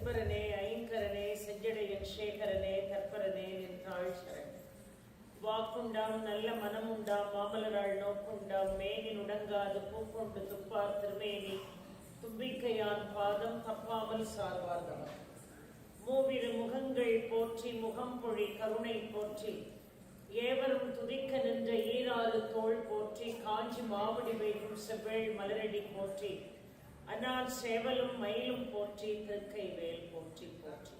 செம்பரனே ஐங்கரனே செஞ்சடையன் சேகரனே கற்பரனே நின்றாள் சரண். வாக்குண்டாம் நல்ல மனமுண்டாம் மாமலராள் நோக்குண்டாம் மேனி நுடங்காது பூக்கொண்டு துப்பார் திருமேனி தும்பிக்கையான் பாதம் தப்பாமல் சார்வார்தவம். மூவிரு முகங்கள் போற்றி முகம் பொழி கருணை போற்றி ஏவரும் துதிக்க நின்ற ஈராறு தோள் போற்றி காஞ்சி மாவடி வைகும் செவ்வேள் மலரடி போற்றி அன்னார் சேவலும் மயிலும் போற்றி திருக்கை வேல் போற்றி போற்றி.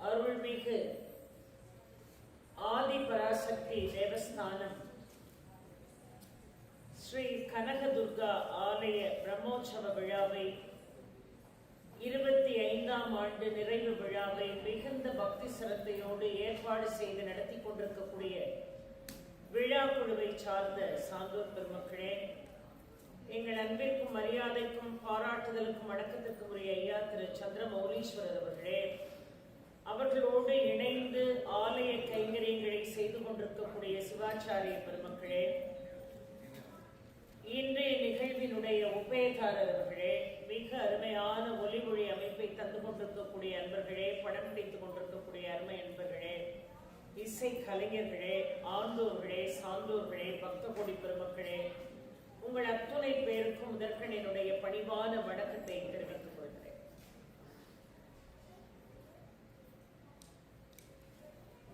அருள்மிகு ஆதி பராசக்தி தேவஸ்தானம் ஸ்ரீ கனகதுர்கா ஆலய பிரம்மோற்சவ விழாவை 25ஆம் ஆண்டு நிறைவு விழாவை மிகுந்த பக்தி சிரத்தையோடு ஏற்பாடு செய்து நடத்தி கொண்டிருக்கக்கூடிய விழா குழுவை சார்ந்த சான்றோர் பெருமக்களே, எங்கள் அன்பிற்கும் மரியாதைக்கும் பாராட்டுதலுக்கும் வணக்கத்திற்கும் உரிய ஐயா திரு சந்திரமௌலீஸ்வரர் அவர்களே, அவர்களோடு இணைந்து ஆலய கைங்கரியங்களை செய்து கொண்டிருக்கக்கூடிய சிவாச்சாரிய பெருமக்களே, இன்றைய நிகழ்வினுடைய உபயதாரர் அவர்களே, மிக அருமையான ஒலிமொழி அமைப்பை தந்து கொண்டிருக்கக்கூடிய அன்பர்களே, படம் பிடித்துக் கொண்டிருக்கக்கூடிய அருமை அன்பர்களே, இசை கலைஞர்களே, ஆண்டோர்களே, சான்றோர்களே, பக்த கோடி பெருமக்களே, உங்கள் அத்துணை பேருக்கும் முதற்கனினுடைய பணிவான வணக்கத்தை தெரிவித்துக் கொள்கிறேன்.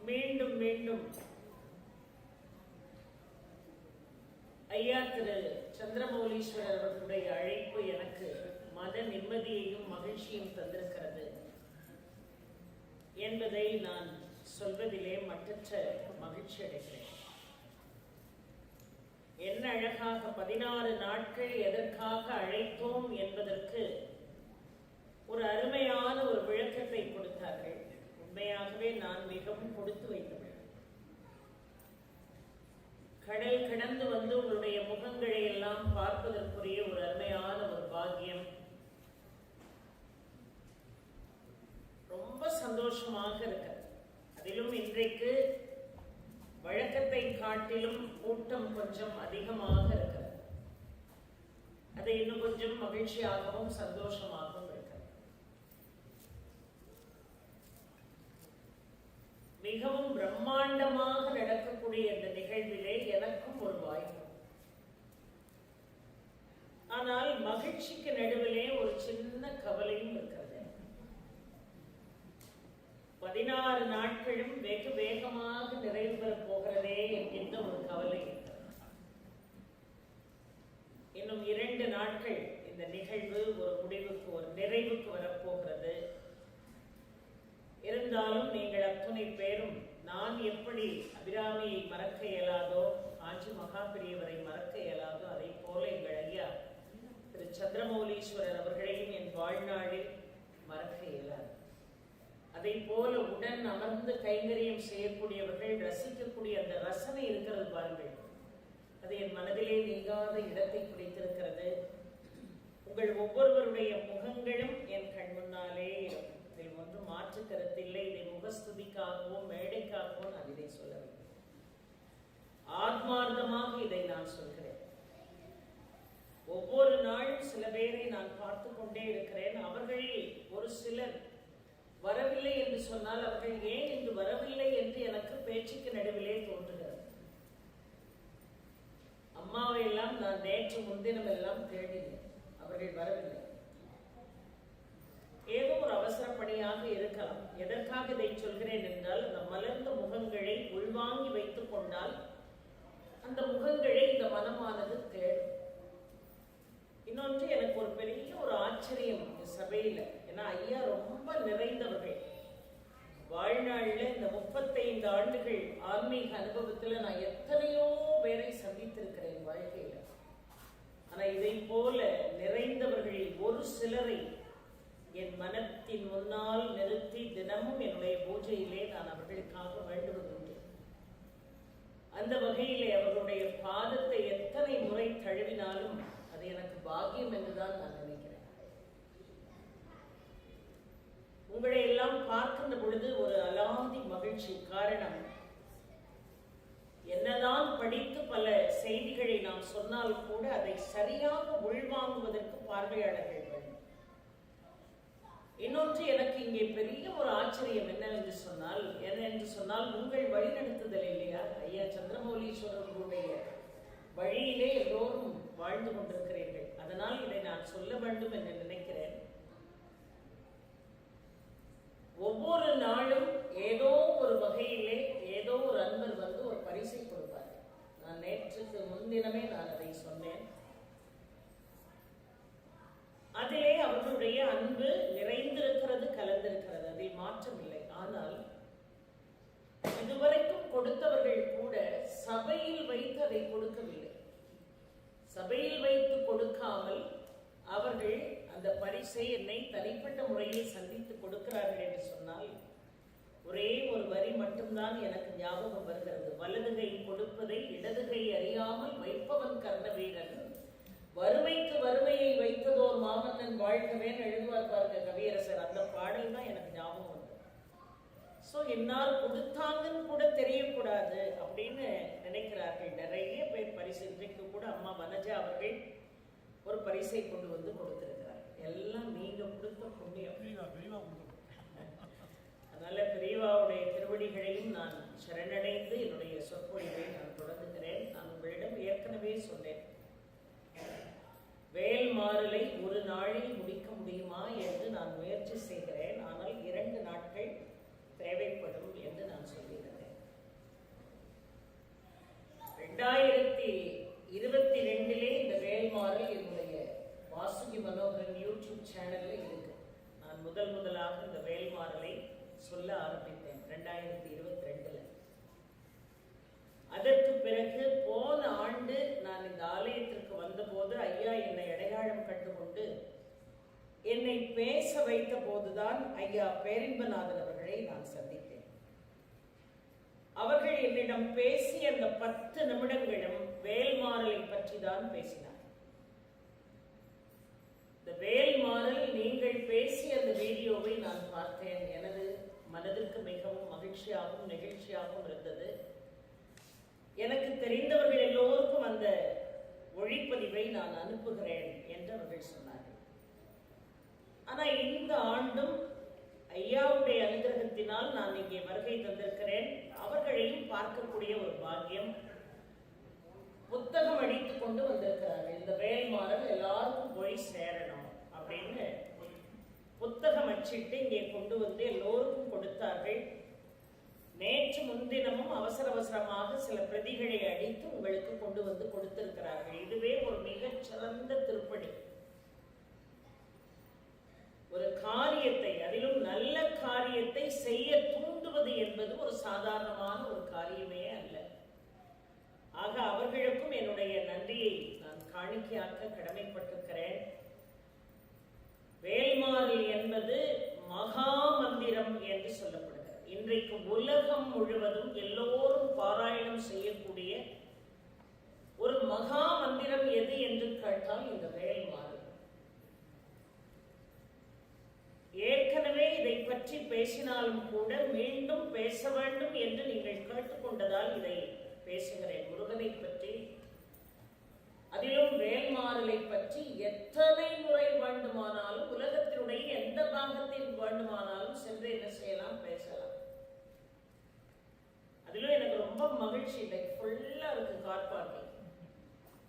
மீண்டும் மீண்டும் ஐயா திரு சந்திரமௌலீஸ்வரர் அவர்களுடைய அழைப்பு எனக்கு மன நிம்மதியையும் மகிழ்ச்சியும் தந்திருக்கிறது என்பதை நான் சொல்வதிலே மற்றற்ற மகிழ்ச்சி அடைகிறேன். என்ன அழகாக 16 நாட்கள் எதற்காக அழைத்தோம் என்பதற்கு ஒரு அருமையான ஒரு விளக்கத்தை கொடுத்தார்கள். உண்மையாகவே நான் மிகவும் கொடுத்து வைத்தவர்கள். கடல் கடந்து வந்து உங்களுடைய முகங்களை எல்லாம் பார்ப்பதற்குரிய ஒரு அருமையான ஒரு பாக்கியம். ரொம்ப சந்தோஷமாக இருக்கிறது. அதிலும் இன்றைக்கு வழக்கத்தை காட்டிலும் கூட்டம் கொஞ்சம் அதிகமாக இருக்கிறது. அது இன்னும் கொஞ்சம் மகிழ்ச்சியாகவும் சந்தோஷமாகவும் இருக்கிறது. மிகவும் பிரம்மாண்டமாக நடக்கக்கூடிய இந்த நிகழ்விலே எனக்கும் ஒரு வாய்ப்பு. ஆனால் மகிழ்ச்சிக்கு நடுவிலே ஒரு சின்ன கவலையும் இருக்கிறது. 16 நாட்களும் வெகு வேகமாக நிறைவு பெறப் போகிறதே என்கின்ற ஒரு கவலை. இன்னும் 2 நாட்கள் இந்த நிகழ்வு ஒரு முடிவுக்கு ஒரு நிறைவுக்கு வரப்போகிறது. இருந்தாலும் நீங்கள் அத்துணை பேரும் நான் எப்படி அபிராமியை மறக்க இயலாதோ, காஞ்சி மகாபிரியவரை மறக்க இயலாதோ, அதை போல எங்கள் ஐயா திரு சந்திரமௌலீஸ்வரர் அவர்களையும் என் வாழ்நாளில் மறக்க இயலாது. அதை போல உடன் அமர்ந்து கைங்கரியம் செய்யக்கூடியவர்கள் ரசிக்கக்கூடிய அந்த ரசனை இருக்கிறது பாருங்கள், அது என் மனதிலே நீங்காத இடத்தை பிடித்திருக்கிறது. உங்கள் ஒவ்வொருவருடைய முகங்களும் என் கண் முன்னாலே இருக்கும். இதில் ஒன்றும் மாற்று கருத்தில்லை. இதை முகஸ்துதிக்காகவோ மேடைக்காகவோ நான் இதை சொல்லவில்லை. ஆத்மார்த்தமாக இதை நான் சொல்கிறேன். ஒவ்வொரு நாளும் சில பேரை நான் பார்த்து கொண்டே இருக்கிறேன். அவர்களில் ஒரு சிலர் வரவில்லை என்று சொன்னால் அவர்கள் ஏன் இன்று வரவில்லை என்று எனக்கு பேச்சுக்கு நடுவிலே தோன்றுகிறது. அம்மாவை எல்லாம் நான் நேற்று முன்தினம் எல்லாம் தேடினேன், அவர்கள் வரவில்லை. ஏதோ ஒரு அவசர பணியாக இருக்கலாம். எதற்காக இதை சொல்கிறேன் என்றால், அந்த மலர்ந்த முகங்களை உள்வாங்கி வைத்துக் கொண்டால் அந்த முகங்களை இந்த மனமானது தேடும். இன்னொன்று, எனக்கு ஒரு பெரிய ஒரு ஆச்சரியம் சபையில. ஏன்னா ஐயா ரொம்ப நிறைந்தவர்கள். வாழ்நாளில் இந்த 35 ஆண்டுகள் ஆன்மீக அனுபவத்துல நான் எத்தனையோ பேரை சந்தித்திருக்கிறேன் வாழ்க்கையில. ஆனா இதை போல நிறைந்தவர்களில் ஒரு சிலரை என் மனத்தின் முன்னால் நிறுத்தி தினமும் என்னுடைய பூஜையிலே நான் அவர்களுக்காக வேண்டுவதுண்டு. அந்த வகையிலே அவர்களுடைய பாதத்தை எத்தனை முறை தழுவினாலும் அது எனக்கு பாக்கியம் என்றுதான் நான் நினைக்கிறேன். உங்களை எல்லாம் பார்க்கின்ற பொழுது ஒரு அலாதி மகிழ்ச்சி. காரணம், என்னதான் படித்து பல செய்திகளை நாம் சொன்னால் கூட அதை சரியாக உள்வாங்குவதற்கு பார்வையாளர்கள் வேண்டும். இன்னொன்று எனக்கு இங்கே பெரிய ஒரு ஆச்சரியம் என்னவென்று சொன்னால் உங்கள் வழிநடத்துதல் இல்லையா, ஐயா சந்திரமௌலீஸ்வரர்களுடைய வழியிலே எல்லோரும் வாழ்ந்து கொண்டிருக்கிறீர்கள். அதனால் இதை நான் சொல்ல வேண்டும் என்று நினைக்கிறேன். ஒவ்வொரு நாளும் ஏதோ ஒரு வகையிலே ஏதோ ஒரு அன்பர் வந்து ஒரு பரிசை கொடுப்பார். நான் நேற்றுக்கு முன்தினமே நான் அதை சொன்னேன். அதிலே அவர்களுடைய அன்பு நிறைந்திருக்கிறது, கலந்திருக்கிறது, அதில் மாற்றம் இல்லை. ஆனால் இதுவரைக்கும் கொடுத்தவர்கள் கூட சபையில் வைத்து அதை கொடுக்கவில்லை. சபையில் வைத்து கொடுக்காமல் அவர்கள் அந்த பரிசை என்னை தனிப்பட்ட முறையில் சந்தித்து கொடுக்கிறார்கள் என்று சொன்னால் ஒரே ஒரு வரி மட்டும்தான் எனக்கு ஞாபகம் வருகிறது. வலது கை கொடுப்பதை இடது கை அறியாமல் வைப்பவன் கர்ணவீரன், வறுமைக்கு வறுமையை வைத்ததோர் மாமன்னன் வாழ்க்கவேன்னு எழுதுவார் பாருங்க கவியரசர். அந்த பாடல் தான் எனக்கு ஞாபகம் வந்தது. ஸோ என்னால் கொடுத்தாங்கன்னு கூட தெரியக்கூடாது அப்படின்னு நினைக்கிறார்கள் நிறைய பேர். பரிசு இன்றைக்கு கூட அம்மா வனஜா அவர்கள் ஒரு பரிசை கொண்டு வந்து கொடுத்திருக்கிறார். எல்லாம் நீங்க கொடுத்த புண்ணியம். அதனால பெரியவாவுடைய திருவடிகளையும் நான் சரணடைந்து என்னுடைய சொற்பொழிவை நான் தொடங்குகிறேன். நான் உங்களிடம் ஏற்கனவே சொன்னேன், வேல் மாறலை ஒரு நாளில் முடிக்க முடியுமா என்று நான் முயற்சி செய்கிறேன். ஆனால் 2 நாட்கள் தேவைப்படும் என்று நான் சொல்லியிருந்தேன். 2022 இந்த வேல்மாறல் என்னுடைய வாசுகி மனோகரன் யூடியூப் சேனல்ல இருக்கு. நான் முதலாக இந்த வேல்மாறலை சொல்ல ஆரம்பித்தேன் 2022. அதற்கு பிறகு போன ஆண்டு நான் இந்த ஆலயத்திற்கு வந்தபோது ஐயா என்னை அடையாளம் கண்டுகொண்டு என்னை பேச வைத்த போதுதான் ஐயா பேரின்பநாதன் அவர்களை நான் சந்தித்தேன். அவர்கள் என்னிடம் பேசிய அந்த 10 நிமிடங்களும் வேல்மாறலை பற்றி தான் பேசினார். இந்த வேல்மாறல் நீங்கள் பேசிய அந்த வீடியோவை நான் பார்த்தேன். எனது மனதிற்கு மிகவும் மகிழ்ச்சியாகவும் நெகிழ்ச்சியாகவும் இருந்தது. எனக்கு தெரிந்தவர்கள் எல்லோருக்கும் அந்த ஒளிப்பதிவை நான் அனுப்புகிறேன் என்று அவர்கள் சொன்னார்கள். ஆனா இந்த ஆண்டும் ஐயாவுடைய அனுகிரகத்தினால் நான் இங்கே வருகை தந்திருக்கிறேன். அவர்களையும் பார்க்கக்கூடிய ஒரு பாக்கியம். புத்தகம் அடித்துக் கொண்டு வந்திருக்கிறார்கள். இந்த வேல்மாறல் எல்லாருக்கும் போய் சேரணும் அப்படின்னு புத்தகம் அச்சிட்டு இங்கே கொண்டு வந்து எல்லோருக்கும் கொடுத்தார்கள். நேற்று முன்தினமும் அவசரமாக சில பிரதிகளை அடித்து உங்களுக்கு கொண்டு வந்து கொடுத்திருக்கிறார்கள். இதுவே ஒரு மிகச் சிறந்த திருப்பணி. ஒரு காரியத்தை, அதிலும் நல்ல காரியத்தை செய்ய தூண்டுவது என்பது ஒரு சாதாரணமான ஒரு காரியமே அல்ல. ஆக அவர்களுக்கும் என்னுடைய நன்றியை நான் காணிக்கையாக்க கடமைப்பட்டிருக்கிறேன். வேல்மாறல் என்பது மகா மந்திரம் என்று சொல்லப்படுகிறது. இன்றைக்கு உலகம் முழுவதும் எல்லோரும் பாராயணம் செய்யக்கூடிய ஒரு மகா மந்திரம் எது என்று கேட்டால் இந்த வேல்மாறல். ஏற்கனவே இதை பற்றி பேசினாலும் கூட மீண்டும் பேச வேண்டும் என்று நீங்கள் கேட்டுக்கொண்டதால் இதை பேசுகிறேன். முருகனை பற்றி, அதிலும் வேல்மாறலை பற்றி எத்தனை முறை வேண்டுமானாலும், உலகத்தினுடைய எந்த பாகத்தில் வேண்டுமானாலும் சென்று என்ன செய்யலாம், பேசலாம். அதிலும் எனக்கு ரொம்ப மகிழ்ச்சி. லைக் ஃபுல்லா இருக்கு கார் பார்க்கிங்.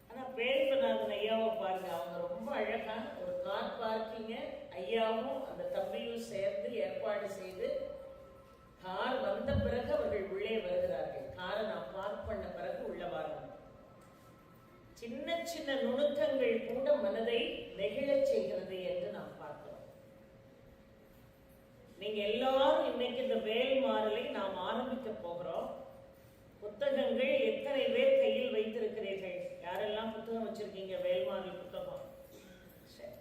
ஆனா பேரின்பநாதன் ஐயாவை பாருங்க, அவங்க ரொம்ப அழகா ஒரு கார் பார்க்கிங்க ஐயாவும் அந்த தம்பியும் சேர்ந்து ஏற்பாடு செய்து கார் வந்த பிறகு அவர்கள் உள்ளே வருகிறார்கள். காரை நான் பார்க் பண்ண பிறகு உள்ள வரணும். சின்ன சின்ன நுணுக்கங்கள் கூட மனதை நெகிழச் செய்கிறது என்று நாம் பார்க்கிறோம். நீங்க எல்லாரும் இன்னைக்கு இந்த வேல்மாறலை நாம் ஆரம்பிக்க போகிறோம். புத்தகங்கள் எத்தனை பேர் கையில் வைத்திருக்கிறீர்கள்? யாரெல்லாம் புத்தகம் வச்சிருக்கீங்க? வேல்மாறல் புத்தகம். சரி,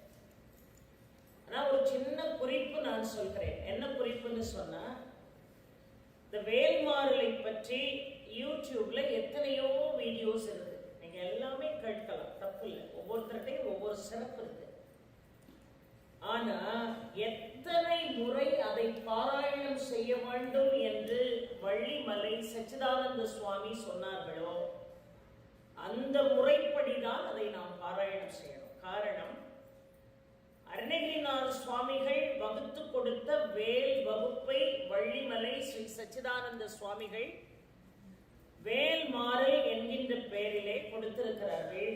ஆனா ஒரு சின்ன குறிப்பு நான் சொல்கிறேன். என்ன குறிப்புன்னு சொன்னா, இந்த வேல்மாறலை பற்றி யூடியூப்ல எத்தனையோ வீடியோஸ் இருக்கு. நீங்க எல்லாமே கேட்கலாம், தப்பு இல்லை. ஒவ்வொருத்தருடையும் ஒவ்வொரு சிறப்பு இருக்கு. ஆனா எத்தனை முறை அதை பாராயணம் செய்ய வேண்டும் என்று வள்ளிமலை சச்சிதானந்த சுவாமி சொன்னார்களோ அந்த முறைப்படிதான் அதை நாம் பாராயணம் செய்யணும். காரணம், அருணகிரிநாத சுவாமிகள் வகுத்து கொடுத்த வேல் வகுப்பை வள்ளிமலை ஸ்ரீ சச்சிதானந்த சுவாமிகள் வேல் மாறல் என்கின்ற பெயரிலே கொடுத்திருக்கிறார்கள்.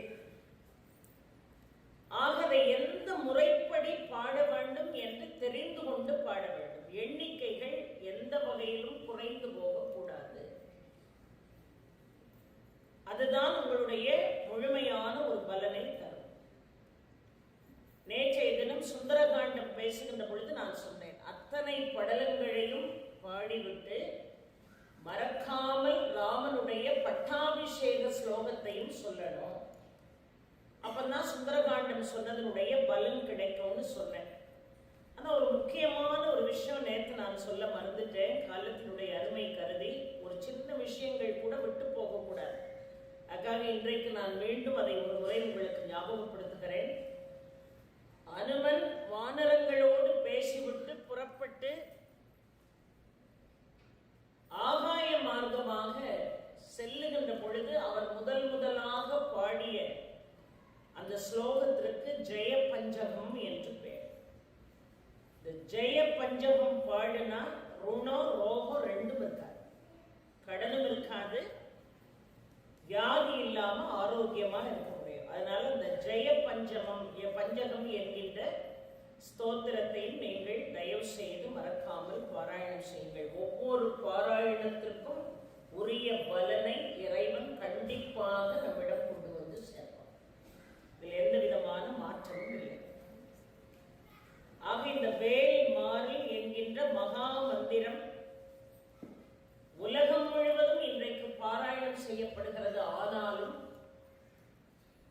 ஆகவே எந்த முறைப்படி பாட வேண்டும் என்று தெரிந்து கொண்டு பாட வேண்டும். எண்ணிக்கைகள் எந்த வகையிலும் குறைந்து போகக்கூடாது. அதுதான் உங்களுடைய முழுமையான ஒரு பலனை தரும். நேற்றைய தினம் சுந்தரகாண்டம் பேசுகின்ற பொழுது நான் சொன்னேன், அத்தனை படலங்களையும் பாடிவிட்டு மறக்காமல் ராமனுடைய பட்டாபிஷேக ஸ்லோகத்தையும் சொல்லணும். அப்பதான் சுந்தரகாண்டம் சொன்னதனுடைய பலன் கிடைக்கும்னு சொன்னேன். ஆனா ஒரு முக்கியமான ஒரு விஷயம் நேற்று நான் சொல்ல மறந்துட்டேன். காலத்தினுடைய அருமை கருதி ஒரு சின்ன விஷயங்கள் கூட விட்டு போகக்கூடாது. அதுக்காக இன்றைக்கு நான் மீண்டும் அதை ஒரு முறை உங்களுக்கு ஞாபகப்படுத்துகிறேன். அனுமன் வானரங்களோடு பேசிவிட்டு புறப்பட்டு ஆகாய மார்க்கமாக செல்லுகின்ற பொழுது அவர் முதலாக பாடிய அந்த ஸ்லோகத்திற்கு ஜெய பஞ்சகம் என்று பெயர். இந்த ஜெய பஞ்சகம் பாடினா ருணம் ரோகம் ரெண்டும் இருக்காது, கடனும் இருக்காது, வியாதி இல்லாம ஆரோக்கியமா இருக்க முடியும். அதனால இந்த ஜெய பஞ்சகம் என்கின்ற ஸ்தோத்திரத்தையும் நீங்கள் தயவு செய்து மறக்காமல் பாராயணம் செய்யுங்கள். ஒவ்வொரு பாராயணத்திற்கும் உரிய பலனை இறைவன் கண்டிப்பாக நம்மிடம் கொண்டு வந்து சேர்ப்பான். இதில் எந்த விதமான மாற்றமும் இல்லை. ஆக இந்த வேல் மாறி என்கின்ற மகா மந்திரம் உலகம் முழுவதும் இன்றைக்கு பாராயணம் செய்யப்படுகிறது. ஆனாலும்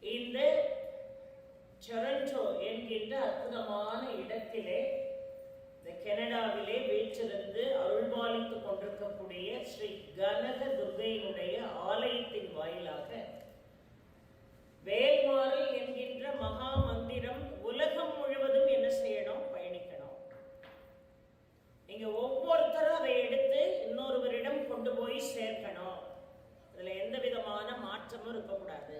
இந்த டொரண்டோ என்கின்ற அற்புதமான இடத்திலே, இந்த கனடாவிலே வீற்றிருந்து அருள்பாலித்துக் கொண்டிருக்கக்கூடிய ஸ்ரீ கனக துர்கையினுடைய ஆலயத்தின் வாயிலாக வேல்மாறல் என்கின்ற மகா மந்திரம் உலகம் முழுவதும் என்ன செய்யணும்? பயணிக்கணும். நீங்க ஒவ்வொருத்தரும் அதை எடுத்து இன்னொருவரிடம் கொண்டு போய் சேர்க்கணும். அதுல எந்த விதமான மாற்றமும் இருக்கக்கூடாது.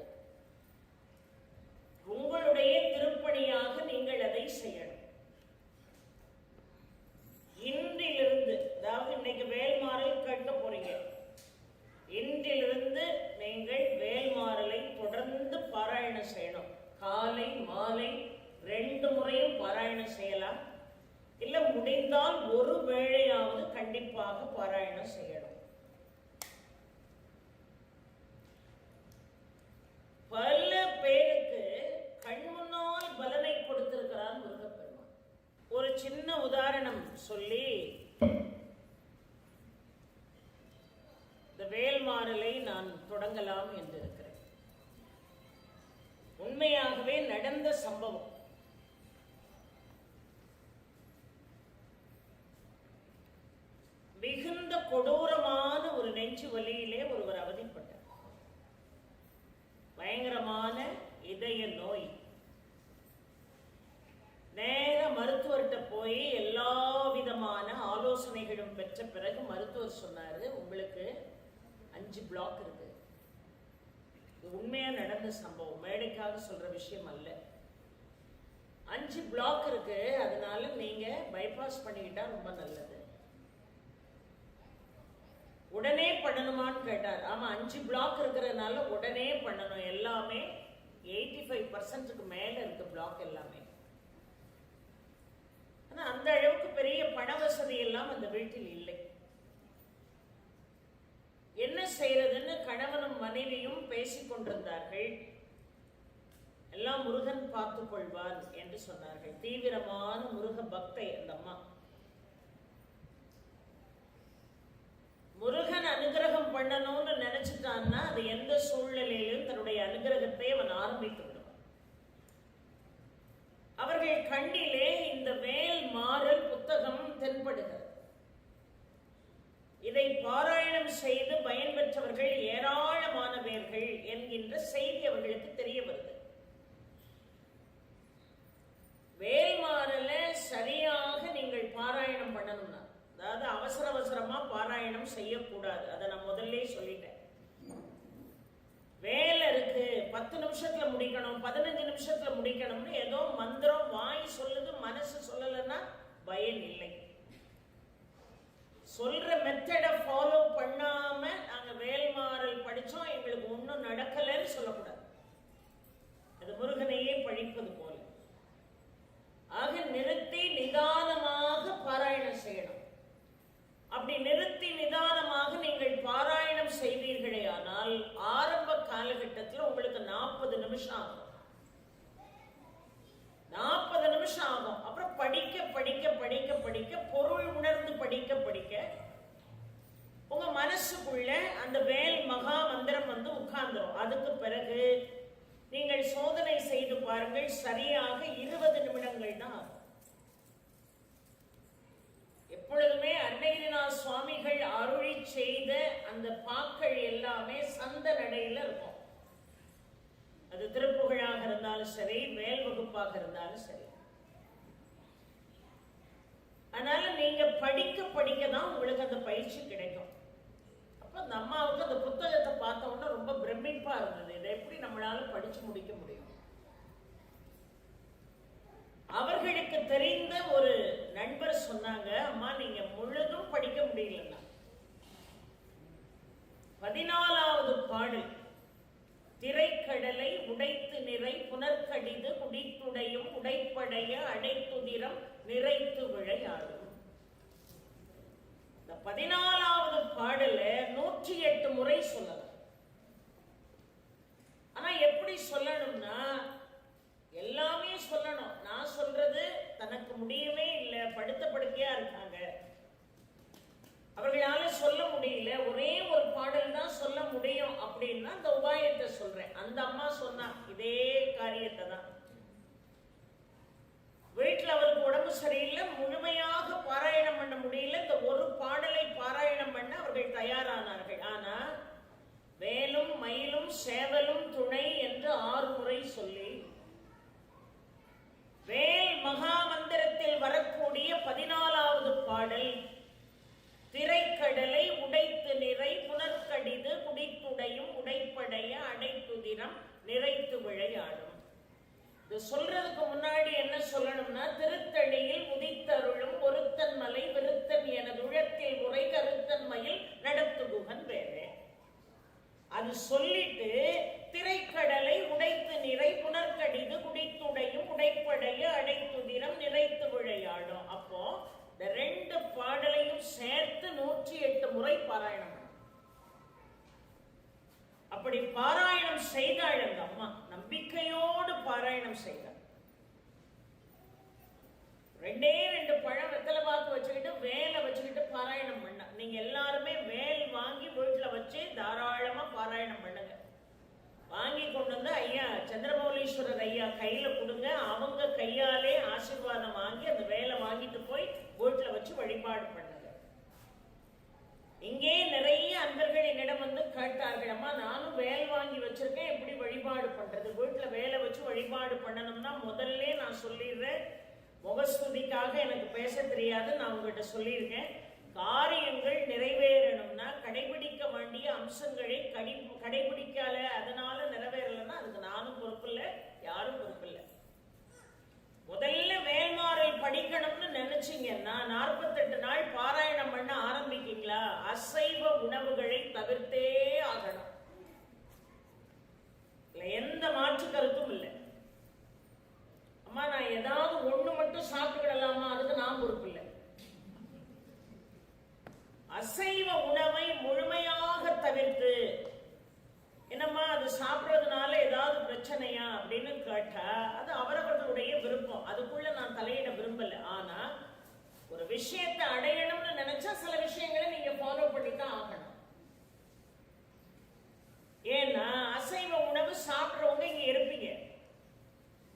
உங்களுடைய திருப்பணியாக நீங்கள் அதை செய்யணும். இன்றிலிருந்து, அதாவது இன்னைக்கு வேல்மாறல் கேட்க போறீங்க, இன்றிலிருந்து நீங்கள் வேல்மாறலை தொடர்ந்து பாராயணம் செய்யணும். காலை மாலை 2 முறையும் பாராயணம் செய்யலாம். இல்ல முடிந்தால் ஒரு வேளையாவது கண்டிப்பாக பாராயணம் செய்யணும். பல பேருக்கு கண் முன்னால் பலனை கொடுத்திருக்கிறார் முருகப்பெருமான். ஒரு சின்ன உதாரணம் சொல்லி இந்த வேல்மாறலை நான் தொடங்கலாம் என்று இருக்கிறேன். உண்மையாகவே நடந்த சம்பவம். மிகுந்த கொடூரமான ஒரு நெஞ்சு வலியிலே ஒருவர் அவதிப்பட்டார். பயங்கரமான இதய நோய். நேர மருத்துவர்கிட்ட போய் எல்லா விதமான ஆலோசனைகளும் பெற்ற பிறகு மருத்துவர் சொன்னாரு, உங்களுக்கு 5 பிளாக் இருக்கு. இது உண்மையா நடந்த சம்பவம், மேடைக்காக சொல்ற விஷயம் அல்ல. 5 பிளாக் இருக்கு, அதனால நீங்க பைபாஸ் பண்ணிக்கிட்டா ரொம்ப நல்லது. உடனே பண்ணணுமான்னு கேட்டார். ஆமா, 5 பிளாக் இருக்கிறதுனால உடனே பண்ணணும். எல்லாமே 85% மேல இருக்கு பிளாக் எல்லாமே. ஆனா அந்த அளவுக்கு பெரிய பண வசதி எல்லாம் அந்த வீட்டில் இல்லை. என்ன செய்யறதுன்னு கணவனும் மனைவியும் பேசிக் கொண்டிருந்தார்கள். எல்லாம் முருகன் பார்த்துக் கொள்வார் என்று சொன்னார்கள். தீவிரமான முருக பக்தை அந்த அம்மா. முருகன் அனுகிரகம் பண்ணணும்னு நினைச்சிட்டான்னா அது எந்த சூழ்நிலையிலும் தன்னுடைய அனுகிரகத்தை அவன் ஆரம்பித்து விடுவான். அவர்கள் கண்ணிலே இந்த வேல் மாறல் புத்தகம் தென்படுகிறது. இதை பாராயணம் செய்து பயன்பெற்றவர்கள் ஏராளமானவர்கள் என்கின்ற செய்தி அவர்களுக்கு தெரிய வருது. வேல்மாறல சரியாக நீங்கள் பாராயணம் பண்ணணும்னா, அதாவது அவசரமா பாராயணம் செய்யக்கூடாது. அதை நான் முதல்ல சொல்லிட்டேன். வேலை இருக்கு, 10 நிமிஷத்துல முடிக்கணும், 15 நிமிஷத்துல முடிக்கணும்னு ஏதோ மந்திரம் வாய் வாய் சொல்லுது, மனசு சொல்லலைன்னா பயன் இல்லை. சொல்ற மெத்தடை ஃபாலோ பண்ணாம நாங்க வேல்மாறல் படிச்சோம், எங்களுக்கு ஒன்றும் நடக்கலன்னு சொல்லக்கூடாது. அது முருகனையே பழிப்பது போல. ஆக நிறுத்தி நிதானமாக பாராயணம் செய்யணும். அப்படி நிறுத்தி நிதானமாக நீங்கள் பாராயணம் செய்வீர்களே ஆனால் ஆரம்ப காலகட்டத்தில் உங்களுக்கு 40 நிமிஷம் ஆகும். 40 நிமிஷம் ஆகும். அப்புறம் படிக்க படிக்க படிக்க படிக்க பொருள் உணர்ந்து படிக்க படிக்க உங்க மனசுக்குள்ள அந்த வேல் மகா மந்திரம் வந்து உட்கார்ந்துரும். அதுக்கு பிறகு நீங்கள் சோதனை செய்து பாருங்கள், சரியாக 20 நிமிடங்கள் தான் ஆகும். எப்பொழுதுமே அருணகிரிநாத சுவாமிகள் அருளி செய்த அந்த பாக்கள் எல்லாமே சந்த நடையில இருக்கும். அது திருப்புகழாக இருந்தாலும் சரி, மேல் வகுப்பாக இருந்தாலும் சரி. அதனால நீங்க படிக்க படிக்க தான் உங்களுக்கு அந்த பயிற்சி கிடைக்கும். அப்ப அந்த அம்மாவுக்கு அந்த புத்தகத்தை பார்த்த உடனே ரொம்ப பிரமிப்பா இருந்தது. இதை எப்படி நம்மளால படிச்சு முடிக்க முடியும்? அவர்களுக்கு தெரிந்த ஒரு நண்பர் சொன்னாங்க, அம்மா நீங்க முழுதும் படிக்க முடியலன்னா 14வது பாடல், திரைக்கடலை உடைத்து நிறை புனர்கடிது குடித்துடையும் உடைப்படைய அடைத்துதிரம் நிறைத்து விளையாடும். இந்த 14வது பாடல 108 முறை சொல்லலாம். ஆனா எப்படி சொல்லணும்னா எல்லாமே சொல்லணும். நான் சொல்றது தனக்கு முடியவே இல்லை, படுத்த படுக்கையா இருக்காங்க, அவர்களால சொல்ல முடியல, ஒரே ஒரு பாடல் தான் சொல்ல முடியும் அப்படின்னா அந்த உபாயத்தை சொல்றேன். அந்த அம்மா சொன்னா இதே காரியத்தை தான். வீட்டுல அவருக்கு உடம்பு சரியில்லை, முழுமையாக பாராயணம் பண்ண முடியல, இந்த ஒரு பாடலை பாராயணம் பண்ண அவர்கள் தயாரானார்கள். ஆனா வேலும் மயிலும் சேவலும் துணை என்று 6 முறை சொல்லி வேல் மகா மந்திரத்தில் வரக்கூடிய 14வது பாடல், திரைக்கடலை உடைத்து நிறை புனர்கடிது குடித்துடையும் உடைப்படைய அடைத்துதிரம் நிறைத்து விளையாடும். இது சொல்றதுக்கு முன்னாடி என்ன சொல்லணும்னா, திருத்தணியில் உதித்தருளும் ஒருத்தன் மலை விருத்தன் எனது உழத்தில் உரை கருத்தன் மயில் நடத்துகுகன் வேறே. அது சொல்லிட்டு திரைக்கடலை உடைத்து நிறை புனர்கடிது குடித்துடையும் உடைப்படைய அடைத்துதிரம் நிறைத்து விளையாடும். அப்போ இந்த 2 பாடலையும் சேர்த்து 108 முறை பாராயணம். அப்படி பாராயணம் செய்தாள் அந்த அம்மா, நம்பிக்கையோடு பாராயணம் செய்தாள். 2 பழம் வெத்தலை பாக்கு வச்சுக்கிட்டு வேலை வச்சுக்கிட்டு பாராயணம் பண்ண. நீங்க எல்லாருமே வேல் வாங்கி வீட்டுல வச்சு தாராளமா பாராயணம் பண்ணுங்க. வாங்கி கொண்டு வந்து ஐயா சந்திரமௌலீஸ்வரர் ஐயா கையில கொடுங்க. அவங்க கையாலே ஆசீர்வாதம் வாங்கி அந்த வேலை வாங்கிட்டு போய் வீட்டுல வச்சு வழிபாடு பண்ணுங்க. இங்கே நிறைய அன்பர்கள் என்னிடம் வந்து கேட்டார்கள், அம்மா நானும் வேல் வாங்கி வச்சிருக்கேன், எப்படி வழிபாடு பண்றது? வீட்டுல வேலை வச்சு வழிபாடு பண்ணணும்னா முதல்ல நான் சொல்லிடுறேன், முகஸ்துதிக்காக எனக்கு பேச தெரியாது, நான் உங்ககிட்ட சொல்லியிருக்கேன். காரியங்கள் நிறைவேறணும்னா கடைபிடிக்க வேண்டிய அம்சங்களை கடைபிடிக்கல, அதனால நிறைவேறலைன்னா அதுக்கு நானும் பொறுப்பு இல்லை, யாரும் பொறுப்பு இல்லை. முதல்ல வேல்மாறல் படிக்கணும்னு நினைச்சீங்கன்னா 48 நாள் பாராயணம் பண்ண ஆரம்பிக்கீங்களா, அசைவ உணவுகளை தவிர்த்தே ஆகணும். எந்த மாற்று கருத்தும் இல்லை. அம்மா நான் ஏதாவது ஒண்ணு மட்டும் சாப்பிட்டுக்கிடலாமா, அதுக்கு நான் பொறுப்பு இல்லை. அசைவ உணவை முழுமையாக தவிர்த்து, என்னம்மா அது சாப்பிட்றதுனால ஏதாவது பிரச்சனையா அப்படின்னு கேட்டா அது அவரவர்களுடைய விருப்பம், அதுக்குள்ள நான் தலையிட விரும்பல. ஆனா ஒரு விஷயத்தை அடையணும்னு நினைச்சா சில விஷயங்களை நீங்க ஃபாலோ பண்ணித்தான் ஆகணும். ஏன்னா அசைவ உணவு சாப்பிட்றவங்க இங்க இருப்பீங்க,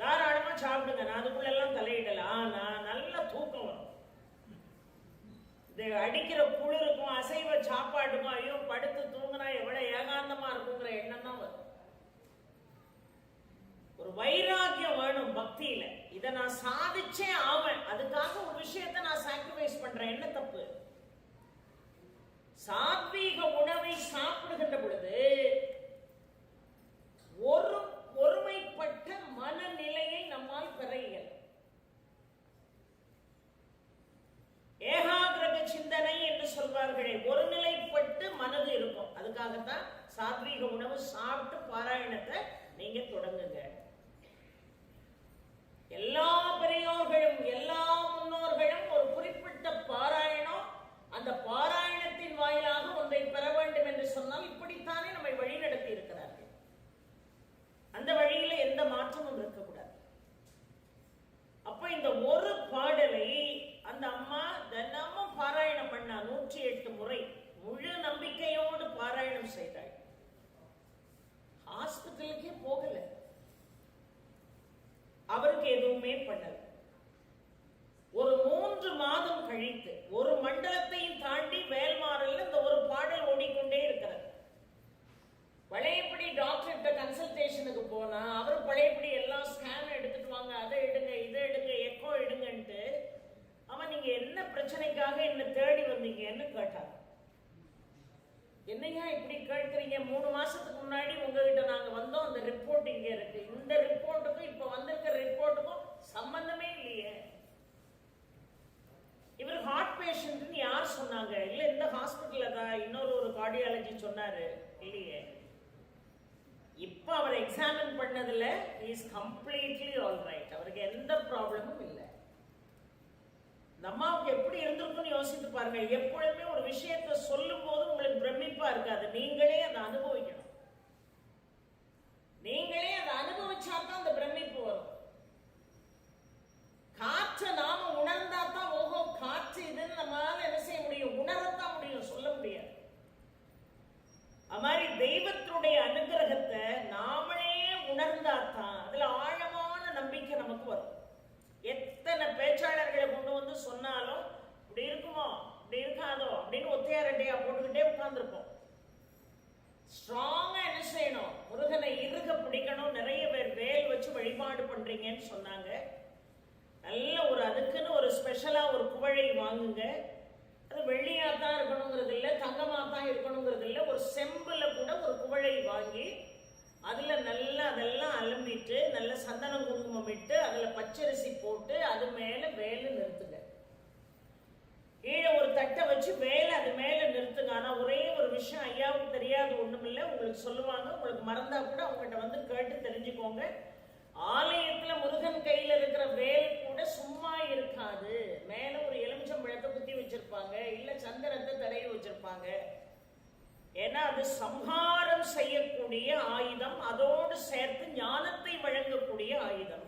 தாராளமா சாப்பிடுங்க, நான் அதுக்குள்ள எல்லாம் தலையிடல. ஆனா நல்ல தூக்கம் வரும். இந்த அடிக்கிற குளிருக்கும் அசைவ சாப்பாட்டுக்கும் ஐயோ படுத்து தூங்கினா எவ்வளவு ஏகாந்தமா இருக்குங்கிற எண்ணம் தான் வரும். ஒரு வைராக்கியம் வேணும் பக்தியில. இதை நான் சாதிச்சே ஆவேன், அதுக்காக ஒரு விஷயத்தை நான் சாக்ரிஃபைஸ் பண்றேன், என்ன தப்பு? சாத்வீக உணவை சாப்பிடுகின்ற பொழுது ஒருமைப்பட்ட மனநிலையை நம்மால் பெற இயலும். அதற்காகத்தான் சாத்வீக உணவு சாப்பிட்டு பாராயணத்தை நீங்க தொடங்குங்க. எல்லா பெரியோர்களும் எல்லா முன்னோர்களும் ஒரு குறிப்பிட்ட பாராயணம், அந்த பாராயணத்தின் வாயிலாக ஒன்றை பெற வேண்டும் என்று சொன்னால் இப்படித்தானே நம்மை வழி நடத்தி இருக்கிறார்கள். அந்த வழியில எந்த மாற்றமும் இருக்கக்கூடாது. அப்ப இந்த ஒரு பாடலை அந்த அம்மா தினமும் பாராயணம் பண்ணா 108 முறை முழு நம்பிக்கையோடு பாராயணம் செய்தாள். ஹாஸ்பிட்டலுக்கே போகல, அவருக்கு எதுவுமே பண்ணல. ஒரு 3 மாதம் கழித்து ஒரு மண்டலத்தையும் தாண்டி வேல்மாறல்ல இந்த ஒரு பாடல் ஓடிக்கொண்டே இருக்கிறது. பழையபடி டாக்டர்கிட்ட கன்சல்டேஷனுக்கு போனா அவர் பழையபடி எல்லாம் ஸ்கேன் எடுத்துட்டு வாங்க, அதை எடுங்க, இதை எடுங்க, எக்கோ எடுங்கன்ட்டு அவன் நீங்க என்ன பிரச்சனைக்காக என்ன தேடி வந்தீங்கன்னு கேட்டாங்க. என்னையா இப்படி கேட்கறீங்க? 3 மாசத்துக்கு முன்னாடி உங்ககிட்ட நாங்க வந்தோம், அந்த ரிப்போர்ட் இங்க இருக்கு. இந்த ரிப்போர்ட்டுக்கும் இப்ப வந்திருக்கிற ரிப்போர்ட்டுக்கும் சம்பந்தமே இல்லையே. இவர் ஹார்ட் பேஷண்ட் யார் சொன்னாங்க? இல்ல இந்த ஹாஸ்பிட்டல்ல தான் இன்னொரு ஒரு கார்டியாலஜி சொன்னாரு. இல்லையே. இப்ப அவர் எக்ஸாமின் பண்ணதுல இஸ் கம்ப்ளீட்லி ஆல் ரைட். அவருக்கு எந்த ப்ராப்ளமும் இல்லை. அம்மாவுக்கு எப்படி இருந்திருக்குன்னு யோசித்து பாருங்க. எப்பொழுதுமே ஒரு விஷயத்தை சொல்லும் போது உங்களுக்கு பிரமிப்பா இருக்காது, நீங்களே அதை அனுபவிக்கணும். நீங்களே அதை அனுபவிச்சாதான் அந்த பிரமிப்பு வரும். காற்றை நாம உணர்ந்தா தான் ஓஹோ காற்று இதுன்னு நம்மளால என்ன செய்ய முடியும், உணரத்தான் முடியும், சொல்ல முடியாது. அது மாதிரி தெய்வத்தினுடைய அனுகிரகத்தை நாமளே உணர்ந்தாதான் அதுல ஆழமான நம்பிக்கை நமக்கு வரும். எத்தனை பேச்சாளர்களை கொண்டு வந்து சொன்னாலும் இப்படி இருக்குமோ இப்படி இருக்காதோ அப்படின்னு ஒத்தையா ரெட்டையா போட்டுக்கிட்டே உட்கார்ந்துருப்போம். ஸ்ட்ராங்கா என்ன செய்யணும், முருகனை இறுக பிடிக்கணும். நிறைய பேர் வேல் வச்சு வழிபாடு பண்றீங்கன்னு சொன்னாங்க. நல்ல ஒரு அதுக்குன்னு ஒரு ஸ்பெஷலா ஒரு குவளை வாங்குங்க. அது வெள்ளியா தான் இருக்கணுங்கிறது இல்லை, தங்கமா தான் இருக்கணுங்கிறது இல்லை. ஒரு செம்புல கூட ஒரு குவளை வாங்கி அதுல நல்லா அதெல்லாம் அலம்பிட்டு நல்ல சந்தனம் குங்குமம் இட்டு அதுல பச்சரிசி போட்டு அது மேல வேலை நிறுத்துங்க. கீழே ஒரு தட்டை வச்சு வேலை அது மேல நிறுத்துங்க. ஆனா ஒரே ஒரு விஷயம் ஐயாவுக்கு தெரியாது ஒண்ணுமில்லை, உங்களுக்கு சொல்லுவாங்க. உங்களுக்கு மறந்தா கூட அவங்ககிட்ட வந்து கேட்டு தெரிஞ்சுக்கோங்க. ஆலயத்துல முருகன் கையில இருக்கிற வேல் கூட சும்மா இருக்காது. மேல ஒரு எலுமிச்சம்பழத்தை குத்தி வச்சிருப்பாங்க, இல்ல சந்தனத்தை தடவி வச்சிருப்பாங்க. ஏன்னா அது சம்ஹாரம் செய்யக்கூடிய ஆயுதம், அதோடு சேர்த்து ஞானத்தை வழங்கக்கூடிய ஆயுதம்.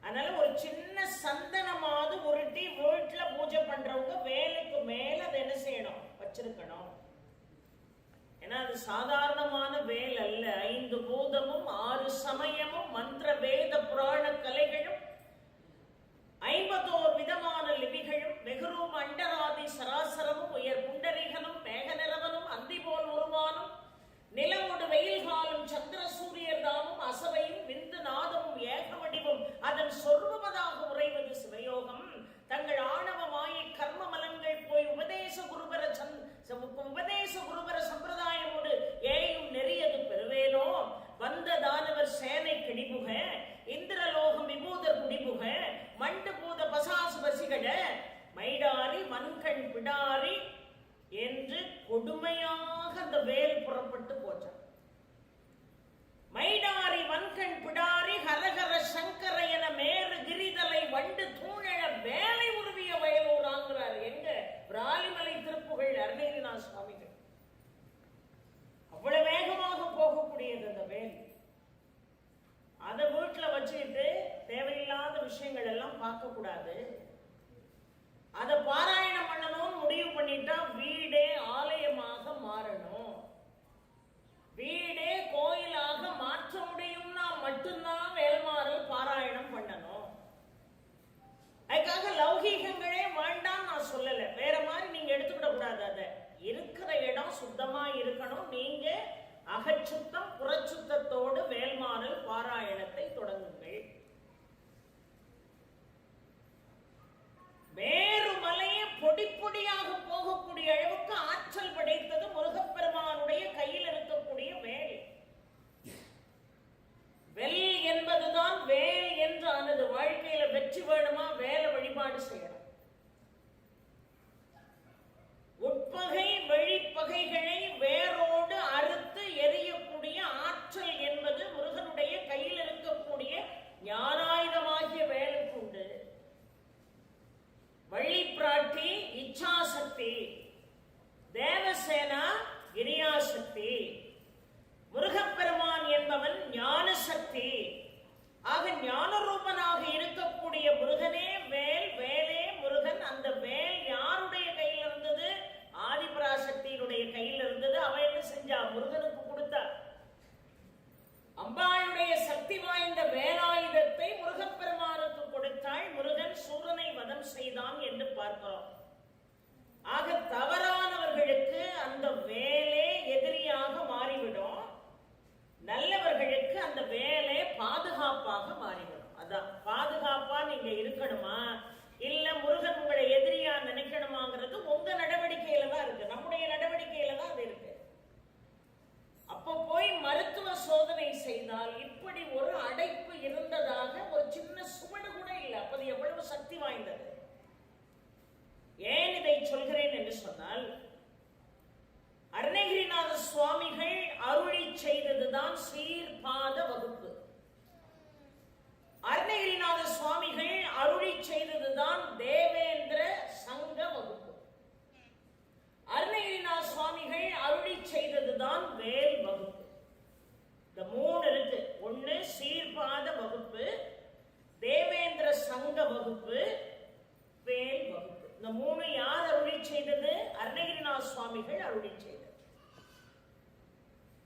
அதனால ஒரு சின்ன சந்தனமாவது உருட்டி வீட்டுல பூஜை பண்றவங்க வேலுக்கு மேல அதை என்ன செய்யணும், வச்சிருக்கணும். ஏன்னா அது சாதாரணமான வேல் அல்ல. 5 பூதமும் 6 சமயமும் மந்திர வேத புராண கலைகளும் 51 விதமான லிபிகளும் வெகுரூப அண்டராதி சராசரமும் உயர் புண்டரிகனும் மேக நிறவனும் அந்தி போல் உருவானும் நிலவோடு வெயில் காலம் சந்திர சூரியர் தாமும் அசவையும் விந்து நாதமும் ஏக வடிவும் அதன் சொர்வமதாக உறைவது சிவயோகம். தங்கள் ஆணவ மாயை கர்ம மலங்கள் போய் உபதேச குருபர சம்பிரதாயமோடு ஏயும் நெறியது பெருவேலோ. வந்த தானவர் சேனை கிடிபுக இந்திரலோகம் விபூதர் குடிபுக மண்டு பூத பசாசு பசிகட மைடாரி மண்கண் பிடாரி என்று கொடுமையாக அந்த வேல் புறப்பட்டு போச்சான். மைடாரி வன்கண் பிடாரி ஹரஹர சங்கர என மேறு கிரிதலை வண்டு தூணழ வேலை உருவிய வயலூராங்கிறார். எங்க பிராலிமலை திருப்புகழ் அருணகிரிநாத சுவாமிகள். அவ்வளவு வேகமாக போகக்கூடியது அந்த வேல். அதை வீட்டுல வச்சுக்கிட்டு தேவையில்லாத விஷயங்கள் எல்லாம் பார்க்க கூடாது. அதை பாராயணம் பண்ணணும்னு முடிவு பண்ணிட்டா வீடே ஆலயமாக மாறணும். வீடே கோயிலாக மாற்ற முடியும்னா மட்டும்தான் வேல்மாறல் பாராயணம் பண்ணணும். அதுக்காக லௌகீகங்களே வேண்டாம் நான் சொல்லல, வேற மாதிரி நீங்க எடுத்துக்கிட கூடாது. அதை இருக்கிற இடம் சுத்தமா இருக்கணும். நீங்க அகச்சுத்தம் புறச்சுத்தத்தோடு வேல்மாறல் பாராயணத்தை தொடங்குங்கள். பராசக்தி. முருகப்பெருமான் என்பவன் ஞான சக்தி. ஆக ஞான ரூபனாக இருக்கக்கூடிய முருகனே வேல், வேலே முருகன். அந்த வேல் யாருடைய கையில் இருந்தது? ஆதிபராசக்தியினுடைய கையில் இருந்தது. அவ என்ன செஞ்சா? முருகனுக்கு கொடுத்தா. அம்பாளுடைய சக்தி வாய்ந்த வேலாயுதத்தை முருகப்பெருமானுக்கு கொடுத்தாள். முருகன் சூரனை வதம் செய்தான் என்று பார்க்கிறோம். ஆக தவறானவர்களுக்கு அந்த வேலே எதிரியாக மாறிவிடும், நல்லவர்களுக்கு அந்த வேலை பாதுகாப்பாக மாறிவிடும். அதான் பாதுகாப்பா நீங்க இருக்கணுமா இல்ல முருகன் உங்களை எதிரியா நினைக்கணுமாங்கிறது உங்க நடவடிக்கையில தான் இருக்கு, நம்முடைய நடவடிக்கையில தான் அது இருக்கு. அப்போ போய் மருத்துவ சோதனை செய்தால் இப்படி ஒரு அடைப்பு இருந்ததாக ஒரு சின்ன சுவடு கூட இல்லை. அப்ப அது எவ்வளவு சக்தி வாய்ந்தது. ஏன் இதை சொல்கிறேன் என்று சொன்னால், அருணகிரிநாத சுவாமிகள் அருளி செய்ததுதான் சீர்பாத வகுப்பு. அருணகிரிநாத சுவாமிகள் அருளி செய்ததுதான் தேவேந்திர சங்க வகுப்பு. அருணகிரிநாத சுவாமிகள் அருளி செய்ததுதான் வேல் வகுப்பு. இந்த மூணு இருக்கு. ஒண்ணு சீர்பாத வகுப்பு, தேவேந்திர சங்க வகுப்பு, வேல் வகுப்பு. இந்த மூணு யார் அருளி செய்தது? அருணகிரிநாத சுவாமிகள் அருளி செய்தது.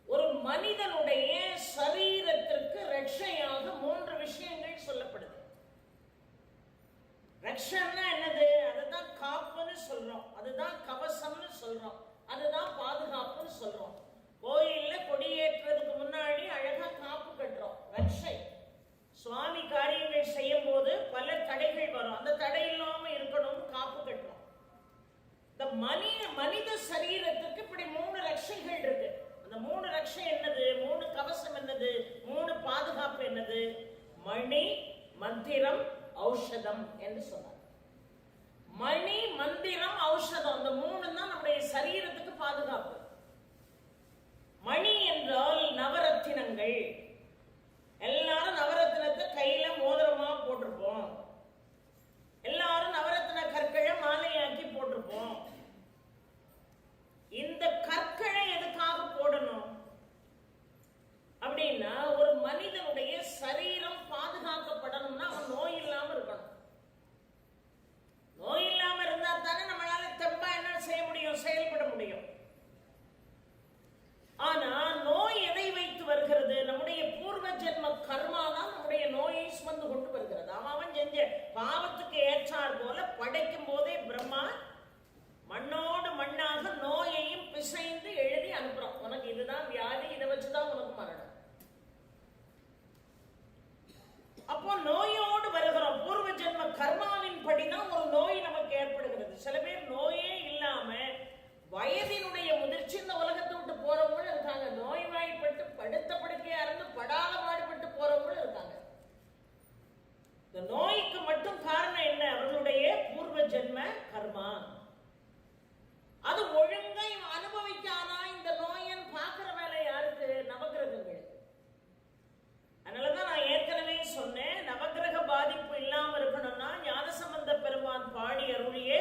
ஒரு மனிதனுடைய சரீரத்திற்கு ரட்சையாக மூன்று விஷயங்கள் சொல்லப்படுது. ரட்சன்னா என்னது? அதுதான் காப்புன்னு சொல்றோம், அதுதான் கவசம்னு சொல்றோம், அதுதான் பாதுகாப்புன்னு சொல்றோம். கோயில்ல கொடியேற்றதுக்கு முன்னாடி அழகா காப்பு கட்டுறோம், ரட்சை. சுவாமி காரியங்கள் செய்யும் போது பல தடைகள் வரும், அந்த தடை இல்லாம இருக்கணும் காப்பு கட்டுறோம். இந்த மனித சரீரத்துக்கு இப்படி மூணு ரட்சைகள் இருக்கு. அந்த மூணு ரட்சை என்னது? மூணு கவசம் என்னது? மூணு பாதுகாப்பு என்னது? மணி, மந்திரம், ஔஷதம் என்று சொன்னார். மணி, மந்திரம், ஔஷதம், இந்த மூணு தான் நம்முடைய சரீரத்துக்கு பாதுகாப்பு. மணி என்றால் நவரத்தினங்கள். எல்லாரும் நவரத்தினத்தை கையில மோதிரமா போட்டிருப்போம், எல்லாரும் நவரத்தின கற்களை மாலையாக்கி போட்டிருப்போம். இந்த கற்களை எதுக்காக போடணும் அப்படின்னா, ஒரு மனிதனுடைய சரீரம் பாதுகாக்கப்படணும்னா அவன் நோய் இல்லாம இருக்கணும். நோய் இல்லாம இருந்தா தானே நம்மளால தெம்பா என்ன செய்ய முடியும், செயல்பட முடியும். ஆனா நோய் எதை வைத்து வருகிறது? நம்முடைய பூர்வ ஜென்ம கர்மா தான் நம்முடைய நோயை சுமந்து கொண்டு வருகிறது. அவன் செஞ்ச பாவத்துக்கு ஏற்றார் போல படைக்கும் போதே பிரம்மா மண்ணோடு மண்ணாக நோயையும் பிசைந்து எழுதி அனுப்புறோம். உனக்கு இதுதான் வியாதி, இதை வச்சுதான் உனக்கு மரணம். அப்போ நோயோடு வருகிறோம். பூர்வ ஜென்ம கர்மாவின் படிதான் ஒரு நோய் நமக்கு ஏற்படுகிறது. சில பேர் நோயே இல்லாம வயதினுடைய முதிர்ச்சி இந்த உலகத்தை விட்டு போறவங்களும் இருக்காங்க. நோய்வாய்ப்பட்டு படுத்த படுக்கையா இருந்து படாத பாடுபட்டு போறவங்களும் இருக்காங்க. இந்த நோய்க்கு மட்டும் காரணம் என்ன? அவர்களுடைய பூர்வ ஜென்ம கர்மா. அது ஒழுங்கா அனுபவிக்கானா இந்த நோயன் பார்க்கிற வேலை யாருக்கு? நவகிரகங்களுக்கு. அதனாலதான் நான் ஏற்கனவே சொன்னேன், நவகிரக பாதிப்பு இல்லாம இருக்கணும்னா ஞானசம்பந்த பெருமான் பாடி அருளியே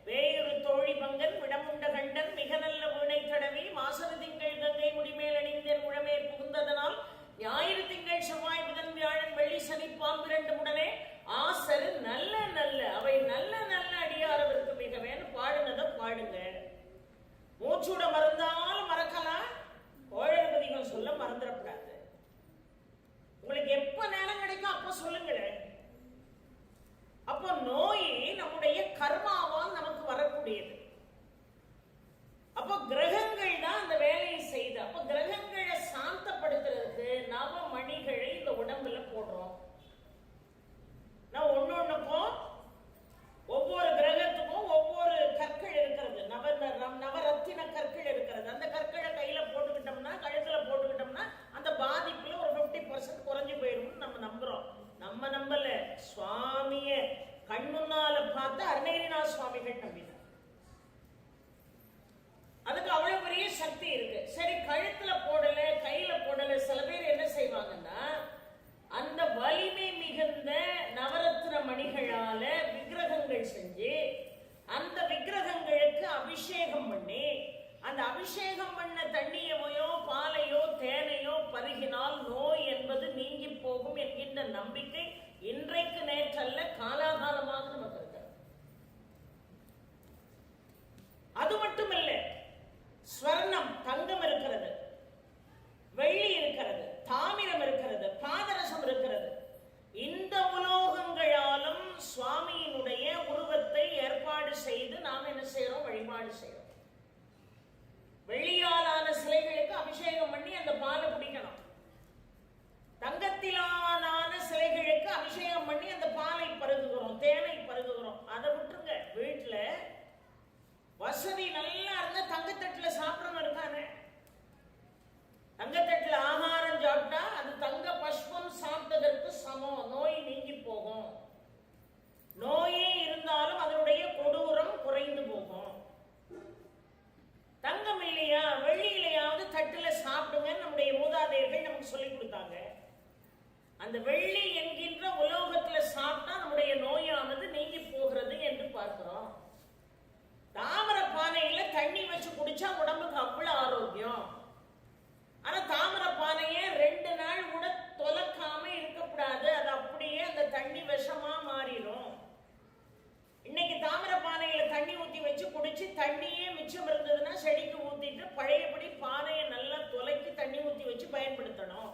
வேயுறு தோழி பங்கன் விடமுண்ட கண்டன் மிக நல்ல வீணை தடவி மாசரு திங்கள் கங்கை முடிமேல் அணிந்தேன் முழமே புகுந்ததனால் ஞாயிறு திங்கள் செவ்வாய் புதன் வியாழன் வெள்ளி சனி பாம்பிரண்டு உடனே ஆசரு நல்ல நல்ல அவை நல்ல நல்ல அடியாரவருக்கு மிகவேன்னு பாடுனதை பாடுங்க. மூச்சூட மறந்தாலும் மறக்கலாம், கோழபதிகள் சொல்ல மறந்துடக்கூடாது. உங்களுக்கு எப்ப நேரம் கிடைக்கும் அப்ப சொல்லுங்களேன். அப்போ நோய் நம்முடைய கர்மாவால் நமக்கு வரக்கூடியது. அப்போ கிரகங்கள் தான் அந்த வேலையை செய்து. அப்போ கிரகங்களை சாந்தப்படுத்துறதுக்கு நவ மணிகளை இந்த உடம்புல போடுறோம். நான் ஒன்னொன்னுக்கும் ஒவ்வொரு கிரகத்துக்கும் ஒவ்வொரு கற்கள் இருக்கிறது, நவரத்தின கற்கள் இருக்கிறது. அந்த கற்களை கையில போட்டுக்கிட்டோம்னா, கழுத்துல போட்டுக்கிட்டோம்னா அந்த பாதிப்புல ஒரு 50% குறைஞ்சு போயிடும் நம்ம நம்புறோம். நம்ம நம்பல, சுவாமிய கண்முன்னால பார்த்து அருணகிரிநாத சுவாமிகள் நம்பினார். அதுக்கு அவ்வளவு பெரிய சக்தி இருக்கு. சரி, கழுத்துல போடல, கையில போடல. சில பேர் என்ன செய்வாங்கன்னா, அந்த வலிமை மிகுந்த நவரத்ன மணிகளால விக்கிரகங்கள் செஞ்சு அந்த விக்கிரகங்களுக்கு அபிஷேகம் பண்ணி, அந்த அபிஷேகம் பண்ண தண்ணியை அந்த வெள்ளி என்கின்ற உலோகத்துல சாப்பிட்டா நம்முடைய நோயானது நீங்கி போகிறது என்று பார்க்கிறோம். தாமிர பானையில தண்ணி வச்சு குடிச்சா உடம்புக்கு அவ்வளவு ஆரோக்கியம். ஆனா தாமிர பானையே 2 நாள் கூட தொலைக்காம இருக்கக்கூடாது. அது அப்படியே அந்த தண்ணி விஷமா மாறிடும். இன்னைக்கு தாமிர பானையில தண்ணி ஊத்தி வச்சு குடிச்சு தண்ணியே மிச்சம் இருந்ததுன்னா செடிக்கு ஊத்திட்டு பழையபடி பானையை நல்லா தொலைக்கு தண்ணி ஊத்தி வச்சு பயன்படுத்தணும்.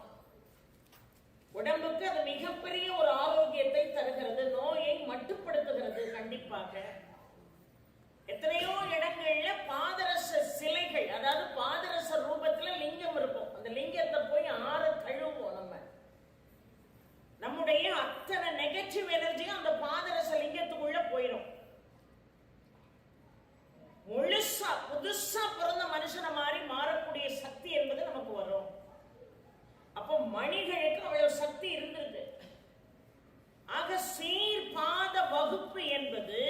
உடம்புக்கு அது மிகப்பெரிய ஒரு ஆரோக்கியத்தை தருகிறது, நோயை மட்டுப்படுத்துகிறது. கண்டிப்பாக எத்தனையோ இடங்கள்ல பாதரச சிலைகள், அதாவது பாதரச ரூபத்துல லிங்கம் இருக்கும். அந்த லிங்கத்தை போய் ஆற கழுவுவோம். நம்முடைய அத்தனை நெகட்டிவ் எனர்ஜியும் அந்த பாதரச லிங்கத்துக்குள்ள போயிடும். முழுசா புதுசா பிறந்த மனுஷனை மாதிரி மாறக்கூடிய சக்தி என்பது நமக்கு வரும். அப்போ மணிகளுக்கு அவ்வளவு சக்தி இருந்திருக்கு. ஆக சீர்பாத வகுப்பு என்பது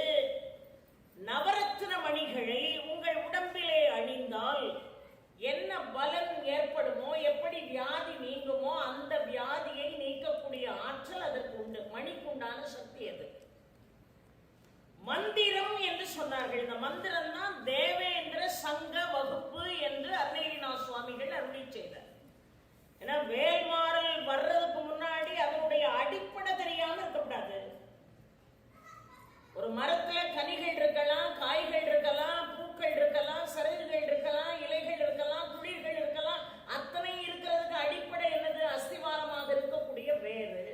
நவரத்ன மணிகளை உங்கள் உடம்பிலே அணிந்தால் என்ன பலன் ஏற்படுமோ, எப்படி வியாதி நீங்குமோ அந்த வியாதியை நீக்கக்கூடிய ஆற்றல் அதற்கு உண்டு. மணிக்குண்டான சக்தி அது. மந்திரம் என்று சொன்னார்கள். இந்த மந்திரம் தான் தேவேந்திர சங்க வகுப்பு என்று அருணகிரிநாத சுவாமிகள் அருளி செய்தார். ஏன்னா வேல்மாறல் வர்றதுக்கு முன்னாடி அதனுடைய அடிப்படை தெரியாம இருக்கக்கூடாது. ஒரு மரத்துல கனிகள் இருக்கலாம், காய்கள் இருக்கலாம், பூக்கள் இருக்கலாம், சருகுகள் இருக்கலாம், இலைகள் இருக்கலாம், துளிர்கள் இருக்கலாம். அத்தனை இருக்கிறதுக்கு அடிப்படை என்னது? அஸ்திவாரமாக இருக்கக்கூடிய வேறு.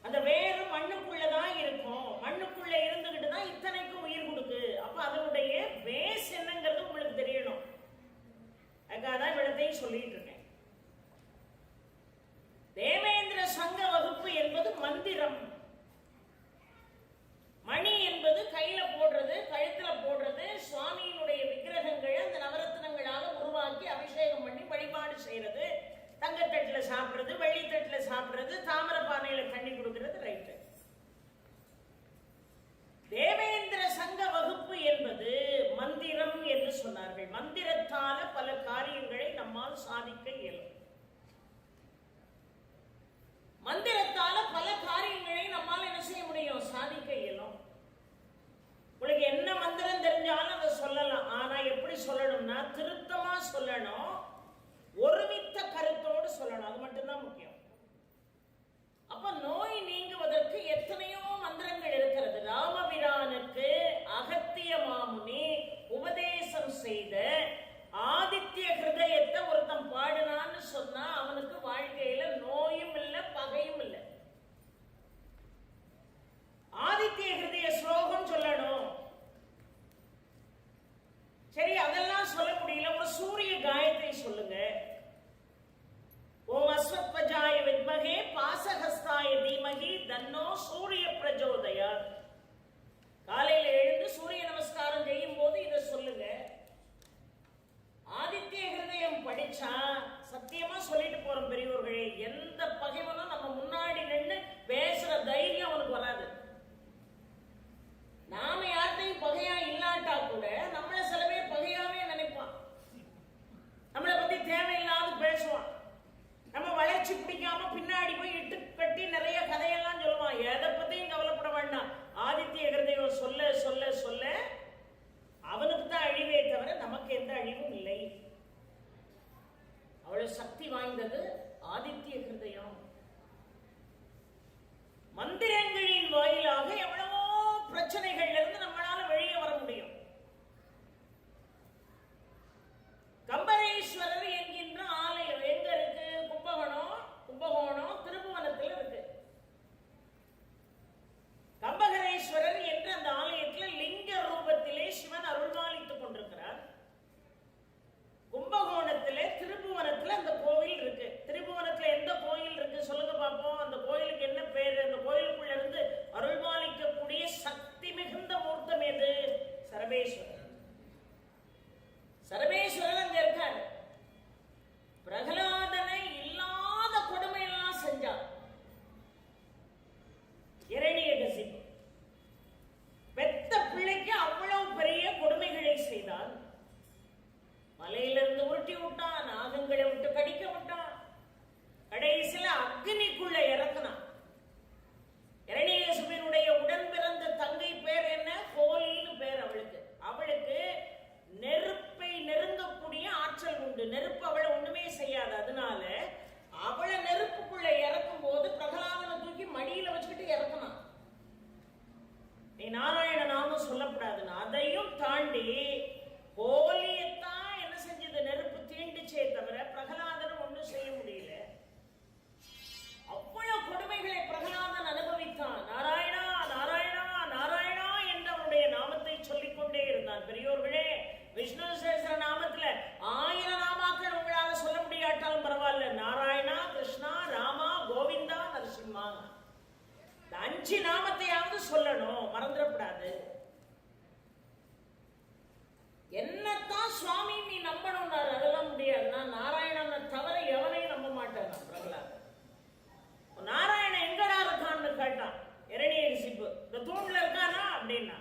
அந்த வேறு மண்ணுக்குள்ளதான் இருக்கும். மண்ணுக்குள்ள இருந்துகிட்டு தான் இத்தனைக்கும் உயிர் கொடுக்கு. அப்ப அதனுடைய பேஸ் என்னங்கிறது உங்களுக்கு தெரியணும். அதுக்காகதான் இவ்வளத்தையும் சொல்லிட்டு இருக்கேன். தேவேந்திர சங்க வகுப்பு என்பது மந்திரம். மணி என்பது கையில போடுறது, கழுத்துல போடுறது. சுவாமியினுடைய விக்கிரகங்களை அந்த நவரத்னங்களாக உருவாக்கி அபிஷேகம் பண்ணி வழிபாடு செய்யறது. தங்கத்தட்டுல சாப்பிடுறது, வெள்ளித்தட்டுல சாப்பிடுறது, தாமிர பானையில தண்ணி கொடுக்கிறது. ரைட்டு. தேவேந்திர சங்க வகுப்பு என்பது மந்திரம் என்று சொன்னார்கள். மந்திரத்தால பல காரியங்களை நம்மால் சாதிக்க இயலும். மந்திரத்தால பல காரியங்களை நம்மால் என்ன செய்ய முடியும்? சாதிக்க இயலும். உங்களுக்கு என்ன மந்திரம் தெரிஞ்சாலும் அதை சொல்லலாம். ஆனா எப்படி சொல்லணும்னா திருத்தமா சொல்லணும், ஒருமித்த கருத்தோடு சொல்லணும். அது மட்டும்தான் முக்கியம். அப்ப நோய் நீங்குவதற்கு எத்தனையோ மந்திரங்கள் இருக்கிறது. ராமபிரானுக்கு அகத்திய மாமுனி உபதேசம் செய்த ஆதித்ய ஹிருதயத்தை ஒருத்தன் பாடினான்னு சொன்னா அவனுக்கு வாழ்க்கையில நோயும் இல்லை, பகையும் இல்லை. ஆதித்ய ஹிருதய ஸ்லோகம் சொல்லணும். சரி, அதெல்லாம் சொல்ல முடியல. ஒரு சூரிய காயத்ரி சொல்லுங்க. ஓம் அஸ்வத்வஜாய வித்மகே பாசஹஸ்தாய தீமகி தன்னோ சூரிய பிரஜோதயாத். காலையில எழுந்து சூரிய நமஸ்காரம் செய்யும் போது இதை சொல்லுங்க. ஆதித்ய ஹிருதயம் படிச்சா சத்தியமா சொல்லிட்டு போறோம் பெரியவர்களே, எந்த பகைவனும் நம்ம முன்னாடி நின்று பேசுற தைரியம் அவனுக்கு வராது. நாம யார்கிட்டையும் பகையா இல்லாட்டா கூட நம்மள சில பேர் பகையாவே நினைப்பான். நம்மளை பத்தி தேவையில்லாத பேசுவான். நம்ம வளர்ச்சி பிடிக்காம பின்னாடி போய் இட்டு கட்டி நிறைய கதையெல்லாம் சொல்லுவான். எதை பத்தியும் கவலைப்பட வேண்டாம். ஆதித்ய ஹிருதயம் சொல்ல சொல்ல சொல்ல அவனுக்கு தான் அழிவே தவிர நமக்கு எந்த அழிவும் இல்லை. அவ்வளவு சக்தி வாய்ந்தது ஆதித்ய ஹிருதயம். மந்திரங்களின் வாயிலாக எவ்வளவோ பிரச்சனைகள்ல இருந்து நம்மளால வெளியே வர முடியும். கம்பரேஸ்வரர் என்கின்ற ஆலயம் எங்க இருக்கு? கும்பகோணம் திருப்புவனத்தில் இருக்கு. கம்பகரேஸ்வரர் என்ற அந்த ஆலயத்தில் லிங்க ரூபத்திலே சிவன் அருள்பாலித்துக் கொண்டிருக்கிறார். கும்பகோணத்திலே திருப்புவனத்தில் அந்த கோவில் இருக்கு. திருப்புவனத்தில் எந்த கோயில் இருக்கு சொல்லுங்க பார்ப்போம். அந்த கோயிலுக்கு என்ன பேரு? அந்த கோயிலுக்குள்ள இருந்து அருள்பாலிக்கக்கூடிய சக்தி மிகுந்த மூர்த்தம் எது? சரபேஸ்வரர். சரபேஸ்வரர் அங்க இருக்காரு. பிரகலாதனை இல்லாத கொடுமையெல்லாம் செஞ்சார். இரணியகசிபு பெத்த பிள்ளைக்கு அவ்வளவு பெரிய கொடுமைகளை செய்தார். மலையிலிருந்து உருட்டி விட்டான், நாகங்களை விட்டு கடிக்க விட்டான். கடைசியில நெருப்பு அவளை ஒண்ணுமே செய்யாது. அதனால அவளை நெருப்புக்குள்ள இறக்கும் போது பிரகலாதனை தூக்கி மடியில வச்சுக்கிட்டு இறக்கணும். நீ நாராயண நாமம் சொல்லப்படாதுன்னு அதையும் தாண்டி கோலியத்தான் என்ன செஞ்சது, நெருப்பு தீண்டுச்சே தவிர பிரகலாதன் ஒண்ணும் செய்ய முடியல. அவ்வளவு கொடுமைகளை பிரகலாதன் அனுபவித்தான். நாராயணா நாராயணா நாராயணா என்று அவனுடைய நாமத்தை சொல்லிக் கொண்டே இருந்தான். பெரியோர்களே, விஷ்ணு சேஸ்வர நாமத்துல 1000 நாமாக்கள் உங்களால சொல்ல முடியாட்டாலும் பரவாயில்ல. நாராயணா, கிருஷ்ணா, ராமா, கோவிந்தா, நரசிம்மா, 5 நாமத்தையாவது சொல்லணும், மறந்துடக்கூடாது. என்னத்தான் சுவாமி நீ நம்பணும்னாரு, அதெல்லாம் முடியாது. நான் நாராயணனை தவிர எவனையும் நம்ப மாட்டேன். பிரகலாத் நாராயணன் எங்கடா இருக்கான்னு கேட்டான். இரணியகசிப்பு இந்த தூண்ல இருக்கானா அப்படின்னா,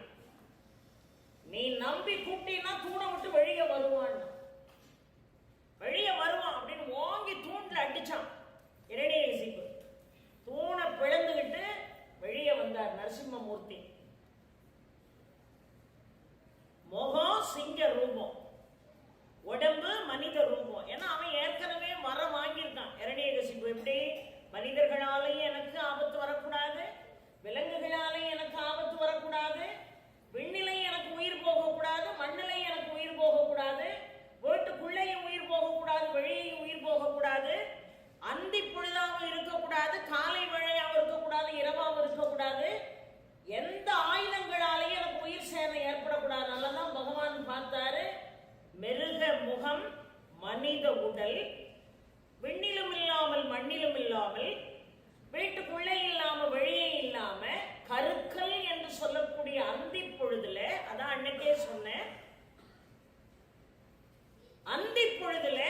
நீ நம்பி கூட்டினா தூணை விட்டு வெளியே வருவான், வெளியே வருவான் அப்படின்னு ஓங்கி தூண்ல அடிச்சான். இரணியகசிப்பு தூணை பிளந்துகிட்டு வெளியே வந்தார். நரசிம்மமூர்த்தி முகம் சிங்க ரூபம், உடம்பு மனித ரூபம். ஏன்னா அவன் ஏற்கனவே வரம் வாங்கியிருக்கான். இரணியகசிப்பு எப்படி, மனிதர்களாலேயும் எனக்கு ஆபத்து வரக்கூடாது, விலங்குகளாலேயும் எனக்கு ஆபத்து வரக்கூடாது, விண்ணிலையும் எனக்கு உயிர் போகக்கூடாது, மண்ணிலையும் எனக்கு உயிர் போகக்கூடாது, வீட்டுக்குள்ளேயும் உயிர் போகக்கூடாது, வெளியையும் உயிர் போகக்கூடாது, அந்தி பொழுதாகவும் இருக்கக்கூடாது, காலை வேளையாகவும் இருக்கக்கூடாது, இரவாகவும் இருக்கக்கூடாது, எந்த ஆயுதங்களாலேயும் எனக்கு உயிர் சேதம் ஏற்படக்கூடாது. நல்லதான் பகவான் பார்த்தாரு. மிருக முகம், மனித உடல், விண்ணிலும் இல்லாமல் மண்ணிலும் இல்லாமல், வீட்டுக்குள்ளே இல்லாம வெளியே இல்லாம, கருக்கல் என்று சொல்லக்கூடிய அந்தி பொழுதுல, அதான் அன்னைக்கே சொன்னேன், அந்தி பொழுதுல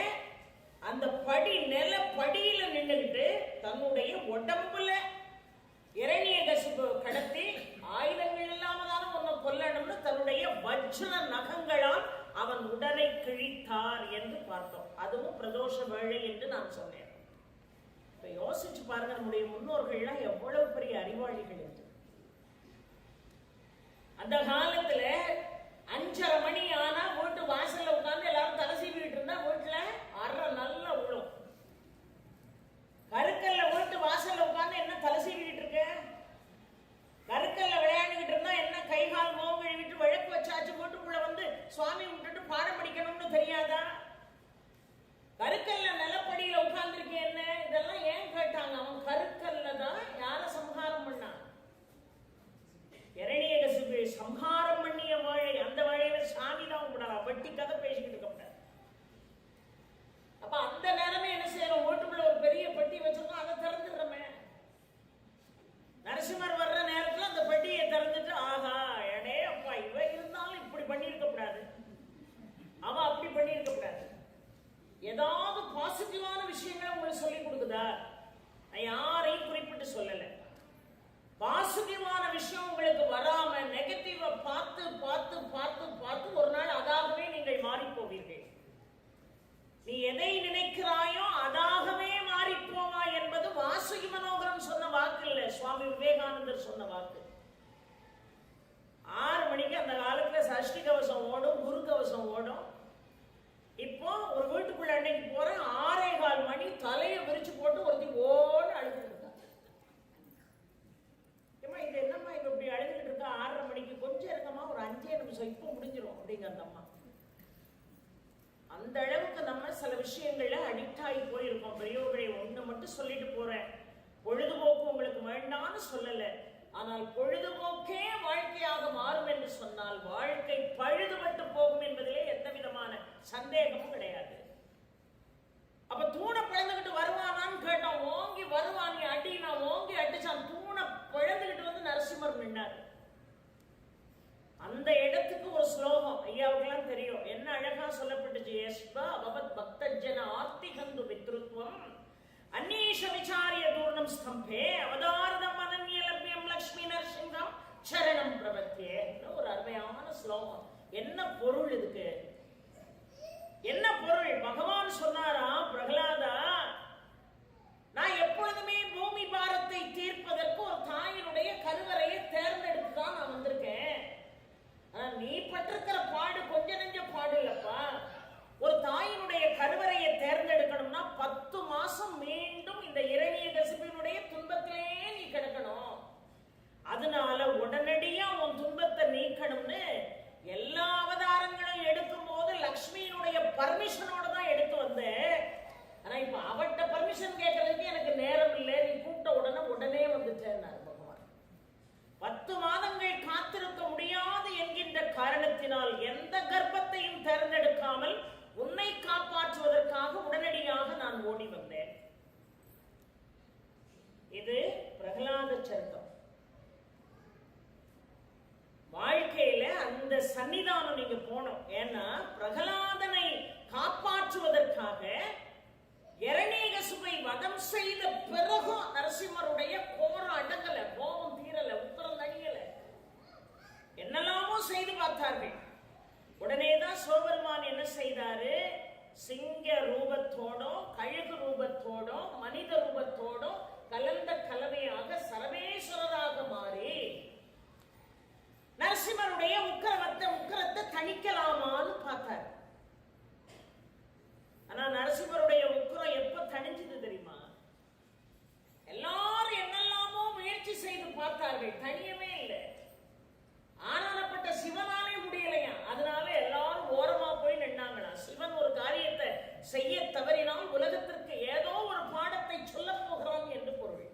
அந்த படி நில படியில நின்றுகிட்டு தன்னுடைய உடம்புல இரணியகசிபு கடத்தி ஆயுதங்கள் இல்லாம தானே உன்னை கொல்லணும்னு தன்னுடைய வஜ்ர நகங்களால் அவன் உடலை கிழித்தார் என்று பார்த்தோம். அதுவும் பிரதோஷ வேளை என்று நான் சொன்னேன். இப்ப யோசிச்சு பாருங்க, நம்முடைய முன்னோர்கள்லாம் எவ்வளவு பெரிய அறிவாளிகள் என்று. அந்த காலத்துல 5:30 மணி ஆனா வீட்டு வாசல்ல உட்கார்ந்து எல்லாரும் தலை சீவிட்டு இருந்தா வீட்டுல அரை நல்லா விழும். கருக்கல்ல வீட்டு வாசல்ல உட்கார்ந்து என்ன தலை சீவிட்டு இருக்க, கருக்கல்ல விளையாண்டுகிட்டு இருந்தா என்ன கை கால் மோகம் கழுவிட்டு விளக்கு வச்சாச்சு வீட்டுக்குள்ள வந்து சுவாமி விட்டுட்டு பாடம் படிக்கணும்னு தெரியாதா? கருக்கல்ல நிலப்படியில உட்கார்ந்து இருக்கேன் என்ன, இதெல்லாம் ஏன் கேட்டாங்க. அவன் கருக்கல்ல தான் யார சம்ஹாரம் பண்ணான், இரணியகசிபு சம்ஹாரம் பண்ணிய வாழை. அந்த வாழையில சாமி தான் விடலாம், வட்டி கதை பேசிக்கிட்டு இருக்க முடியாது. அப்ப அந்த நேரமே என்ன செய்யறோம், வீட்டுக்குள்ள ஒரு பெரிய பெட்டி வச்சிருக்கோம், அதை திறந்துடுறோமே. நரசிம்மர் வர்ற நேரத்துல அந்த பெட்டியை திறந்துட்டு, ஆஹா எடே அப்பா இவ இருந்தாலும் இப்படி பண்ணிருக்க கூடாது, அவ அப்படி பண்ணிருக்க கூடாது. ஏதாவது பாசிட்டிவான விஷயங்களை உங்களுக்கு சொல்லி கொடுக்குதா? நான் யாரையும் குறிப்பிட்டு சொல்லல. பாசிட்டிவான விஷயம் உங்களுக்கு வராம நெகட்டிவ பார்த்து பார்த்து பார்த்து பார்த்து ஒரு நாள் அதாகவே நீங்கள் மாறி போவீர்கள். நீ எதை நினைக்கிறாயோ அதாகவே மாறி போவா என்பது வாசுகி மனோகரம் சொன்ன வாக்கு இல்ல, சுவாமி விவேகானந்தர் சொன்ன வாக்கு. 6 மணிக்கு அந்த காலத்துல சஷ்டி கவசம் ஓடும், குரு கவசம் ஓடும். இப்போ ஒரு வீட்டுக்குள்ள அன்னைக்கு போறேன், 6:15 மணி தலையை விரிச்சு போட்டு ஒருத்தி ஓடு அழுதுட்டு இருக்கா. ஏமா இது என்னம்மா இப்ப இப்படி அழுதுகிட்டு இருக்கா 6:30 மணிக்கு, கொஞ்சம் இருக்கமா ஒரு 5 நிமிஷம் இப்ப முடிஞ்சிடும் அப்படிங்கிற அந்த அம்மா. அந்த அளவுக்கு நம்ம சில விஷயங்கள்ல அடிக்ட் ஆகி போயிருக்கோம். பெரியவர்களை ஒண்ணு மட்டும் சொல்லிட்டு போறேன், பொழுதுபோக்கு உங்களுக்கு வேண்டான்னு சொல்லல, ஆனால் பொழுதுபோக்கே வாழ்க்கையாக மாறும் என்று சொன்னால் வாழ்க்கை பழுதுபட்டு போகும் என்பதிலே எந்த விதமான சந்தேகமும் கிடையாது. அப்ப தூணை பிளந்துகிட்டு வருவானான்னு கேட்டோம், ஓங்கி வருவான், நீ அடி, நான் ஓங்கி அடிச்சான், தூணை பிளந்துகிட்டு வந்து நரசிம்மர் நின்னார். அந்த இடத்துக்கு ஒரு ஸ்லோகம் ஐயாவுக்கெல்லாம் தெரியும், என்ன அழகா சொல்லப்பட்டுச்சு. எஸ்பா பவத் பக்தஜன ஆர்த்திகந்து வித்ருத்வம் அந்நீஷ விசாரிய தூர்ணம் ஸ்தம்பே அவதாரதம் அனன்ய லப்யம் லக்ஷ்மி நரசிங்கம் சரணம் பிரபத்தியே. ஒரு அருமையான ஸ்லோகம். என்ன பொருள் இதுக்கு? என்ன பொருள்? பகவான் சொன்னாரா, பிரகலாதா நான் எப்பொழுதுமே பூமி பாரத்தை தீர்ப்பதற்கு ஒரு தாயினுடைய கருவறையை தேர்ந்தெடுத்துதான் நான் வந்திருக்கேன். ஆனா நீ பட்டிருக்கிற பாடு கொஞ்ச நெஞ்ச பாடு இல்லப்பா. ஒரு தாயினுடைய கருவறை செய்து பார்த்தார்கள். உடனேதான் சிவபெருமான் என்ன செய்தாரு? சிங்க ரூபத்தோடும் கழுகு ரூபத்தோடும் மனித ரூபத்தோடும் கலந்த கலவையாக சர்வேஸ்வரராக மாறி நரசிம்மருடைய உக்கிரத்தை தணிக்கலாமான்னு பார்த்தார். ஆனா நரசிம்மருடைய உக்கிரம் எப்ப தணிஞ்சது தெரியுமா? எல்லாரும் என்னெல்லாமோ முயற்சி செய்து பார்த்தார்கள், தனியவே இல்லை. ஆனானப்பட்ட சிவனாலே முடியலையா, அதனால எல்லாரும் ஓரமா போய் நின்னாங்களா. சிவன் ஒரு காரியத்தை செய்ய தவறினால் உலகத்திற்கு ஏதோ ஒரு பாடத்தை சொல்ல போகிறான் என்று பொருள்.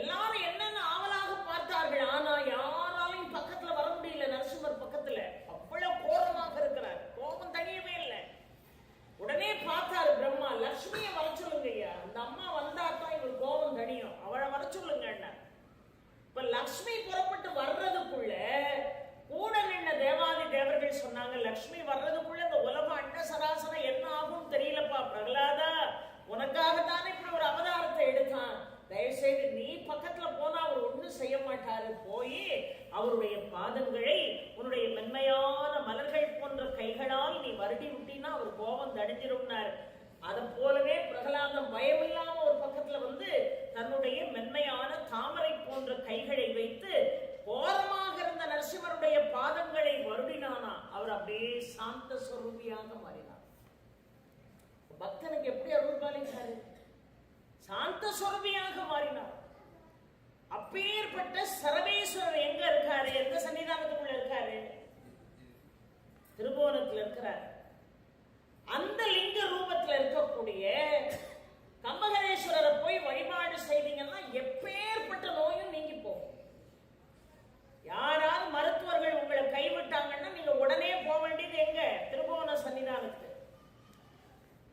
எல்லாரும் என்னென்ன ஆவலாக பார்த்தார்கள், ஆனா யாராலையும் பக்கத்துல வர முடியல. நரசிம்மர் பக்கத்துல அவ்வளவு கோபமாக இருக்கிறார், கோபம் தனியவே இல்லை. உடனே பார்த்தாரு பிரம்மா, லட்சுமியை வர சொல்லுங்க ஐயா, அந்த அம்மா வந்தாத்தான் இவர் கோபம் தனியும், அவளை வர சொல்லுங்க. இப்ப லட்சுமி புறப்பட்டு வர்றதுக்குள்ள கூட நின்ன தேவாதி தேவர்கள் சொன்னாங்க, லட்சுமி வர்றதுக்குள்ள இந்த உலகம் அண்ட சராசரம் என்ன ஆகும் தெரியலப்பா பிரகலாதா, உனக்காகத்தானே இப்படி ஒரு அவதாரத்தை எடுத்தான், தயவுசெய்து நீ பக்கத்துல போனா அவர் ஒண்ணும் செய்ய மாட்டாரு, போய் அவருடைய பாதங்களை உன்னுடைய மென்மையான மலர்கள் போன்ற கைகளால் நீ வருடி விட்டினா அவர் கோபம் தடிஞ்சிரும்னாரு. அதை போலவே பிரகலாதம் பயமில்லாம ஒரு பக்கத்துல வந்து தன்னுடைய மென்மையான தாமரை போன்ற கைகளை வைத்து கோரமாக இருந்த நரசிம்மருடைய பாதங்களை வருடினானா. அவர் அப்படியே சாந்த சொரூபியாக மாறினார். பக்தனுக்கு எப்படி அருள் பாலித்தாரு? சாந்த சொரூபியாக மாறினார். அப்பேற்பட்ட சர்வேஸ்வரர் எங்க இருக்காரு? எந்த சன்னிதானத்துக்குள்ள இருக்காரு? திருபுவனத்தில் இருக்கிறார். அந்த லிங்க ரூபத்தில் இருக்கக்கூடிய கம்பகரேஸ்வரரை போய் வழிபாடு செய்தீங்கன்னா எப்பேற்பட்ட நோயும் நீங்கி போகும். யாராவது மருத்துவர்கள் உங்களை கைவிட்டாங்கன்னா நீங்க உடனே போக வேண்டியது எங்க? திருபுவன சன்னிதானத்துக்கு.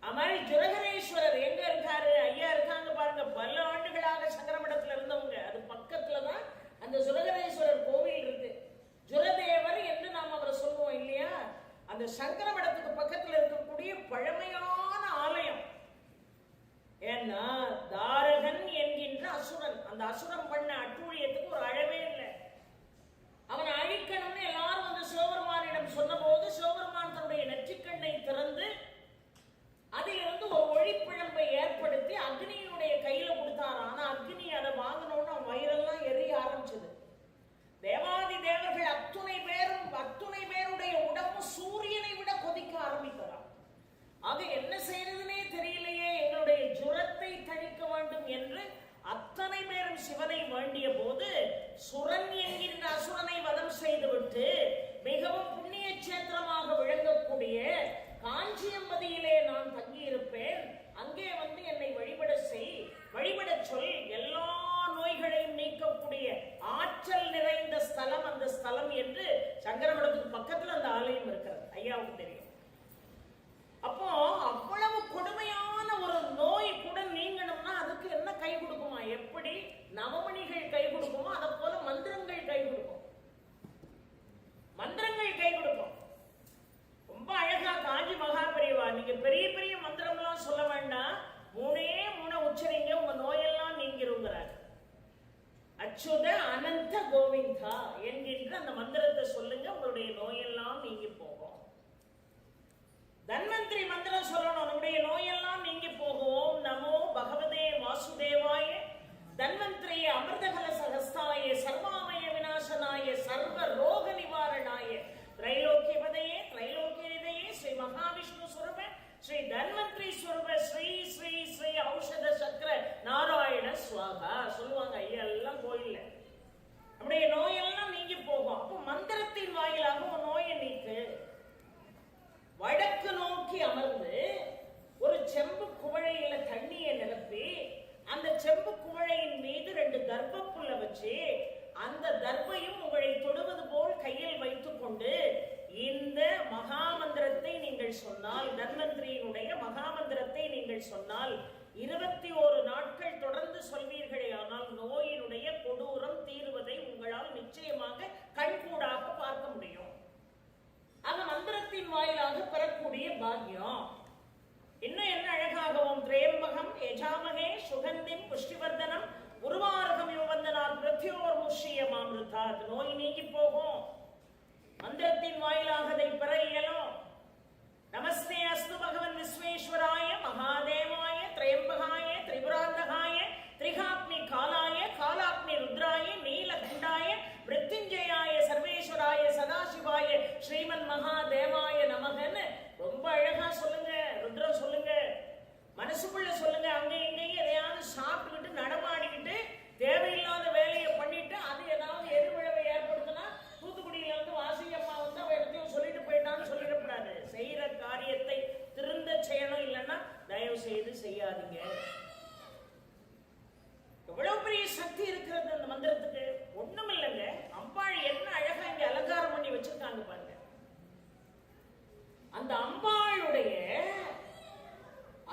அமாரி ஜுரகரேஸ்வரர் எங்க இருக்காரு? ஐயா இருக்காங்க பாருங்க, பல ஆண்டுகளாக சங்கரமடத்துல இருந்தவங்க. அது பக்கத்துலதான் அந்த ஜுரகரேஸ்வரர் கோவில் இருக்கு. ஜுரதேவர் என்று நாம் அவரை சொல்லுவோம் இல்லையா? அந்த சங்கரமடத்துக்கு பக்கத்துல இருக்கக்கூடிய பழமையான ஆலயம். ஏன்னா தாரகன் என்கின்ற அசுரன், அந்த அசுரன் பண்ண அட்டூழியத்துக்கு ஒரு அளவே இல்லை. அவனை அழிக்கணும்னு எல்லாரும் வந்து சிவபெருமானிடம் சொன்ன போது சிவபெருமான் தன்னுடைய நெற்றிக்கண்ணை திறந்து அதிலிருந்து ஒரு ஒளிப்பிழம்பை ஏற்படுத்தி அக்னியினுடைய கையில கொடுத்தார். ஆனா அக்னி அதை வாங்கினோன்னு அவன் வயிறெல்லாம் எரிய ஆரம்பிச்சது. தேவாதி தேவர்கள் அத்துணை பேருடைய உடம்பு சூரியனை விட கொதிக்க ஆரம்பிக்கிறார். அது என்ன செய்யறதுனே தெரியலையே, எங்களுடைய ஜுரத்தை தணிக்க வேண்டும் என்று அத்தனை பேரும் சிவனை வேண்டிய போது சுரன் என்கின்ற அசுரனை வதம் செய்துவிட்டு மிகவும் புண்ணிய கஷேத்திரமாக விளங்கக்கூடிய காஞ்சியம்பதியிலே நான் தங்கியிருப்பேன், அங்கே வந்து என்னை வழிபட சொல், எல்லா நோய்களையும் நீக்கக்கூடிய ஆற்றல் நிறைந்த ஸ்தலம் அந்த ஸ்தலம் என்று சங்கரமடத்துக்கு பக்கத்துல அந்த ஆலயம் இருக்கிறது. ஐயாவுக்கு தெரியும். அப்போ அவ்வளவு கொடுமையான ஒரு நோய் கூட நீங்கணும்னா அதுக்கு என்ன கை கொடுக்குமா? எப்படி நவமணிகள் கை கொடுக்குமோ அதை போல மந்திரங்கள் கை கொடுக்கும். மந்திரங்கள் கை கொடுக்கும். ரொம்ப அழகா காஞ்சி மகாபெரிவா, நீங்க பெரிய பெரிய மந்திரம் எல்லாம் சொல்ல வேண்டாம், மூணே உச்சரிங்க, உங்க நோயெல்லாம் நீங்கிருங்கிறார். அச்சுத அனந்த கோவிந்தா என்கின்ற அந்த மந்திரத்தை சொல்லுங்க, உங்களுடைய நோயெல்லாம் நீங்கி போகும். தன்வந்திரி மந்திரம் சொல்லணும், நம்முடைய நோயெல்லாம் நீங்கி போகும். நமோ பகவதே வாசுதேவாய தன்வந்திரி அமிர்தகல சகஸ்தாய சர்வாமய விநாசனாய சர்வ ரோக நிவாரணாய திரைலோக்கியபதையே திரைலோக்கியதையே ஸ்ரீ மகாவிஷ்ணு ஸ்வரூப ஸ்ரீ தன்வந்திரி ஸ்வரூப ஸ்ரீ ஸ்ரீ ஸ்ரீ ஔஷத சக்கர நாராயண ஸ்வாகா சொல்லுவாங்க ஐயா எல்லாம் கோயில்ல. நம்முடைய நோயெல்லாம் நீங்கி போகும். அப்போ மந்திரத்தின் வாயிலாக ஒரு நோயை நீக்கு. வடக்கு நோக்கி அமர்ந்து ஒரு செம்பு குவளையில தண்ணியை நிரப்பி அந்த செம்பு குவளையின் மீது 2 தர்ப்பப்புல்ல வச்சு அந்த தர்ப்பையும் உங்களை தொடுவது போல் கையில் வைத்துக் கொண்டு இந்த மகாமந்திரத்தை நீங்கள் சொன்னால், தன்வந்திரியினுடைய மகாமந்திரத்தை நீங்கள் சொன்னால் 21 நாட்கள் தொடர்ந்து சொல்வீர்களே, ஆனால் நோயினுடைய கொடூரம் தீருவதை உங்களால் நிச்சயமாக கண்கூடாக பார்க்க முடியும். அந்த மந்திரத்தின் வாயிலாக பெறக்கூடிய பாக்கியம். இன்னும் என்ன அழகாகவும் திரேம்பகம் யஜாமகே சுகந்திம் புஷ்டிவர்தனம் உருவாரகம் யுவந்தனார் பிரத்யோர் முஷிய மாமிருதாத். நோய் நீங்கி போகும். செய்யாதீங்க. எவ்வளவு பெரிய சக்தி இருக்கிறது அந்த மந்திரத்துக்கு. ஒண்ணும் இல்லைங்க, அம்பாள் என்ன அழகா இங்க அலங்காரம் பண்ணி வச்சிருக்காங்க பாருங்க. அந்த அம்பாளுடைய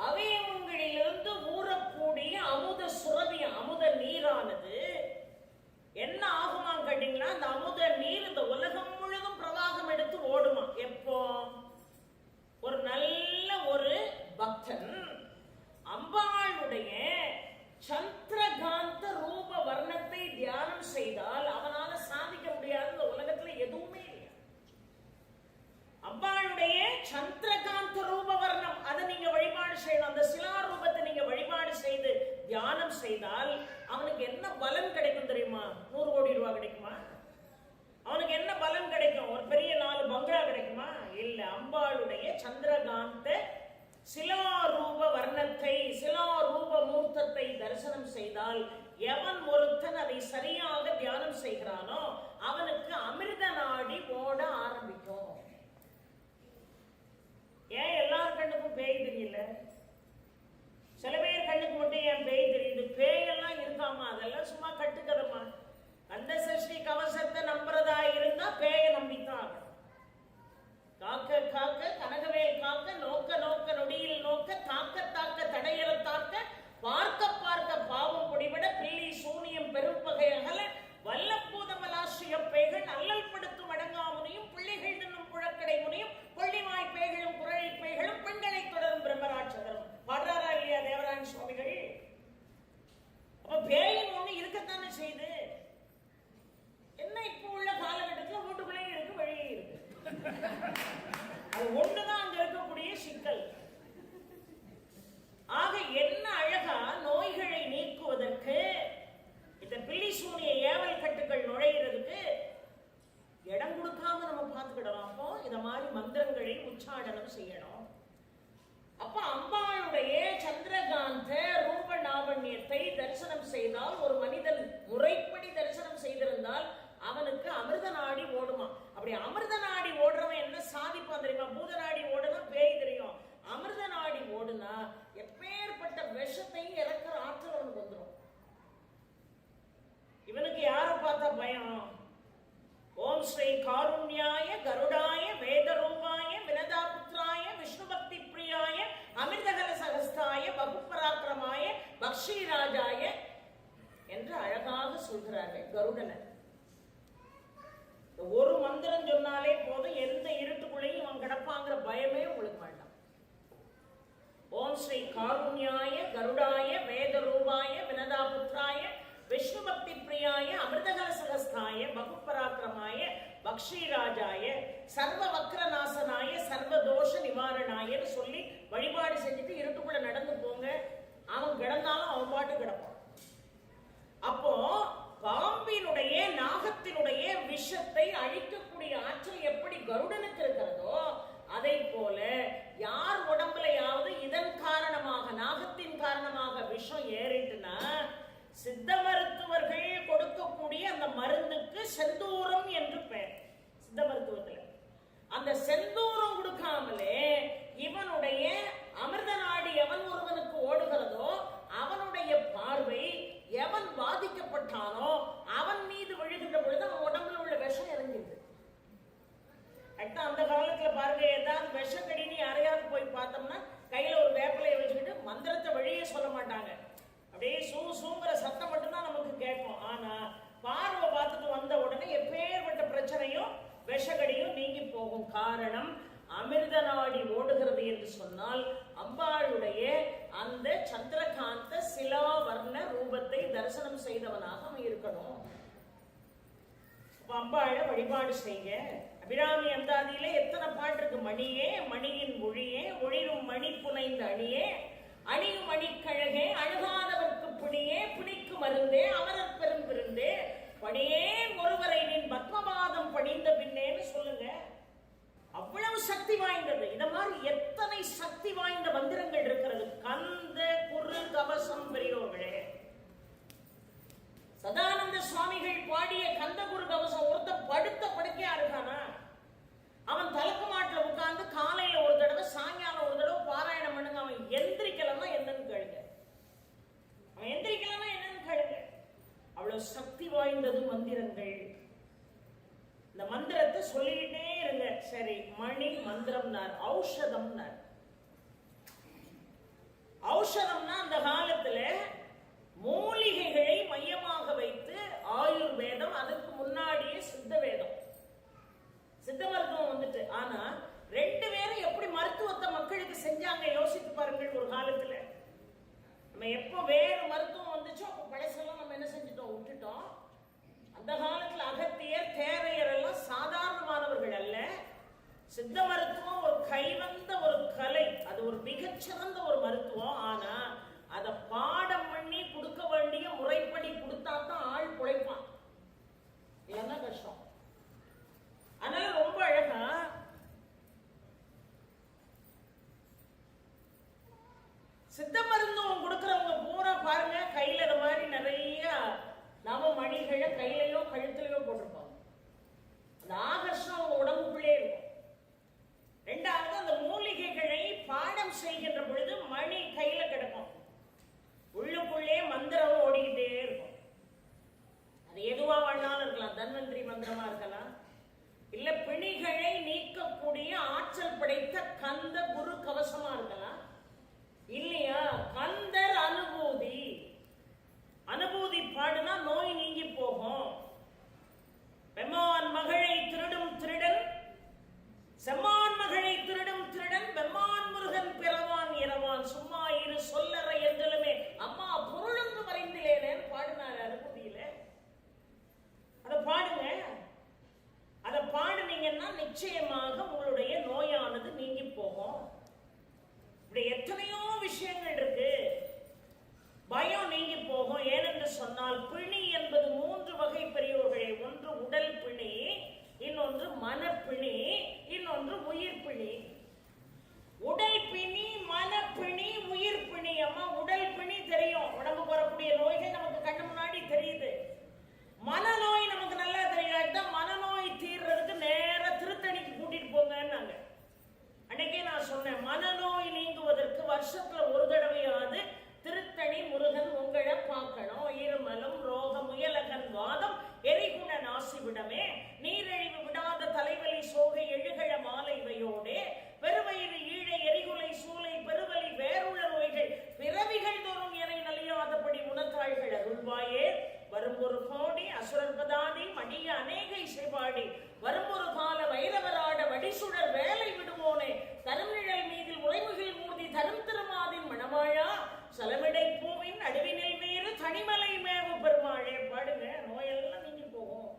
அவயவங்களிலிருந்து ஊறக்கூடிய அமுத சுரபி, அமுத நீரானது என்ன ஆகுமா கேட்டீங்கன்னா, அந்த அமுத நீர் இந்த உலகம் முழுதும் பிரவாகம் எடுத்து ஓடுமா. எப்போ ஒரு நல்ல ஒரு பக்தன் அம்பாளுடைய சந்திரகாந்த ரூப வர்ணத்தை தியானம் செய்தால் அவனால சாதிக்க முடியாத உலகத்துல எதுவுமே இல்லை. அம்பாளுடைய சந்திரகாந்த ரூப வர்ணம் அதை நீங்க வழிபாடு செய்யணும். அந்த சிலா ரூபத்தை நீங்க வழிபாடு செய்து தியானம் செய்தால் அவனுக்கு என்ன பலன் கிடைக்கும் தெரியுமா? 100 கோடி ரூபாய் கிடைக்குமா? அவனுக்கு என்ன பலன் கிடைக்கும்? ஒரு பெரிய 4 பங்களா கிடைக்குமா? இல்ல. அம்பாளுடைய சந்திரகாந்த சிலாரூப வர்ணத்தை, சிலாரூப மூர்த்தத்தை தரிசனம் செய்தால் எவன் ஒருத்தன் அதை சரியாக தியானம் செய்கிறானோ அவனுக்கு அமிர்த நாடி ஓட ஆரம்பிக்கும். ஏன் எல்லார் கண்ணுக்கும் பேய் தெரியல? சில பேர் கண்ணுக்கு மட்டும் ஏன் பேய் தெரியுது? பேயெல்லாம் இருக்காமா? அதெல்லாம் சும்மா கட்டுக்கதமா. கந்த சஷ்டி கவசத்தை நம்புறதா இருந்தா பேய நம்பித்தான். காக்க காக்க கனகவேல் காக்க, நோக்க நோக்க நொடியில் நோக்க, தாக்க தாக்க தடையற தாக்க, பார்க்க பார்க்க பாவம் பொடிபட, பில்லி சூனியம் பெரும்பகை அகல, வல்லப்பூதமலாசிய பேய்கள் அல்லல் படுத்தும் அடங்காமுனையும், பிள்ளைகள் தின்னும் புழக்கடை முனையும், கொள்ளிவாய் பேய்களும் குரழி பேய்களும், பெண்களை தொடரும் பிரம்மராட்சதரும். பாடுறாரா இல்லையா தேவராயன் சுவாமிகள்? அப்ப பேயின் ஒண்ணு இருக்கத்தானே செய்து. என்ன இப்ப உள்ள காலகட்டத்தில் வீட்டுக்குள்ளே இருக்கு, வழியே இருக்கு. அது ஒண்ணுதான் அங்க இருக்கக்கூடிய சிக்கல். ஆக என்ன அழகா நோய்களை நீக்குவதற்கு இந்த பில்லி சூனிய ஏவல் கட்டுகள் நுழைகிறதுக்கு இடம் கொடுக்காம நம்ம பார்த்துக்கிடலாம். அப்போ இத மாதிரி மந்திரங்களை உச்சாடனம் செய்யணும். அப்ப அம்பாளுடைய சந்திரகாந்த ரூப லாவண்யத்தை தரிசனம் செய்தால், ஒரு மனிதன் முறைப்படி தரிசனம் செய்திருந்தால் அவனுக்கு அமிர்த நாடி ஓடுமா. அப்படி அமிர்த நாடி ஓடுறவன் என்ன சாதிப்பான் தெரியுமா? பூத நாடி ஓடுனா பேய் தெரியும். அமிர்த நாடி ஓடுனா எப்பேற்பட்ட விஷத்தையும் இறக்குற ஆற்றல் அவனுக்கு வந்துடும். இவனுக்கு யாரை பார்த்தா பயம்? ஓம் ஸ்ரீ காருண்யாய கருடாய வேதரூபாய வினதாபுத்ராய விஷ்ணு பக்தி பிரியாய அமிர்தகல சகஸ்தாய பகுப்பராக்கிரமாய பக்ஷிராஜாய என்று அழகாக சொல்கிறார்கள் கருடனை. ஒரு மந்திரம் சொன்னாலே போதும், எந்த இருட்டுக்குள்ளையும் அவன் கிடப்பாங்கிற பயமே உங்களுக்கு வேண்டாம். ஓம் ஸ்ரீ காருண்யாய கருடாய வேதரூபாய வினதாபுத்ராய விஷ்ணு பக்தி பிரியாய அமிர்தகல சகஸ்தாய பகுப்பராக்கிரமாய பக்ஷிராஜாய சர்வ வக்ரநாசனாய சர்வதோஷ நிவாரணாயன்னு சொல்லி வழிபாடு செஞ்சுட்டு இருட்டுக்குள்ள நடந்து போங்க. அவன் கிடந்தாலும் அவன் பாட்டு கிடப்பான். அப்போ பாம்பினுடைய நாகத்தினுடைய விஷத்தை அழிக்கக்கூடிய ஆற்றல் எப்படி கருடனுக்கு இருக்கிறதோ அதை போல யார் உடம்புலையாவது இதன் காரணமாக, நாகத்தின் காரணமாக விஷம் ஏறிட்டுனா சித்த மருத்துவர்கள் கொடுக்கக்கூடிய அந்த மருந்துக்கு செந்தூரம் என்று பெயர். சித்த மருத்துவத்துல அந்த செந்தூரம் கொடுக்காமலே இவனுடைய அமிர்த நாடி எவன் ஒருவனுக்கு ஓடுகிறதோ அவனுடைய பார்வை எவன் பாதிக்கப்பட்டானோ அவன் மீது விழுகின்ற பொழுது அவன் உடம்புல உள்ள விஷம் இறங்கிடுது. அந்த காலத்துல பாருங்க, ஏதாவது விஷக்கடின்னு யாரையாவது போய் பார்த்தோம்னா கையில ஒரு வேப்பிலையை வச்சுக்கிட்டு மந்திரத்தை வழியே சொல்ல மாட்டாங்க. அப்படியே சூங்கிற சத்தம் மட்டும்தான் நமக்கு கேட்கும். ஆனா பார்வை பார்த்துட்டு வந்த உடனே எப்பேற்பட்ட பிரச்சனையும் விஷக்கடியும் நீங்கி போகும். காரணம் அமிர்த நாடி ஓடுகிறது என்று சொன்னால் அம்பாளுடைய அந்த சந்திரகாந்த சிலாவர்ண ரூபத்தை தரிசனம் செய்தவனாக அவன் இருக்கணும். அம்பாளை வழிபாடு செய்ய. அபிராமி அந்தாதியில எத்தனை பாட்டு இருக்கு? மணியே மணியின் ஒளியே ஒளிரும் மணி புனைந்த அணியே அணியும் மணிக்கழகே அழுகாதவர்க்கு பிணியே பிணிக்கு மருந்தே அமரர் பெரும் விருந்தே படியே ஒருவரை நின் பத்மபாதம் பணிந்த பின்னேன்னு சொல்லுங்க. அவ்வளவு சக்தி வாய்ந்தது. இந்த மாதிரி எத்தனை சக்தி வாய்ந்த மந்திரங்கள் இருக்கிறது. கந்த குரு கவசம் பெரியோர்களே, சதானந்த சுவாமிகள் பாடிய கந்த குரு கவசம் ஒருத்த படுத்த படுக்கையா இருக்கானா? அவன் தலக்கு மாட்டில் உட்கார்ந்து காலையில ஒரு தடவை சாயங்காலம் ஒரு தடவை பாராயணம் பண்ணுங்க. அவன் என்னன்னார்? ஔஷதம்னார். ஔஷதம்னா அந்த காலத்துல மூலிகைகளை மையமாக வைத்து ஆயுர்வேதம், அதுக்கு முன்னாடியே சித்த வேதம், சித்த மருத்துவம் வந்துட்டு. ஆனா ரெண்டு பேரும் எப்படி மருத்துவத்தை மக்களுக்கு செஞ்சாங்க யோசித்து பாருங்கள். ஒரு காலத்துல நம்ம எப்போ வேறு மருத்துவம் வந்துச்சோ அப்போ பழசெல்லாம் நம்ம என்ன செஞ்சுட்டோம், விட்டுட்டோம். அந்த காலத்துல அகத்தியர், தேரையர் எல்லாம் சாதாரணமானவர்கள் அல்ல. சித்த மருத்துவம் ஒரு கைவந்த ஒரு கலை, அது ஒரு மிகச்சிறந்த ஒரு மருத்துவம். ஆனா அதை பாடம் பண்ணி கொடுக்க வேண்டிய முறைப்படி கொடுத்தா தான் ஆள் குழைப்பான், இல்லைன்னா கஷ்டம். அதனால ரொம்ப அழகா சித்த மருந்துவம் கொடுக்கறவங்க பூரா பாருங்க, கையில இந்த மாதிரி நிறைய நவமணிகளை கையிலையோ கழுத்துலையோ போட்டிருப்பாங்க. அந்த ஆகர்ஷம் அவங்க உடம்புக்குள்ளே இருக்கும். ரெண்டாவது, அந்த மூலிகைகளை பாடம் செய்கின்ற பொழுது மணி கையில கிடக்கும், உள்ளுக்குள்ளே மந்திரம் ஓடிக்கிட்டே இருக்கும். அது எதுவா வேணாலும் இருக்கலாம், தன்வந்திரி மந்திரமா இருக்கலாம், இல்ல பிணிகளை நீக்கக்கூடிய ஆற்றல் படைத்த கந்த குரு கவசமா இருக்கலாம், இல்லையா கந்தர் அனுபூதி. அனுபூதி பாடுனா நோய் நீங்கி போகும். பெம்மான் மகளை திருடும் திருடன், செம்மான் மகளை திருடும் திருடன், பெம்மான் முருகன் பிறவான் இரவான், சும்மா இரு சொல்லற என்றலுமே அம்மா பொருளுந்து மறைந்திலேன்னு பாடினார் அனுபூதியில. அதை பாடுங்க. அதை பாடுனீங்கன்னா நிச்சயமாக உங்களுடைய நோயானது நீங்கி போகும். இப்படி எத்தனையோ விஷயங்கள் இருக்கு. பயம் நீங்கி போகும். ஏனென்று சொன்னால் பிணி என்பது 3 வகை பெரியோர்களே. ஒன்று உடல் பிணி, இன்னொன்று மனப்பிணி, இன்னொன்று உயிர் பிணி. உடல் பிணி, மனப்பிணி, உயிர் பிணி. அம்மா உடல் பிணி தெரியும், உடம்புக்கு வரக்கூடிய நோய்கள் நமக்கு கண்ணு முன்னாடி தெரியுது. மனநோய் நமக்கு நல்லா தெரியாது. மனநோய் தீர்றதுக்கு நேர திருத்தணிக்கு கூட்டிட்டு போங்கன்னாங்க. அன்னைக்கே நான் சொன்னேன், மனநோய் நீங்குவதற்கு வருஷத்துல ஒரு தடவையாவது திருத்தணி முருகன் உங்களை பார்க்கணும். இருமலும் ரோகம் முயலகன் வாதம் எரிகுண நாசி விடமே, நீரிழிவு விடாத தலைவலி சோகை எழுகழ மாலை இவையோடே, பெருவயிறு ஈழை எரிகுலை சூளை பெருவலி வேறுள்ள நோய்கள் பிறவிகள் தோறும் என நலியாதபடி உணத்தாள்கள் அருள்வாயே. வரும்பொரு கோடி அசுரற்பதாதி மடிய அநேக இசைபாடி, வரும்பொரு கால வைரவராட வடிசுடர் வேலை விடுவோனே, தருநிழல் மீதில் உறைமுகில் மூர்த்தி தரும் திருமாதின் மணவாழா, சலமிடை பூவின் அடிவினில் வேறு தனிமலை மேவு பெருமாளே. பாடுங்க, நோயெல்லாம் நீங்கி போகும்.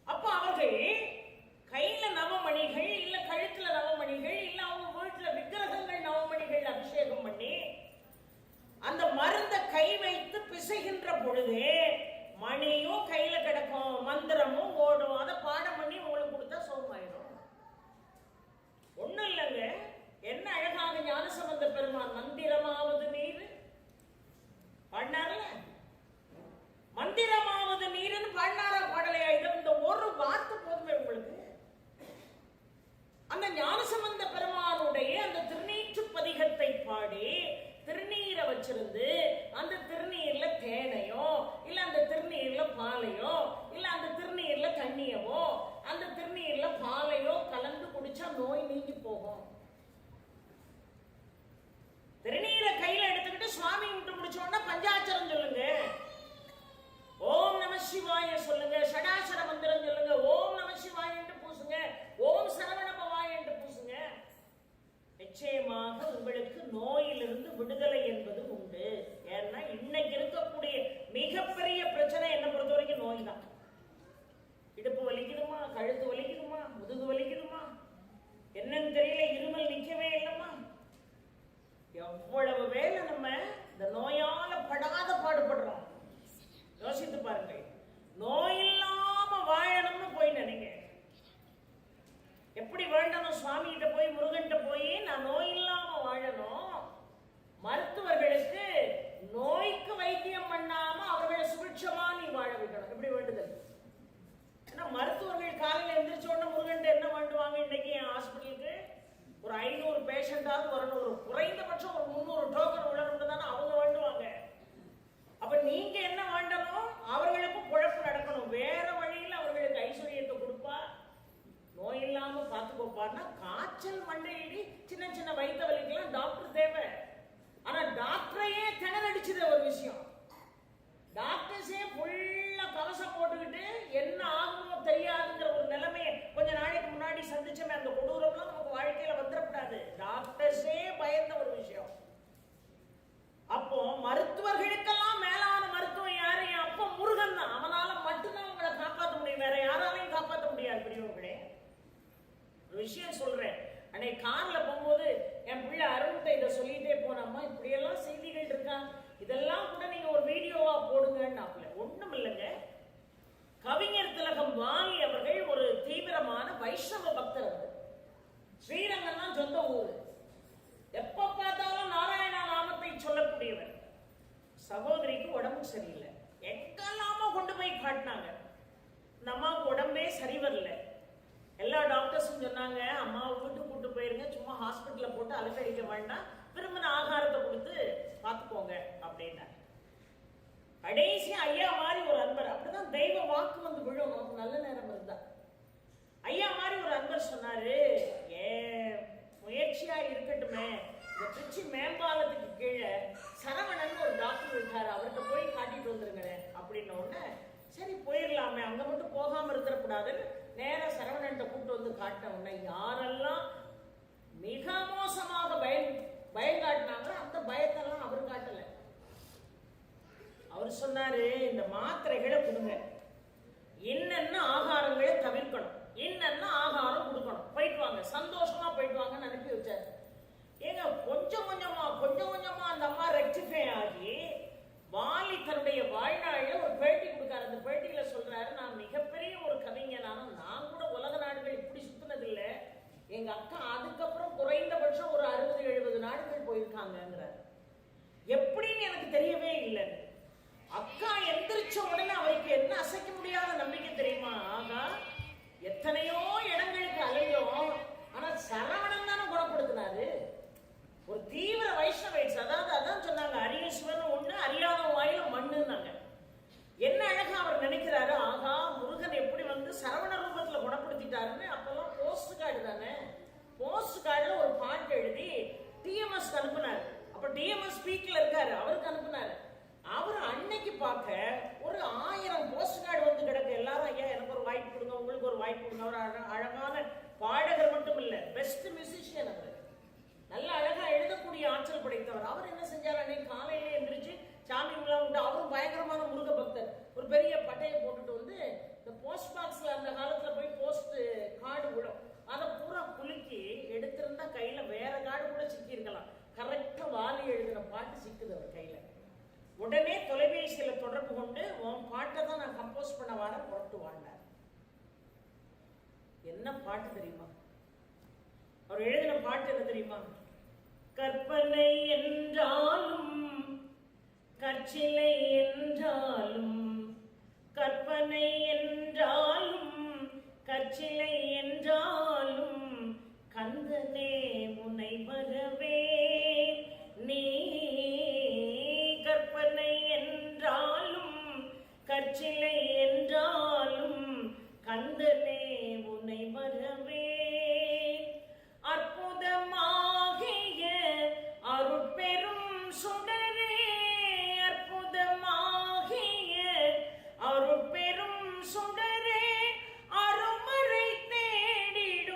அப்ப அவர்கள் கையில நவமணிகள், இல்ல கழுத்துல நவமணிகள், இல்ல அவங்க வீட்டுல விக்கிரகங்கள் நவமணிகள் அபிஷேகம் பண்ணி அந்த மருந்த கை வைத்து பிசைகின்ற பொழுது மணியும் கையில கிடக்கும், மந்திரமும் ஓடும். அதை பாடம் பண்ணி உங்களுக்கு கொடுத்தா சோகமாயிடும். ஒண்ணும் இல்லைங்க. என்ன அழகாக ஞானசம்பந்த பெருமான் மந்திரமாவது நீர் பாடினார்ல, மந்திரமாவது நீர்னு பாடினாரா பாடலையா? இந்த ஒரு வார்த்தை போதுமே உங்களுக்கு. அந்த ஞானசம்பந்த பெருமானுடைய அந்த திருநீற்று பதிகத்தை பாடி திருநீரை வச்சிருந்து அந்த திருநீர்ல தேனையோ, இல்ல அந்த திருநீர்ல பாலையோ, இல்ல அந்த திருநீர்ல தண்ணியவோ, அந்த திருநீர்ல பாலையோ கலந்து குடிச்சா நோய் நீங்கி போகும். திருநீரை கையில எடுத்துக்கிட்டு சுவாமி விட்டு முடிச்சோன்னா பஞ்சாட்சரம் சொல்லுங்க, ஓம் நம சிவாய சொல்லுங்க, ஷடாசர மந்திரம் சொல்லுங்க, ஓம் நம சிவாய என்று பூசுங்க, ஓம் சரவண பவாய என்று பூசுங்க. நிச்சயமாக உங்களுக்கு நோயிலிருந்து விடுதலை என்பது உண்டு. ஏன்னா இன்னைக்கு இருக்கக்கூடிய மிகப்பெரிய பிரச்சனை என்ன பொறுத்த வரைக்கும் நோய் தான். இடுப்பு வலிக்குதுமா, கழுத்து வலிக்குதுமா, முதுகு வலிக்குதுமா, என்னன்னு தெரியல, இருமல் நிக்கவே இல்லைம்மா. எவ்வளவு வேலை நம்ம இந்த நோயால படாத பாடுபடுறோம். யோசித்து பாருங்கள். நோய் இல்லாம வாழணும்னு போய் நினைங்க. எப்படி வேண்டணும்? சுவாமி கிட்ட போய், முருகன் போய் நான் நோய் இல்லாம வாழணும். மருத்துவர்களுக்கு நோய்க்கு வைத்தியம் பண்ணாம அவர்களை சுபிட்சமா நீ வாழ வைக்கணும். எப்படி வேண்டுதல்? ஏன்னா மருத்துவர்கள் காலையில் எந்திரிச்ச உடனே முருகன் என்ன வேண்டுவாங்க? இன்னைக்கு என் ஹாஸ்பிட்டலுக்கு ஒரு 500 பேஷண்டாவது வரணும், ஒரு குறைந்தபட்சம் ஒரு 300 டோக்கன் உள்ள தானே அவங்க வேண்டுவாங்க. அப்ப நீங்க என்ன வேண்டணும்? அவர்களுக்கு குழப்பம் நடக்கணும். வேற வழியில் அவர்களுக்கு ஐஸ்வர்யத்தை கொடுப்பா, நோய் இல்லாம இப்படியெல்லாம் செய்திகள் இருக்கா, இதெல்லாம் கூட நீங்க ஒரு வீடியோவா போடுங்கன்னாப்ல. ஒண்ணும் இல்லைங்க. கவிஞர் திலகம் வாலி அவர்கள் ஒரு தீவிரமான வைஷ்ணவ பக்தர். அவர் ஸ்ரீரங்கம் தான் சொந்த ஊர். எப்ப பார்த்தாலும் நாராயணா நாமத்தை சொல்லக்கூடியவர். சகோதரிக்கு உடம்பு சரியில்லை, எங்கெல்லாமோ கொண்டு போய் காட்டினாங்க. இந்த அம்மாவுக்கு உடம்பே சரி வரல. எல்லா டாக்டர்ஸும் சொன்னாங்க, அம்மாவை வீட்டுக்கு கூட்டு போயிருங்க, சும்மா ஹாஸ்பிட்டல்ல போட்டு அலக்கழிக்க வேண்டாம், விரும்பின ஆகாரத்தை கொடுத்து பார்த்துக்கோங்க அப்படின்னா. கடைசி ஐயா மாதிரி ஒரு அன்பர், அப்படிதான் தெய்வ வாக்கு வந்து விழும் நமக்கு நல்ல நேரம் இருந்தா. ஐயா மாதிரி ஒரு அன்பர் சொன்னாரு, முயற்சியா இருக்கட்டுமே, இந்த திருச்சி மேம்பாலத்துக்கு கீழே சரவணன் ஒரு டாக்டர் இருக்காரு, அவர்கிட்ட போய் காட்டிட்டு வந்துருங்களேன் அப்படின்ன உடனே சரி போயிடலாமே, அங்க மட்டும் போகாம இருந்துடக்கூடாதுன்னு நேரம் சரவணன் கூப்பிட்டு வந்து காட்டின உடனே யாரெல்லாம் மிக மோசமாக பயம் காட்டினாங்களோ அந்த பயத்தெல்லாம் அவர் காட்டல. அவர் சொன்னாரு, இந்த மாத்திரைகளை கொடுங்க, என்னென்ன ஆகாரங்களை தவிர்க்கணும், என்னென்ன ஆகாரம் கொடுக்கணும், போயிட்டு வாங்க, சந்தோஷமா போயிட்டு வாங்கன்னு அனுப்பி வச்சாரு. ஏங்க கொஞ்சம் கொஞ்சமா அந்த அம்மா ரெக்டிஃபை ஆகி வாலி தன்னுடைய வாழ்நாளில் ஒரு பேட்டி கொடுக்காரு. அந்த பேட்டியில சொல்றாரு, நான் மிகப்பெரிய ஒரு கவிஞனான நான் கூட உலக நாடுகள் இப்படி சுத்தினதில்லை, எங்க அக்கா அதுக்கப்புறம் குறைந்தபட்சம் ஒரு 60-70 நாடுகள் போயிருக்காங்கிறாரு. எப்படின்னு எனக்கு தெரியவே இல்லை. அக்கா எந்திரிச்ச உடனே அவருக்கு என்ன அசைக்க முடியாத நம்பிக்கை தெரியுமா? ஆகா, எத்தனையோ இடங்களுக்கு அலைஞ்சோம், ஆனா சரவணன் தானே குணப்படுத்தினாரு. ஒரு தீவிர வைஷ்ணவைட்ஸ், அதாவது அதான் சொன்னாங்க, அரிய சிவன் ஒண்ணு, அறியாத வாயில மண்ணுன்னாங்க. என்ன அழகா அவர் நினைக்கிறாரு, ஆகா முருகன் எப்படி வந்து சரவண ரூபத்துல குணப்படுத்திட்டாருன்னு. அப்பெல்லாம் போஸ்ட் கார்டு தானே, போஸ்ட் கார்டுல ஒரு பாட்டு எழுதி டிஎம்எஸ் அனுப்புனாரு. அப்ப டிஎம்எஸ் ஸ்பீக்ல இருக்காரு, அவருக்கு அனுப்புனாரு. அவர் அன்னைக்கு பார்க்க ஒரு 1000 போஸ்ட் கார்டு வந்து கிடக்கு. எல்லாரும் ஐயா எனக்கு ஒரு வாய்ப்பு கொடுங்க, உங்களுக்கு ஒரு வாய்ப்பு கொடுங்க. அவர் அழகான பாடகர் மட்டும் இல்ல, பெஸ்ட் மியூசிஷியன். அவர் நல்ல அழகா எழுதக்கூடிய ஆற்றல் படைத்தவர். அவர் என்ன செஞ்சார், அன்னைக்கு காலையிலே எந்திரிச்சு சாமி விட்டு, அவரும் பயங்கரமான முருக பக்தர், ஒரு பெரிய பட்டையை போட்டுட்டு வந்து இந்த போஸ்ட் பாக்ஸ்ல அந்த காலத்துல போய் போஸ்ட் கார்டு விடும், அதை பூரா குலுக்கி எடுத்திருந்தா கையில வேற கார்டு கூட சிக்கி இருக்கலாம். கரெக்டா வாலி எழுதின பாட்டு சிக்குது அவர் கையில. உடனே தொலைபேசியில தொடர்பு கொண்டு, உன் பாட்டை தான் நான் கம்போஸ் பண்ண வர புறட்டு வாழ்ந்தார். என்ன பாட்டு தெரியுமா? அவர் எழுதின பாட்டு என்ன தெரியுமா? கற்பனை என்றாலும் கற்சிலை என்றாலும், கற்பனை என்றாலும் கற்சிலை என்றாலும், கந்தனே உன்னை வரவே நீ. கற்பனை என்றாலும் கற்சிலை என்றாலும், கந்தனே உன்னை வரவே. அற்புதமாகிய அருட்பெரும் சுடரே, அற்புதமாகிய அருட்பெரும் சுடரே, அருமறை தேடிட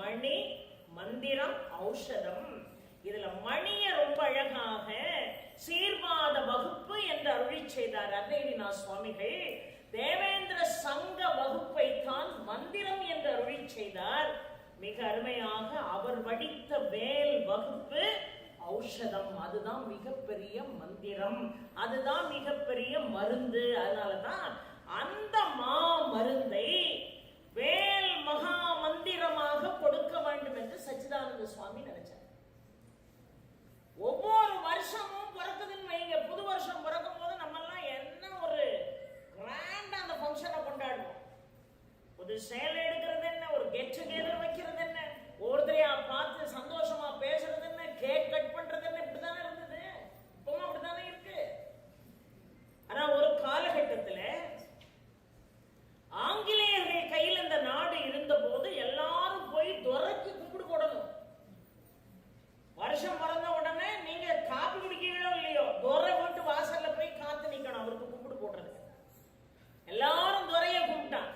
மணி மந்திரம் ஔஷதம். இதுல மணிய ரொம்ப அழகாக சீர்வாத வகுப்பு என்று அருளி செய்தார் அருணகிரிநாத சுவாமிகள். தேவேந்திர சங்க வகுப்பை தான் மந்திரம் என்று அருளி செய்தார். மிக அருமையாக அவர் வடித்த வேல் வகுப்பு ஔஷதம். அதுதான் மிகப்பெரிய மந்திரம், அதுதான் மிகப்பெரிய மருந்து. அதனாலதான் அந்த மருந்தை வேல் மகா மந்திரமாக கொடுக்க வேண்டும் என்று சச்சிதானந்த சுவாமி நினைச்சார். ஒவ்வொரு வருஷமும் பிறக்குதுன்னு வைங்க, புது வருஷம் பிறக்கும் போது நம்ம எல்லாம் என்ன ஒரு கிராண்டா அந்த ஃபங்க்ஷனை கொண்டாடுவோம். புது சேலை எடுக்கிறது என்ன, ஒரு கெட் டுகெதர் வைக்கிறது என்ன, ஒருத்தரையா பார்த்து சந்தோஷமா பேசுறது என்ன, கேக் கட் பண்றது என்ன, இப்படிதானே இருந்தது. இப்பவும் அப்படித்தானே இருக்கு. ஆனா ஒரு காலகட்டத்துல ஆங்கிலேயர்கள் கையில் இந்த நாடு இருந்த போது எல்லாரும் போய் துரைக்கு கும்பிடு போடணும். வருஷம் பிறந்த உடனே நீங்க காப்பி குடிக்கிறீங்களோ இல்லையோ, துரை வீட்டு வாசல்ல போய் காத்து நிக்கணும் அவருக்கு கும்பிடு போடுறது. எல்லாரும் துரைய கும்பிட்டான்.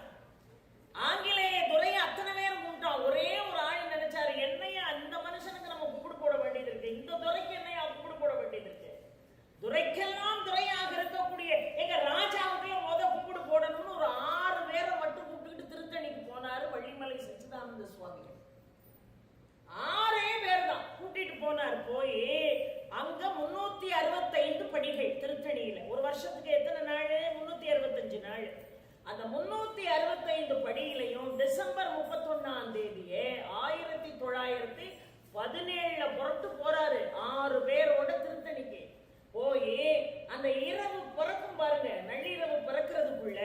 ஆங்கிலேய துரைய அத்தனை பேரும் கும்பிட்டான். ஒரே ஒரு ஆள் நினைச்சாரு, என்னையா இந்த மனுஷனுக்கு நம்ம கும்பிடு போட வேண்டியது இருக்கு, இந்த துரைக்கு என்னையா கும்பிடு போட வேண்டியது இருக்கு. துரைக்கெல்லாம் துரையாக இருக்கக்கூடிய எங்க ராஜாவுக்கு கும்பிடு போடணும்னு ஒரு 6 பேரை மட்டும் கூப்பிட்டு திருத்தணிக்கு போனாரு வள்ளிமலை சச்சிதானந்த சுவாமிகள். 6 பேர் தான் கூட்டிட்டு போனார். போய் அங்க 365 படிகள் திருத்தணியில. ஒரு வருஷத்துக்கு எத்தனை நாள்? 365 நாள். அந்த 365 படியிலையும் டிசம்பர் 31ஆம் தேதியே 1917 புறத்து போறாரு 6 பேரோட திருத்தணிக்கு. போய் அந்த இரவு பிறக்கும் பாருங்க, நள்ளிரவு பிறக்கிறதுக்குள்ள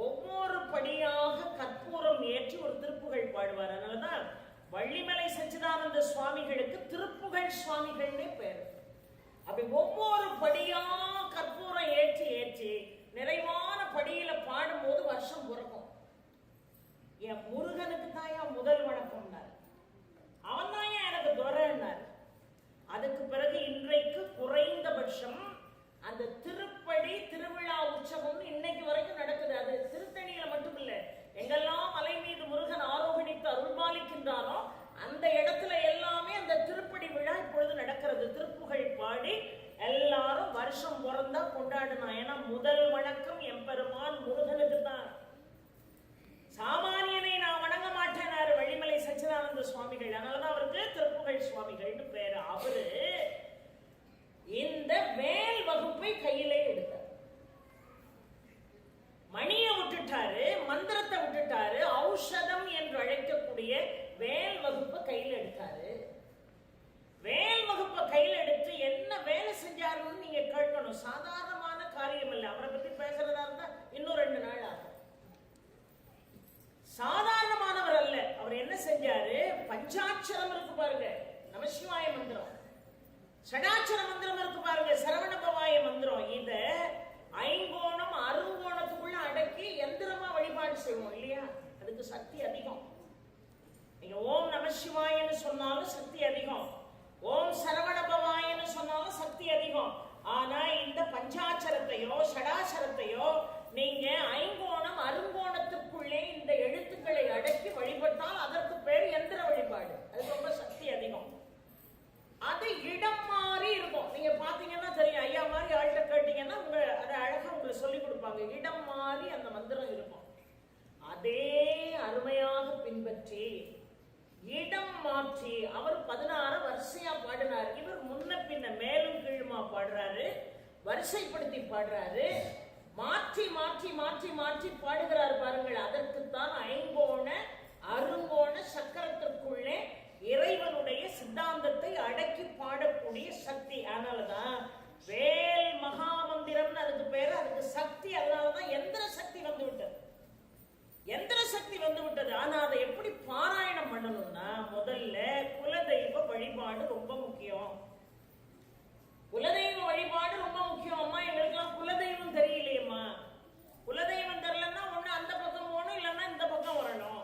ஒவ்வொரு படியாக கற்பூரம் ஏற்றி ஒரு திருப்புகழ் பாடுவார். அதனாலதான் வள்ளிமலை சச்சிதானந்த சுவாமிகளுக்கு திருப்புகழ் சுவாமிகள்னே பேர். அப்படி ஒவ்வொரு படியா கற்பூரம் ஏற்றி ஏற்றி நிறைவான படியில பாடும்போது வருஷம் பிறக்கும். என் முருகனுக்கு தான் என் முதல் வணக்கம்னார். அவன் தான் எனக்கு துரைன்னார். அதுக்கு பிறகு இன்றைக்கு குறைந்தபட்சம் அந்த திருப்படி திருவிழா உற்சவம் இன்னைக்கு வரைக்கும் நடக்குது. அது திருத்தணியில மட்டும் இல்ல, எங்கெல்லாம் மலை மீது முருகன் ஆரோகணித்து அருள்பாலிக்கின்றானோ அந்த இடத்துல எல்லாமே அந்த திருப்படி விழா இப்பொழுது நடக்கிறது. திருப்புகழ் பாடி எல்லாரும் வருஷம் பிறந்தா கொண்டாடணும். ஏன்னா முதல் வணக்கம் எம்பெருமான் முருகனுக்கு தான். சாமானியனை நான் வணங்க மாட்டேனாரு வள்ளிமலை சச்சிதானந்த சுவாமிகள். அதனாலதான் அவருக்கு திருப்புகழ் சுவாமிகள்னு பேரு. அவரு இந்த வேல் வகுப்பை கையிலே எடுத்தார். மணியை விட்டுட்டாரு, மந்திரத்தை விட்டுட்டாரு, ஔஷதம் என்று அழைக்கக்கூடிய வேல் வகுப்பை கையில் எடுத்தாரு. வேல் வகுப்பை கையில் எடுத்து என்ன வேலை செஞ்சாருன்னு நீங்க கேட்கணும். சாதாரணமான காரியம் இல்லை. அவரை பத்தி பேசுறதா இருந்தா இன்னும் 2 நாள் ஆகும். சாதாரணமானவர் அல்ல. அவர் என்ன செஞ்சாரு? பஞ்சாட்சரம் இருக்கு பாருங்க, நமசிவாய மந்திரம். ஷடாட்சர மந்திரம் இருக்கு பாருங்க, சரவணபவாய மந்திரம். இத ஐங்கோணம் அருங்கோணத்துக்குள்ள அடக்கி எந்திரமா வழிபாடு செய்வோம் இல்லையா? அதுக்கு சக்தி அதிகம். நீங்க ஓம் நமசிவாயன்னு சொன்னாலும் சக்தி அதிகம், ஓம் சரவணபவாயன்னு சொன்னாலும் சக்தி அதிகம். ஆனா இந்த பஞ்சாட்சரத்தையோ ஷடாட்சரத்தையோ நீங்க ஐங்கோணம் அருங்கோணத்துக்குள்ளே இந்த எழுத்துக்களை அடக்கி வழிபட்டால் அதற்கு பேர் எந்திர வழிபாடு. அது ரொம்ப சக்தி அதிகம். அது இடம் மாறி இருக்கும். நீங்க பாத்தீங்கன்னா தெரியும், ஐயா மாதிரி ஆள்கிட்ட கேட்டீங்கன்னா உங்க அதை அழகா உங்களுக்கு சொல்லி கொடுப்பாங்க. இடம் மாறி அந்த மந்திரம் இருக்கும். அதே அருமையாக பின்பற்றி இடம் மாற்றி அவர் 16 வரிசையா பாடினார். இவர் முன்ன பின்ன மேலும் கீழுமா பாடுறாரு, வரிசைப்படுத்தி பாடுறாரு, மாற்றி மாற்றி மாற்றி மாற்றி பாடுகிறார் பாருங்கள். அதற்குத்தான் ஐங்கோண அருங்கோண சக்கரத்திற்குள்ளே இறைவனுடைய சித்தாந்தத்தை அடக்கி பாடக்கூடிய சக்தி. அதனாலதான் வேல் மகாமந்திரம் அதுக்கு பேரு. அதுக்கு சக்தி. அதனாலதான் எந்திர சக்தி வந்து விட்டது, எந்திர சக்தி வந்து விட்டது. ஆனா அதை எப்படி பாராயணம் பண்ணணும்னா முதல்ல குலதெய்வ வழிபாடு ரொம்ப முக்கியம். குலதெய்வ வழிபாடு ரொம்ப முக்கியம். அம்மா எங்களுக்கெல்லாம் குலதெய்வம் தெரியலையம்மா. குலதெய்வம் தெரியலன்னா ஒண்ணு அந்த பக்கம் போகணும், இல்லைன்னா இந்த பக்கம் வரணும்.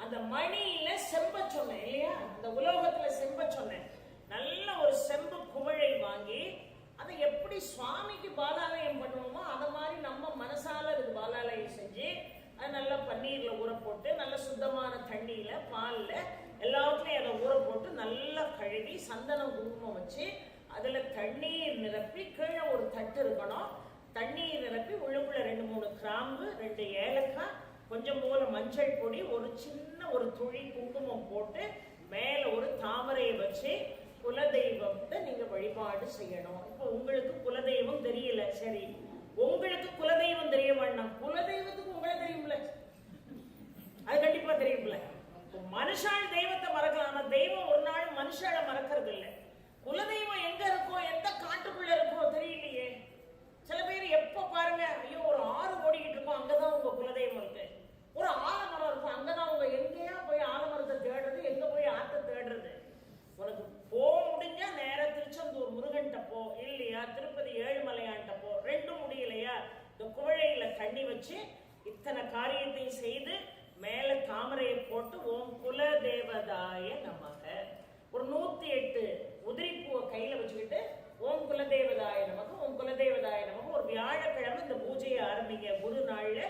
அந்த மணியில செம்ப சொன்னேன் இல்லையா, அந்த உலோகத்துல செம்ப சொன்னேன். நல்ல ஒரு செம்பு குவளை வாங்கி அதை எப்படி சுவாமிக்கு பாலாலயம் பண்ணுவோமோ அதை மாதிரி நம்ம மனசால அதுக்கு பாலாலயம் செஞ்சு அது நல்லா பன்னீர்ல ஊற போட்டு நல்ல சுத்தமான தண்ணியில பால்ல எல்லாத்துலயும் அதை ஊற போட்டு நல்லா கழுவி சந்தனம் குங்குமம் வச்சு அதுல தண்ணீர் நிரப்பி கீழே ஒரு தட்டு இருக்கணும். தண்ணீர் நிரப்பி உள்ளுக்குள்ள 2-3 கிராம்பு, 2 ஏலக்காய், கொஞ்சம் போல மஞ்சள் பொடி, ஒரு சின்ன ஒரு துளி குங்குமம் போட்டு மேல ஒரு தாமரையை வச்சு குலதெய்வத்தை நீங்க வழிபாடு செய்யணும். இப்போ உங்களுக்கு குலதெய்வம் தெரியல, சரி, உங்களுக்கு குலதெய்வம் தெரிய வேண்டாம், குலதெய்வத்துக்கு உங்களை தெரியும்ல, அது கண்டிப்பா தெரியும்ல. மனுஷால் தெய்வத்தை மறக்கலாம், ஆனா தெய்வம் ஒரு நாள் மனுஷால மறக்கிறது இல்லை. குலதெய்வம் எங்க இருக்கோ, எந்த காட்டுக்குள்ள இருக்கோ தெரியலையே. சில பேர் எப்ப பாருங்க, ஐயோ ஒரு ஆறு ஓடிக்கிட்டு இருக்கோம், அங்கதான் உங்க குலதெய்வம் இருக்கு. ஒரு ஆலமரம் இருக்கும், அங்கதான் உங்க எங்கேயா போய் ஆலமரத்தை தேடுறது, எங்க போய் ஆற்ற தேடுறது. உனக்கு போக முடிஞ்சா நேர திருச்செந்தூர் முருகன்ட்ட போ, இல்லையா திருப்பதி ஏழுமலையான்ட்ட போ. ரெண்டும் முடியலையா இந்த குவளையில தண்ணி வச்சு இத்தனை காரியத்தையும் செய்து மேல தாமரையை போட்டு ஓம் குல தேவதாய நமக ஒரு 108 உதிரிப்பூவை கையில வச்சுக்கிட்டு ஓம் குலதேவதாய நமக்கு, ஓம் குலதேவதாய நமக்கு. ஒரு வியாழக்கிழமை இந்த பூஜையை ஆரம்பிங்க. குரு நாள்ல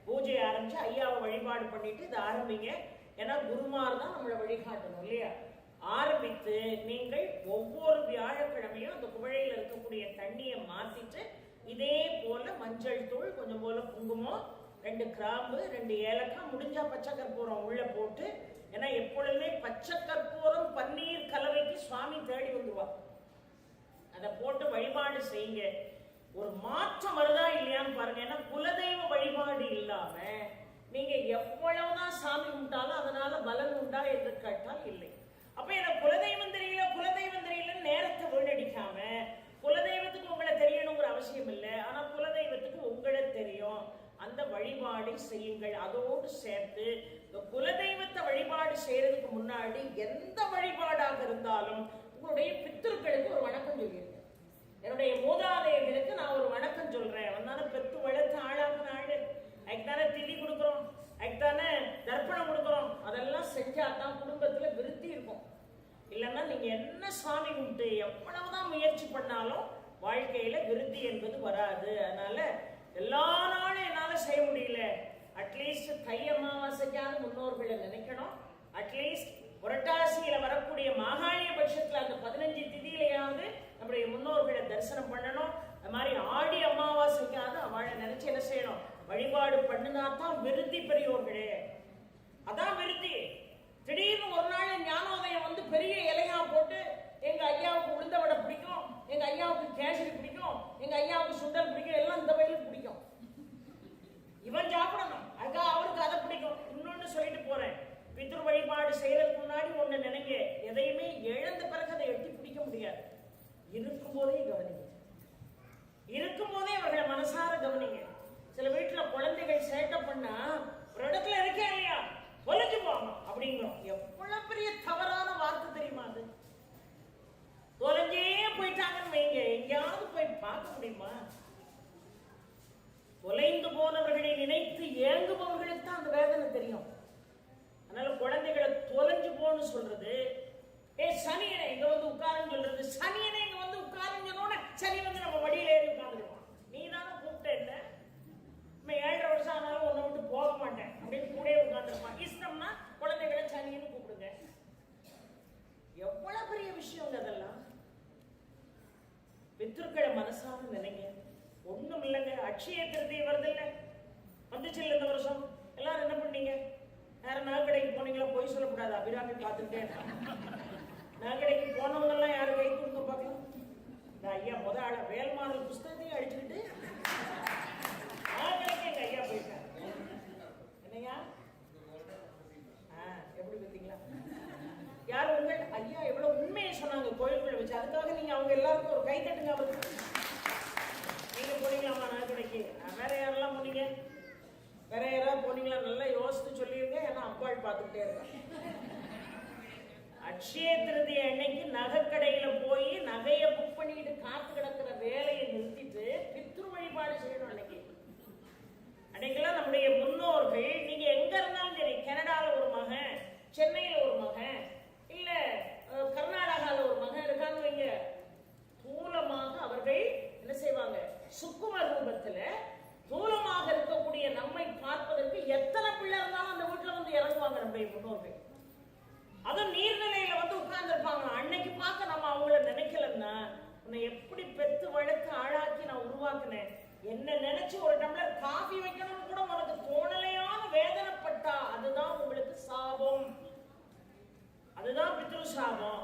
பூஜையை ஆரம்பிச்சு ஐயாவை வழிபாடு பண்ணிட்டு இதை ஆரம்பிங்க. ஏன்னா குருமார் தான் நம்மளை வழிகாட்டணும் இல்லையா. ஆரம்பித்து நீங்கள் ஒவ்வொரு வியாழக்கிழமையும் அந்த குவளையில இருக்கக்கூடிய தண்ணியை மாத்திட்டு இதே போல மஞ்சள் தூள், கொஞ்சம் போல குங்குமம், 2 கிராம்பு, 2 ஏலக்காய், முடிஞ்சா பச்சை கற்பூரம் உள்ள போட்டு, ஏன்னா எப்பொழுதுமே பச்சை கற்பூரம் பன்னீர் கலவைக்கு சுவாமி தேடி வந்துருவா. அதை போட்டு வழிபாடு செய்யுங்க. ஒரு மாற்றம் வருதா இல்லையான்னு பாருங்க. ஏன்னா குலதெய்வ வழிபாடு இல்லாம நீங்க எவ்வளவுதான் சாமி உண்டாலும் அதனால பலன் உண்டா என்று கேட்டால் இல்லை. அப்ப எனக்கு குலதெய்வம் தெரியல, குலதெய்வம் தெரியலன்னு நேரத்தை வீணடிக்காம, குலதெய்வத்துக்கு உங்களை தெரியணுங்கிற அவசியம் இல்லை, ஆனா குலதெய்வத்துக்கு உங்களை தெரியும், அந்த வழிபாடை செய்யுங்கள். அதோடு சேர்த்து இந்த குலதெய்வத்தை வழிபாடு செய்யறதுக்கு முன்னாடி எந்த வழிபாடாக இருந்தாலும் உங்களுடைய பித்திருக்களுக்கு ஒரு வணக்கம் சொல்லியிருக்கேன். என்னுடைய மூதாதையர்களுக்கு நான் ஒரு வணக்கம் சொல்றேன். அவன் பெத்து வளர்த்து ஆளாக்குன ஆளு, அதுக்குதானே திதி கொடுக்குறோம், அதுக்குதானே தர்ப்பணம் கொடுக்குறோம். அதெல்லாம் செஞ்சாதான் குடும்பத்துல விருத்தி இருக்கும். இல்லைன்னா நீங்க என்ன சுவாமி கும்பிட்டு எவ்வளவுதான் முயற்சி பண்ணாலும் வாழ்க்கையில விருத்தி என்பது வராது. அதனால எல்லா நாளும் என்னால செய்ய முடியல, அட்லீஸ்ட் தை அமாவாசைக்கான முன்னோர்களை நினைக்கணும். அட்லீஸ்ட் புரட்டாசியில வரக்கூடிய மாகாணிய பட்சத்துல அந்த 15 திதியிலையாவது நம்முடைய முன்னோர்களை தரிசனம் பண்ணணும். அது மாதிரி ஆடி அமாவாசைக்காவது அவளை நினைச்சு என்ன செய்யணும், வழிபாடு பண்ணினாதான் விருத்தி. பெரியோர்களே, அதான் விருத்தி. திடீர்னு ஒரு நாள் ஞானோதயம் வந்து பெரிய இலையா போட்டு எங்க ஐயாவுக்கு உளுந்த வடை பிடிக்கும், எங்க ஐயாவுக்கு கேசரி பிடிக்கும், எங்க ஐயாவுக்கு சுண்டல் பிடிக்கும், எல்லாம் இந்த வயலுக்கு பிடிக்கும். இவன் சாப்பிடணும், அதுக்காக அவருக்கு அதை பிடிக்கும். இன்னொன்னு சொல்லிட்டு போறேன், பித்ரு வழிபாடு செய்யறதுக்கு முன்னாடி ஒண்ணு நினைங்க, எதையுமே இழந்த பிறகு அதை எட்டி பிடிக்க முடியாது. இருக்கும் போதே கவனிங்க, இருக்கும் போதே அவர்களை மனசார கவனிங்க. சில வீட்டுல குழந்தைகள் சேட்டை பண்ணா ஒரு இடத்துல இருக்கே இல்லையா தொலைஞ்சு போகணும் அப்படிங்கிறோம். எவ்வளவு பெரிய தவறான வார்த்தை தெரியுமா அது? தொலைஞ்சே போயிட்டாங்கன்னு வைங்க, எங்கேயாவது போய் பார்க்க முடியுமா? தொலைந்து போனவர்களை நினைத்து ஏங்குபவர்களுக்கு தான் அந்த வேதனை தெரியும். அதனால குழந்தைகளை தொலைஞ்சு போன்னு சொல்றது, சனியனை இங்க வந்து உட்காருன்னு சொல்றது, சனியனை இங்க வந்து உட்காருன்னு சொன்னோட சனி வந்து நம்ம வடியில ஏறி உட்கார்ந்துருவோம். நீ தானே கூப்பிட்ட, என்ன 7.5 வருஷம் ஆனாலும் உன்னை விட்டு போக மாட்டேன் அப்படின்னு கூட உட்கார்ந்துருப்பான். இஷ்டம்னா குழந்தைகளை சனின்னு கூப்பிடுங்க. எவ்வளவு பெரிய விஷயம் அதெல்லாம். பித்ருக்களை மனசாக நினைங்க. ஒண்ணும் இல்லைங்க, அட்சய திருதியை வருது இல்ல, வந்துச்சு இந்த வருஷம். எல்லாரும் என்ன பண்ணீங்க? வேற நகைக்கடைக்கு போனீங்களா? போய் சொல்லக்கூடாது, அபிராமி பார்த்துட்டே நகைக்கடைக்கு போனவங்க எல்லாம் யாரும் கை கொடுக்க பார்க்கலாம். இந்த ஐயா முத ஆள வேல்மாறல் புஸ்தகத்தையும் அடிச்சுக்கிட்டு நகைக்கடைக்கு எங்க ஐயா போயிட்டார். என்னையா எப்படி பார்த்தீங்களா? யாரும் உங்க ஐயா எவ்வளவு உண்மையை சொன்னாங்க கோயிலுக்குள்ள வச்சு. அதுக்காக நீங்க அவங்க எல்லாருக்கும் ஒரு கை தட்டுங்க. அவருக்கு நீங்க போனீங்களாமா நகைக்கடைக்கு? வேற யாரெல்லாம் போனீங்க? வேற யாராவது போனீங்களா? நல்லா யோசித்து சொல்லிருங்க, ஏன்னா அப்பாள் பார்த்துக்கிட்டே இருக்காங்க. அட்சய திருதியை அன்னைக்கு நகைக்கடையில போய் நகையை புக் பண்ணிட்டு காத்து கிடக்கிற வேலையை நிறுத்திட்டு பித்ரு வழிபாடு செய்யணும். அன்னைக்கெல்லாம் நம்முடைய முன்னோர்கள், நீங்க எங்க இருந்தாலும் சரி, கனடால ஒரு மகன், நம்முடைய முன்னோர்கள். அதுவும் நீர்நிலையில வந்து உட்கார்ந்துருப்பாங்க. அன்னைக்கு பார்க்க நம்ம அவங்கள நினைக்கலன்னா, உன்னை எப்படி பெத்து வளர்த்து ஆளாக்கி நான் உருவாக்குனேன், என்ன நினைச்சு ஒரு டம்ளர் காஃபி வைக்கணும்னு கூட உனக்கு தோணலையான வேதனைப்பட்டா அதுதான் உங்களுக்கு சாபம், அதுதான் பித்ரு சாபம்.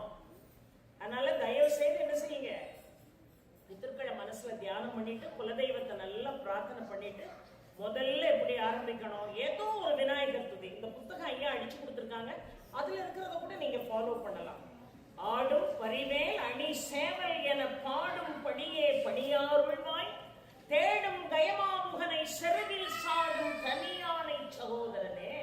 அதனால தயவு செய்து என்ன செய்யுங்க, பித்ருக்களை மனசுல தியானம் பண்ணிட்டு குலதெய்வத்தை நல்லா பிரார்த்தனை பண்ணிட்டு முதல்ல எப்படி ஆரம்பிக்கணும், ஏதோ ஒரு விநாயகர் துதி. இந்த புத்தகம் ஐயா அடிச்சு கொடுத்துருக்காங்க, அதுல இருக்கிறத கூட நீங்க ஃபாலோ பண்ணலாம். ஆடும் பரிவேல் அணி சேவல் என பாடும் படியே பணியாருள்வாய், தேடும் கயமாமுகனை செருவில் சாடும் தனியானை சகோதரனே.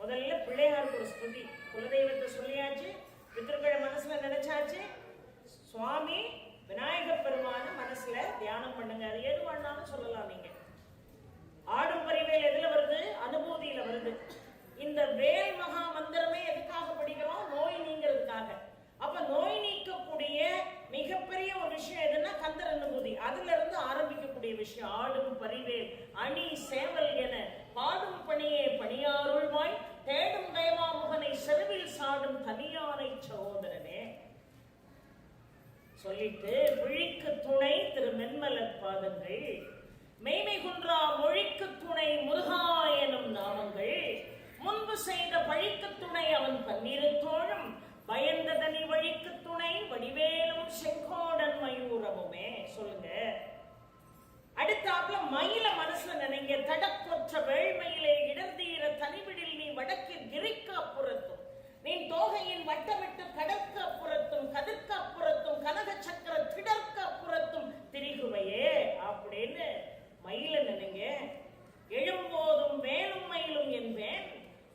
முதல்ல பிள்ளையாருக்கு ஒரு ஸ்துதி, குலதெய்வத்தை சொல்லியாச்சு, பித்ருக்களை மனசுல நினைச்சாச்சு, சுவாமி விநாயக பெருமான மனசுல தியானம் பண்ணுங்க. அது எது வேணாலும் சொல்லலாம். நீங்க ஆடும் பரிவேல் எதுல வருது, அனுபூதியில வருது. இந்த வேல் மகா மந்திரமே எதுக்காக படிக்கிறோம், நோய் நீங்கிறதுக்காக. அப்ப நோய் நீக்கக்கூடிய மிகப்பெரிய ஒரு விஷயம் எதுன்னா கந்தர் அனுபூதி. அதுல இருந்து ஆரம்பிக்கக்கூடிய விஷயம் ஆடும் பரிவேல் அணி சேவல் என பாடும் பணியே பணியாருள்வாய், தேடும் கயமாமுகனை செருவில் சாடும் தனியானை சகோதரனே சொல்லிட்டு, விழிக்கு துணை திரு மென்மலர் பாதங்கள், மெய்மை குன்றா மொழிக்கு துணை முருகா எனும் நாமங்கள், முன்பு செய்த பழிக்கு துணை அவன் பன்னிரு தோழும், பயந்ததனி வழிக்கு துணை வடிவேலும் செங்கோடன் மயூரமுமே. சொல்லுங்க. அடுத்தாப்புல மயில மனசுல நினைங்க, தடப்பொற்ற வேள்மையிலே இடர்தீர தனிவிடில் நீ வடக்கில் கிரிக்க அப்புறத்தும், நீ தோகையின் வட்டமிட்டு கடற்க அப்புறத்தும் கதிர்க்க அப்புறத்தும் கனக சக்கர திடற்க அப்புறத்தும் திரிகுமையே அப்படின்னு மயில நினைங்க. எழும்போதும் வேலும் மயிலும் என்பேன்,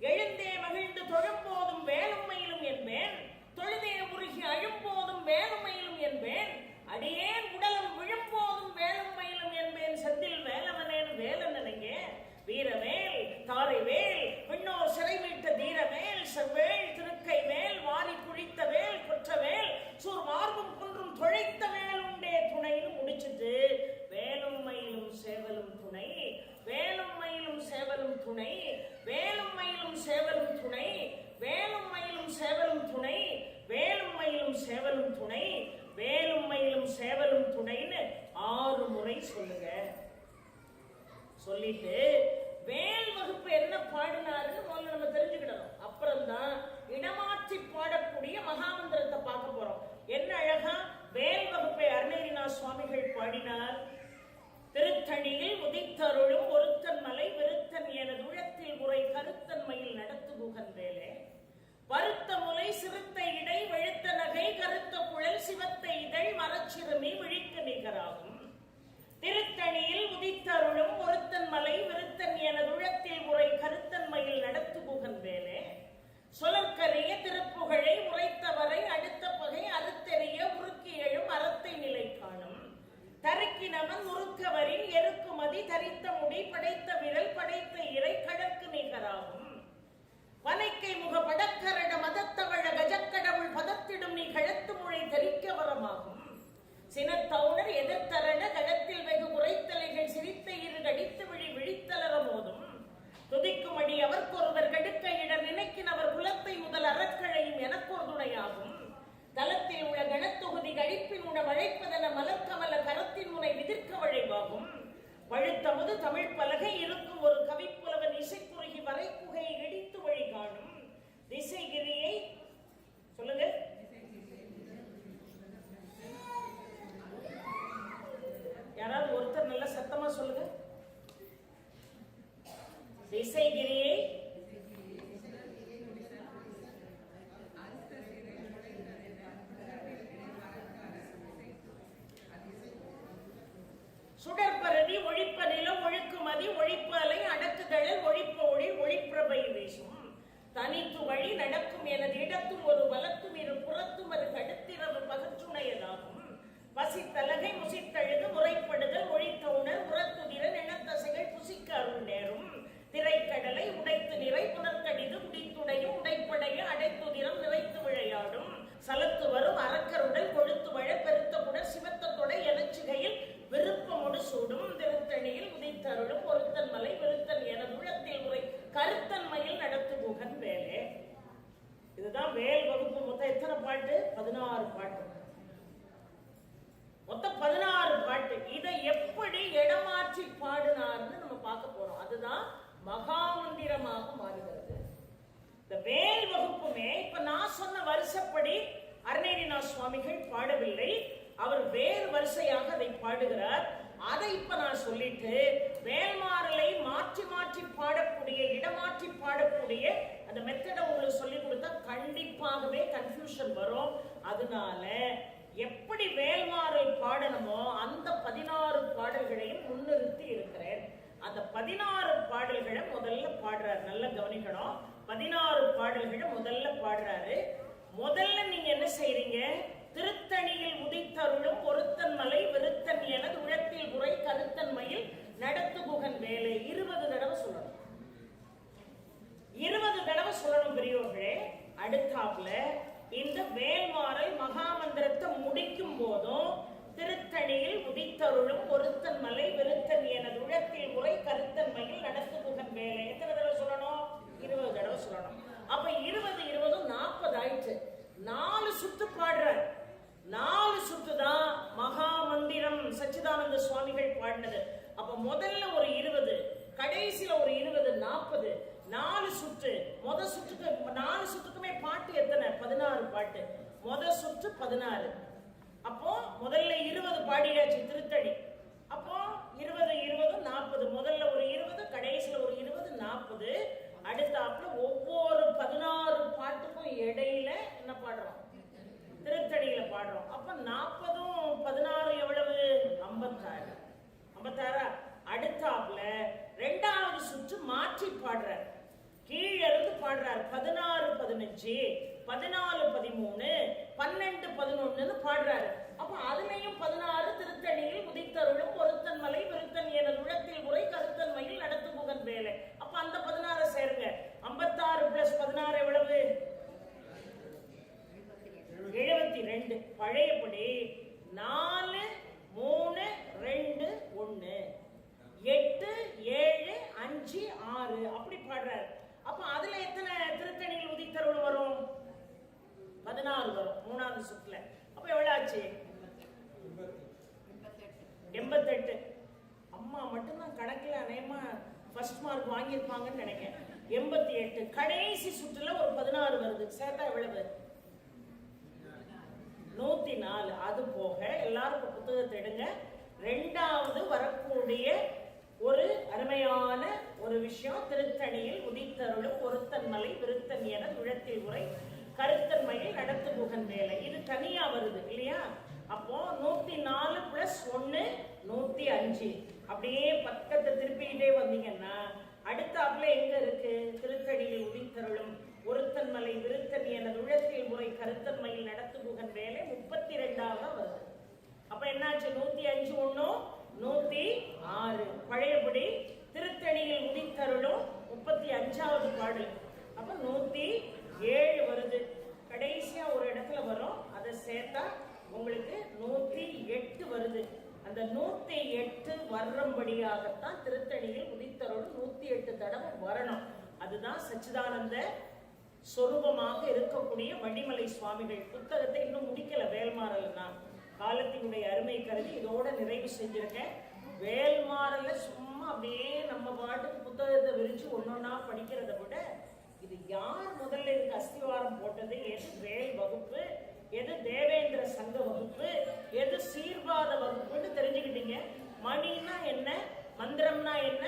எழுந்தே மகிழ்ந்து தொழும்போதும் வேலும் மயிலும் என்பேன், தொழுதே உருகி அழும்போதும் வேலும் மயிலும் என்பேன், அடியேன் உடலம் விழும்போதும் வேலும் மயிலும் என்பேன், செந்தில் வேலவனேன் வேல நினைங்க. வீரவேல் தாரைவேல் விண்ணோர் சிறை மீட்ட தீரவேல், செவ்வேல் திருக்கை வேல் வாரி குழித்த வேல் குற்றவேல், சூர் மார்பும் குன்றும் துழைத்த வேல் உண்டே துணைன்னு முடிச்சுட்டு, வேலும் மயிலும் சேவலும் துணை, வேலும் மயிலும் சேவலும் துணை, வேலும் மயிலும் சேவலும் துணை, வேலும் மயிலும் சேவலும் துணை, வேலும் மயிலும் சேவலும் துணை, வேலும் மயிலும் சேவலும் துணைன்னு 6 முறை சொல்லுங்க. சொல்லிட்டு வேல் வகுப்பு என்ன பாடினாருன்னு முதல்ல நம்ம தெரிஞ்சுக்கிடணும். அப்புறம்தான் இடமாற்றி பாடக்கூடிய மகாமந்திரத்தை பார்க்க போறோம். என்ன அழகா வேல் வகுப்பை அருணகிரிநாத சுவாமிகள் பாடினார். திருத்தணியில் உதித்தருளும் ஒருத்தன் மலை விருத்தன் எனது உழத்தில் உரை கருத்தன் மயில் நடத்து குகன் வேலே, பருத்த முலை சிறுத்த இடை வெளுத்த நகை கருத்த குழல் சிவத்த இதழ் மரச்சிறுமி விழிக்கு நிகராகும். திருத்தணியில் உதித்தருளும் ஒருத்தன் மலை விருத்தன் எனது உழத்தில் உரை கருத்தன் மயில் நடத்து குகன் வேலே, சொலற்கரிய திருப்புகழை உரைத்தவரை அடுத்த பகை அறுத்தெறிய உருக்கி எழும் அறத்தை நிலை காணும். தருக்கினவன் உருக்கவரின் எருக்குமதி தரித்த முடி படைத்த விரல் படைத்த இறை கடற்கு நிகராகும். வனைக்கை முக படக்கரட மதத்தவழ கஜக்கடவுள் பதத்திடும் நீ கழத்து மொழி தரிக்க வரமாகும். சினத்தவுணர் எதிர்த்தரண கடத்தில் வெகு உரைத்தலைகள் சிரித்த இரு கடித்து விழி விழித்தலர மோதும். துதிக்கும் அடி அவர்க்கொருவர் கடுக்க இடர் நினைக்கினவர் குலத்தை முதல் அறக்கழையும் எனக்கொரு துணையாகும். தலத்தில் உள்ள கணத்தொகுதி கழிப்பின் உண வழைப்பதென மலர்கமல கரத்தின் முனை விதிர்க்க வழைவாகும். பழுத்தமுது தமிழ் பலகை இருக்கும் ஒரு கவிப்புலவன் இசைக்குறுகி வரை குகையை இடித்து வழி காணும். திசைகிரியை சொல்லுங்க. யாராவது ஒருத்தர் நல்ல சத்தமா சொல்லுங்க. திசைகிரியை சுடற்பரவி ஒழிப்ப நிலம் ஒழுக்குமதி ஒழிப்பு அலை அடக்குதழல் ஒழிப்ப ஒளி ஒளிப்பிரபை வீசும். தனித்து வழி நடக்கும் எனது இடத்தும் ஒரு வலத்தும் இரு புறத்தும் அது கடுத்திரவு பகற்றுணையதாகும். வசித்தலகை முசித்தழுது முறைப்படுதல் ஒழித்த உணர் உரத்துதிர நிலத்தசைகள் புசிக்க அருள் நேரும். திரைக்கடலை உடைத்து நிறை புனர்கடிது முடித்துடையும் உடைப்படைய அடைத்துதிரம் நிறைத்து விளையாடும். சலத்து வரும் அரக்கருடல் கொழுத்து வழ பெருத்த புடர் சிவத்தொடை எனச்சுகையில் விருப்பமுடு சூடும். திருத்தணியில் உதித்தருளும் ஒருத்தன் மலை விருத்தன் என உழத்தில் உரை கருத்தன்மையில் நடத்துகுக. குகன் வேலே. இதுதான் வேல் வகுப்பு. மொத்தம் எத்தனை பாட்டு? 16 பாட்டு. மொத்தம் 16 பாட்டு. இதை எப்படி இடமாற்றி பாடினார்னு நம்ம பார்க்க போறோம். அதுதான் மகாமந்திரமாக மாறுகிறது. இந்த வேல் வகுப்புமே இப்ப நான் சொன்ன வருஷப்படி அருணகிரிநாத சுவாமிகள் பாடவில்லை. அவர் வேறு வரிசையாக அதை பாடுகிறார். அதை இப்ப நான் சொல்லிட்டு வேல்மாறலை மாற்றி மாற்றி பாடக்கூடிய, இடமாற்றி பாடக்கூடிய அந்த மெத்தடை உங்களுக்கு சொல்லி கொடுத்தா கண்டிப்பாகவே கன்ஃபியூஷன் வரும். அதனால எப்படி வேல்மாறல் பாடணுமோ அந்த 16 பாடல்களையும் முன்னிறுத்தி இருக்கிறேன். அந்த 16 பாடல்களை முதல்ல பாடுறாரு. நல்லா கவனிக்கணும். 16 பாடல்களை முதல்ல பாடுறாரு. முதல்ல நீங்க என்ன செய்றீங்க? திருத்தணியில் உதித்தருளும் ஒருத்தன் மலை வெறுத்தன் எனது உழத்தில் உரை கருத்தன் மயில் நடத்து குகன் வேலை 20 தடவை சொல்லணும். 20 தடவை சொல்லணும் பெரியோர்களே. அடுத்தாப்புல இந்த வேல்மாறல் மகாமந்திரத்தை முடிக்கும் போதும் திருத்தணியில் உதித்தருளும் ஒருத்தன் மலை வெறுத்தன் எனது உழத்தில் உரை கருத்தன் மயில் நடத்து குகன் வேலை எத்தனை தடவை சொல்லணும்? 20 தடவை சொல்லணும். அப்ப 20 20 40 ஆயிடுச்சு. 4 சுத்து பாடுறார். 4 சுத்து தான் மகா மந்திரம் சச்சிதானந்த சுவாமிகள் பாடினது. அப்ப முதல்ல ஒரு 20, கடைசியில ஒரு 20, 40. 4 சுற்று. முத சுற்றுக்கு 4 சுற்றுக்குமே பாட்டு எத்தனை? 16 பாட்டு. முத சுற்று 16. அப்போ முதல்ல 20 பாடியாச்சு திருத்தணி. அப்போ 20 20 40. முதல்ல ஒரு 20, கடைசியில ஒரு 20, 40. அடுத்தாப்புல ஒவ்வொரு 16 பாட்டுக்கும் இடையில என்ன பாடுறோம்? திருத்தணியில பாடுறோம். அப்ப 40ம் 16 எவ்வளவு? 56. 56. அடுத்தாப்புல இரண்டாவது சுற்று மாற்றி பாடுறார். கீழ இருந்து பாடுறார். 16 15, 14 13, 12 11 பாடுறாரு. அப்ப அதுலயும் 16 திருத்தணியில் உதித்தருளும் ஒருத்தன் மலை விருத்தன் எனது உழத்தில் உரை கருத்தன் மயில் நடத்து புகன் வேலை. அப்ப அந்த 16 சேருங்க. 56 பிளஸ் 16 எவ்வளவு? 72. பழையபடி 4 3 2 1 8 7 5 6 அப்படி பாடுறாரு. அப்ப அதுல எத்தனை திருத்தணியில் உதித்தருள் வரும்? 16 வரும் மூணாவது சுற்றுல. அப்ப எவ்வளவு ஆச்சு? 88. அம்மா மட்டும்தான் கணக்குல அநேகமா ஃபர்ஸ்ட் மார்க் வாங்கியிருப்பாங்கன்னு நினைக்கிறேன். 88. கடைசி சுற்றுல ஒரு 16 வருது. சேர்த்தா எவ்வளவு? 104. அது போக எல்லாரும் புத்தகத்தை எடுங்க. இரண்டாவது வரக்கூடிய ஒரு அருமையான ஒரு விஷயம், திருத்தணியில் உதித்தருளும் ஒருத்தன் மலை விருத்தன் என உழத்தில் உரை கருத்தன் மயில் நடத்து புகன் வேலை. இது தனியா வருது இல்லையா? அப்போ 104 பிளஸ் 1 105. அப்படியே பக்கத்தை திருப்பிக்கிட்டே வந்தீங்கன்னா அடுத்தாப்புல எங்க இருக்கு? திருத்தணியில் உதித்தருளும் ஒருத்தன் மலை விருத்தன் எனது உழத்தில் முறை கருத்தன் மயில் நடத்து புகன் வேலை 32ஆக வருது. அப்ப என்னாச்சு? 105 1 106. பழையபடி திருத்தணியில் உதித்தருளும் 35வது பாடல். அப்ப 107 வருது. கடைசியா ஒரு இடத்துல வரும். அதை சேர்த்தா உங்களுக்கு 108 வருது. அந்த 108 வர்றபடியாகத்தான் திருத்தணியில் உதித்தருளும் 108 தடவை வரணும். அதுதான் சச்சிதானந்த சொரூபமாக இருக்கக்கூடிய வடிமலை சுவாமிகள். புத்தகத்தை இன்னும் முடிக்கல வேல்மாறல். நான் காலத்தினுடைய அருமை கருதி இதோட நிறைவு செஞ்சிருக்கேன். வேல்மாறல சும்மா அப்படியே நம்ம பாட்டுக்கு புத்தகத்தை விரிச்சு ஒன்னொன்னா படிக்கிறத விட இது யார் முதல்ல இதுக்கு அஸ்திவாரம் போட்டது, எது வேல் வகுப்பு, எது தேவேந்திர சங்க வகுப்பு, எது சீர்வாத வகுப்புன்னு தெரிஞ்சுக்கிட்டீங்க. மணின்னா என்ன, மந்திரம்னா என்ன,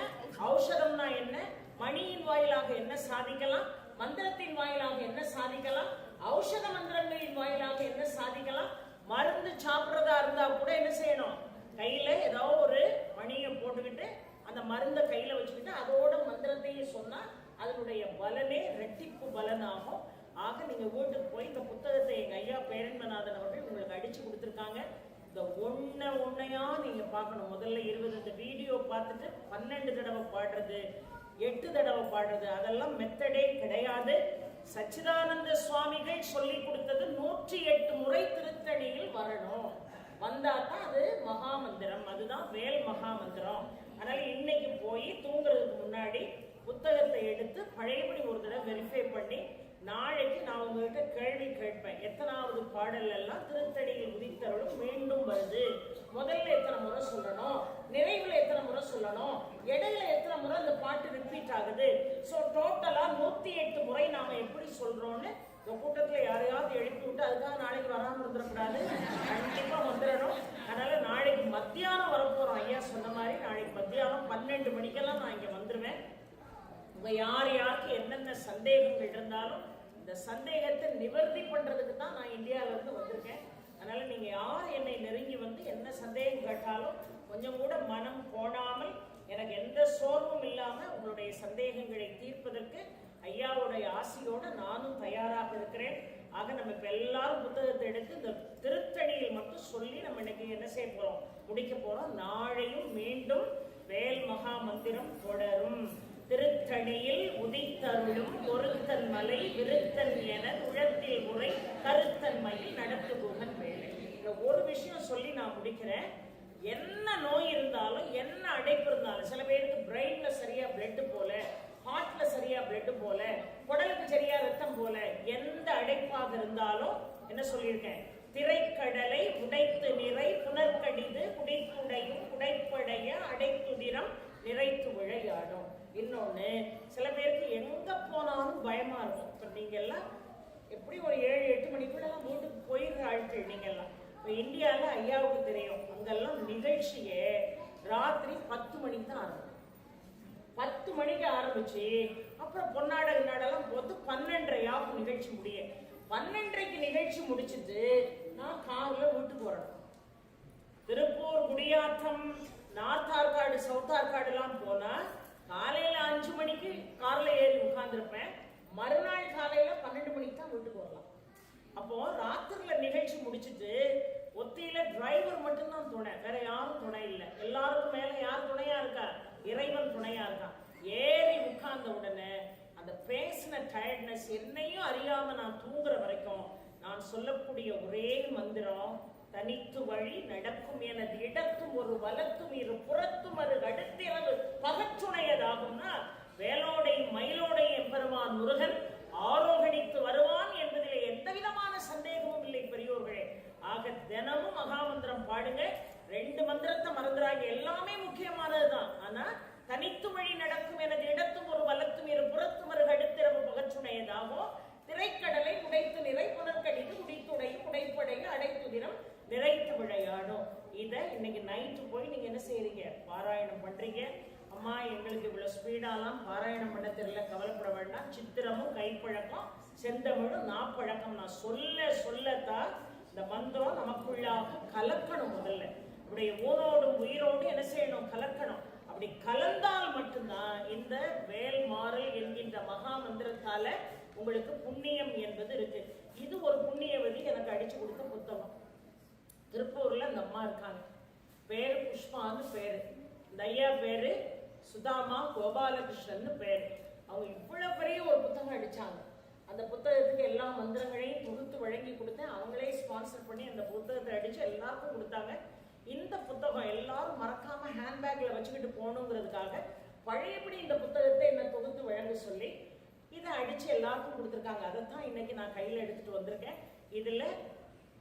ஔஷதம்னா என்ன, மணியின் வாயிலாக என்ன சாதிக்கலாம், மந்திரத்தின் வாயிலாக என்ன சாதிக்கலாம், ஔஷத மந்திரங்களின் வாயிலாக என்ன சாதிக்கலாம். மருந்து சாப்பிட்றதா இருந்தா கூட என்ன செய்யணும்? கையில ஏதோ ஒரு மணியை போட்டுக்கிட்டு அந்த மருந்தை கையில வச்சுக்கிட்டு அதோட மந்திரத்தையும் சொன்னா அதனுடைய பலனே ரெட்டிப்பு பலனாகும். ஆக நீங்க வீட்டுக்கு போய் இந்த புத்தகத்தை எங்க ஐயா பேரன்பநாதன் அவர்கள் உங்களுக்கு அடிச்சு கொடுத்துருக்காங்க. இந்த ஒன்னையா நீங்க பார்க்கணும். முதல்ல 20 இந்த வீடியோ பார்த்துட்டு 12 தடவை பாடுறது, 8 தடவை பாடுறது, அதெல்லாம் மெத்தடே கிடையாது. சச்சிதானந்த சுவாமிகள் சொல்லி கொடுத்தது 108 முறை திருத்தணியில் வரணும். வந்தாதான் அது மகாமந்திரம். அதுதான் வேல் மகாமந்திரம். அதனால இன்னைக்கு போய் தூங்குறதுக்கு முன்னாடி புத்தகத்தை எடுத்து பழையபடி ஒரு தடவை வெரிஃபை பண்ணி நாளைக்கு நான் உங்ககிட்ட கேள்வி கேட்பேன். எத்தனாவது பாடல் எல்லாம் திருத்தடியில் உதித்தருளும் மீண்டும் வருது, முதல்ல எத்தனை முறை சொல்லணும், நிறைவுல எத்தனை முறை சொல்லணும், இடையில எத்தனை முறை அந்த பாட்டு ரிப்பீட் ஆகுது, ஸோ டோட்டலா 108 முறை நாம எப்படி சொல்றோம்னு இந்த கூட்டத்துல யாரையாவது எழுப்பி விட்டு அதுக்காக நாளைக்கு வராமல் இருந்துடக்கூடாது, கண்டிப்பா வந்துடணும். அதனால நாளைக்கு மத்தியானம் வரப்போறோம். ஐயா சொன்ன மாதிரி நாளைக்கு மத்தியானம் 12 மணிக்கெல்லாம் நான் இங்க வந்துருவேன். உங்க யார் யாருக்கு என்னென்ன சந்தேகங்கள் இருந்தாலும் இந்த சந்தேகத்தை நிவர்த்தி பண்றதுக்கு தான் நான் இந்தியாவில இருந்து வந்திருக்கேன். அதனால நீங்க யார் என்னை நெருங்கி வந்து என்ன சந்தேகம் கேட்டாலும் கொஞ்சம் கூட மனம் போடாமல், எனக்கு எந்த சோர்வும் இல்லாம உங்களுடைய சந்தேகங்களை தீர்ப்பதற்கு ஐயாவுடைய ஆசையோட நானும் தயாராக இருக்கிறேன். ஆக நம்ம இப்ப எல்லாரும் புத்தகத்தை எடுத்து இந்த திருத்தணியில் மட்டும் சொல்லி நம்ம இன்னைக்கு என்ன செய்ய போறோம், முடிக்க போறோம். நாளையும் மீண்டும் வேல் மகா மந்திரம் தொடரும். திருத்தணியில் உதித்தருளும் ஒருத்தன் மலை விருத்தன் என உழத்தில் உரை கருத்தன்மையில் நடத்துபுகன் வேலை. ஒரு விஷயம் சொல்லி நான் முடிக்கிறேன். என்ன நோய் இருந்தாலும் என்ன அடைப்பு இருந்தாலும், சில பேருக்கு பிரெயின்ல சரியா பிளட் போல, ஹார்ட்ல சரியா பிளட் போல, குடலுக்கு சரியா ரத்தம் போல, எந்த அடைப்பாக இருந்தாலும் என்ன சொல்லியிருக்கேன், திரைக்கடலை உடைத்து நிறை புனர்கடிது குடித்துடையும் குடைப்படைய அடைத்துதிரம் நிறைத்து விளையாடும். இன்னொன்னு, சில பேருக்கு எங்க போனாலும் பயமா இருக்கும். இப்ப நீங்க எல்லாம் எப்படி ஒரு 7-8 மணிக்குள்ளெல்லாம் வீட்டுக்கு போயிடுற ஆட்கள் நீங்க எல்லாம். இப்ப இந்தியாவில் ஐயாவுக்கு தெரியும், அங்கெல்லாம் நிகழ்ச்சியே ராத்திரி 10 மணிக்கு தான் ஆரம்பிக்கும். 10 மணிக்கு ஆரம்பிச்சு அப்புறம் பொன்னாடக நாடெல்லாம் போட்டு 12:30 நிகழ்ச்சி முடிய. 12:30க்கு நிகழ்ச்சி முடிச்சுட்டு நான் கார்ல வீட்டுக்கு வரணும். திருப்பூர் குடியாத்தம் நார்த் ஆற்காடு சவுத் ஆற்காடு எல்லாம் போனா காலையில 5 மணிக்கு கார்ல ஏறி உட்கார்ந்துருப்பேன். மறுநாள் காலையில 12 மணிக்கு தான் வீட்டுக்கு வரலாம். அப்போ ராத்திரில நிகழ்ச்சி முடிச்சுட்டு ஒத்தியில டிரைவர் மட்டும்தான் துணை, வேற யாரும் துணை இல்லை. எல்லாருக்கும் மேல யார் துணையா இருக்கா, இறைவன் துணையா இருக்கான். ஏறி உட்கார்ந்த உடனே அந்த பேசின டயர்ட்னஸ் என்னையும் அறியாம நான் தூங்குற வரைக்கும் நான் சொல்லக்கூடிய ஒரே மந்திரம், தனித்து வழி நடக்கும் எனது இடத்தும் ஒரு வலத்தும் இரு புறத்தும் அது அடுத்திரவு பகச்சுணையதாகும்னா, வேலோடை மயிலோடை எம்பெருமான் முருகன் ஆரோகணித்து வருவான் என்பதிலே எந்த விதமான சந்தேகமும் இல்லை பெரியோர்களே. ஆக தினமும் மகாமந்திரம் பாடுங்க. 2 மந்திரத்தை மறந்துறாங்க, எல்லாமே முக்கியமானதுதான். ஆனா தனித்து வழி நடக்கும் எனது இடத்தும் ஒரு வலத்தும் இரு புறத்தும் ஒரு அடுத்திரவு பகச்சுணையதாகும். திரைக்கடலை உடைத்து நிறை புனர்கடிது குடித்துடையும் உடைப்படையும் அடைத்து தினம் நிறைத்து விளையாடும். இத இன்னைக்கு நைட்டு போய் நீங்க என்ன செய்யறீங்க, பாராயணம் பண்றீங்க. அம்மா எங்களுக்கு இவ்வளவு ஸ்பீடாலாம் பாராயணம் பண்ண தெரியல, கவலைப்பட வேண்டாம். சித்திரமும் கைப்பழக்கம் செந்தமிழும் நாப்பழக்கம் நான் சொல்லத்தான் இந்த மந்திரம் நமக்குள்ளாக கலக்கணும். முதல்ல அப்படியே ஊரோடும் உயிரோடு என்ன செய்யணும், கலக்கணும். அப்படி கலந்தால் மட்டும்தான் இந்த வேல் மாறல் என்கின்ற மகா மந்திரத்தால உங்களுக்கு புண்ணியம் என்பது இருக்கு. இது ஒரு புண்ணியவதி எனக்கு அடிச்சு கொடுத்த புத்தகம். திருப்பூர்ல அந்த அம்மா இருக்காங்க, பேரு புஷ்பான்னு பேரு. இந்த ஐயா பேரு சுதாமா கோபாலகிருஷ்ணன் பேரு. அவங்க இவ்வளவு பெரிய ஒரு புத்தகம் அடிச்சாங்க. அந்த புத்தகத்துக்கு எல்லா மந்திரங்களையும் தொகுத்து வழங்கி கொடுத்தேன். அவங்களே ஸ்பான்சர் பண்ணி அந்த புத்தகத்தை அடிச்சு எல்லாருக்கும் கொடுத்தாங்க. இந்த புத்தகம் எல்லாரும் மறக்காம ஹேண்ட்பேக்ல வச்சுக்கிட்டு போகணுங்கிறதுக்காக பழையபடி இந்த புத்தகத்தை என்ன தொகுத்து வழங்க சொல்லி இதை அடிச்சு எல்லாருக்கும் கொடுத்துருக்காங்க. அதைத்தான் இன்னைக்கு நான் கையில எடுத்துட்டு வந்திருக்கேன். இதுல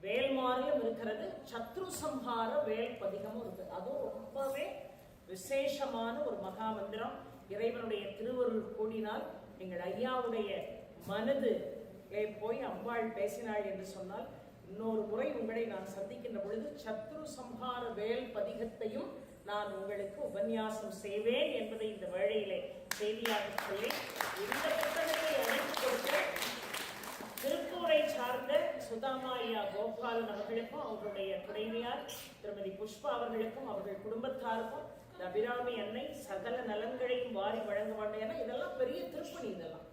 வேல்மாரிலும் இருக்கிறது, சத்ரு சம்ஹார வேல் பதிகமும் இருக்கு. அதுவும் ரொம்பவே விசேஷமான ஒரு மகா மந்திரம். இறைவனுடைய திருவருள் கூடினால் எங்கள் ஐயாவுடைய மனது போய் அம்பாள் பேசினாள் என்று சொன்னால், இன்னொரு முறை உங்களை நான் சந்திக்கின்ற பொழுது சத்ரு சம்ஹார வேல் பதிகத்தையும் நான் உங்களுக்கு உபன்யாசம் செய்வேன் என்பதை இந்த வேளையிலே செய்தியாக சொல்லி, இந்த புத்தகத்தை அழைத்து கொடுக்க திருப்பூரை சார்ந்த சுதாமா ஐயா கோபாலன் அவர்களுக்கும் அவர்களுடைய துணைவியார் திருமதி புஷ்பா அவர்களுக்கும் அவர்கள் குடும்பத்தாருக்கும் அபிராமி அன்னை சகல நலன்களையும் வாரி வழங்க வேண்டும். ஏன்னா இதெல்லாம் பெரிய திருப்பணி. இதெல்லாம்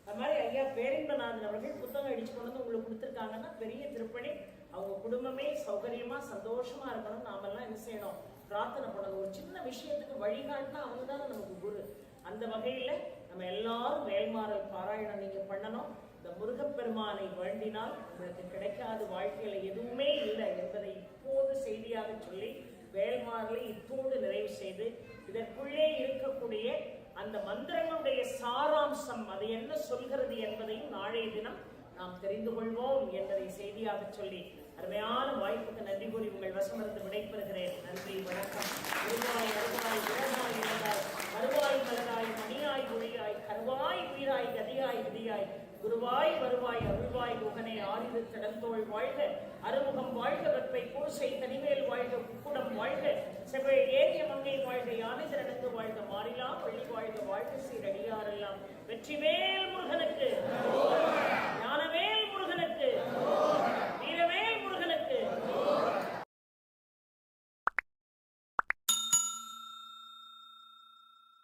அது மாதிரி ஐயா பேரின்பநாதன் அவர்கள் புத்தகம் அடிச்சு கொண்டு வந்து உங்களுக்கு கொடுத்துருக்காங்கன்னா பெரிய திருப்பணி. அவங்க குடும்பமே சௌகரியமா சந்தோஷமா இருக்கணும். நாமெல்லாம் என்ன செய்யணும், பிரார்த்தனை பண்ணணும். ஒரு சின்ன விஷயத்துக்கு வழிகாட்டினா அவங்க தானே நமக்கு குரு. அந்த வகையில நம்ம எல்லாரும் வேல்மாறல் பாராயணம் நீங்க பண்ணணும். இந்த முருகப்பெருமானை வேண்டினால் உங்களுக்கு கிடைக்காத வாழ்க்கையில எதுவுமே இல்லை என்பதை இப்போது செய்தியாக சொல்லி வேல்மாறலை இத்தோடு நிறைவு செய்து இதற்குள்ளே இருக்கக்கூடிய அந்த மந்திரங்களுடைய சாராம்சம் அது என்ன சொல்கிறது என்பதையும் நாளைய தினம் நாம் தெரிந்து கொள்வோம் என்பதை செய்தியாக சொல்லி அருமையான வாய்ப்புக்கு நன்றி கூறி உங்கள் வசமிருந்து விடைபெறுகிறேன். நன்றி, வணக்கம். வருவாய் வருவாய் விரதாய் விரதாய் வருவாய் மலராய் மணியாய் ஒளியாய் கருவாய் உயிராய் கதியாய் விதியாய் குருவாய் வருவாய் அருள்வாய் குகனை ஆறிது கடந்தோள் வாழ்க அறுமுகம் வாழ்க வெப்பை பூசை தனிவேல் வாழ்க குக்குடம் வாழ்க செவ்வாய் ஏறிய மங்கை வாழ்க யானை திறனங்கு வாழ்க மாறிலாம் வள்ளி வாழ்க வாழ்க சீரடியாரெல்லாம் வெற்றிவே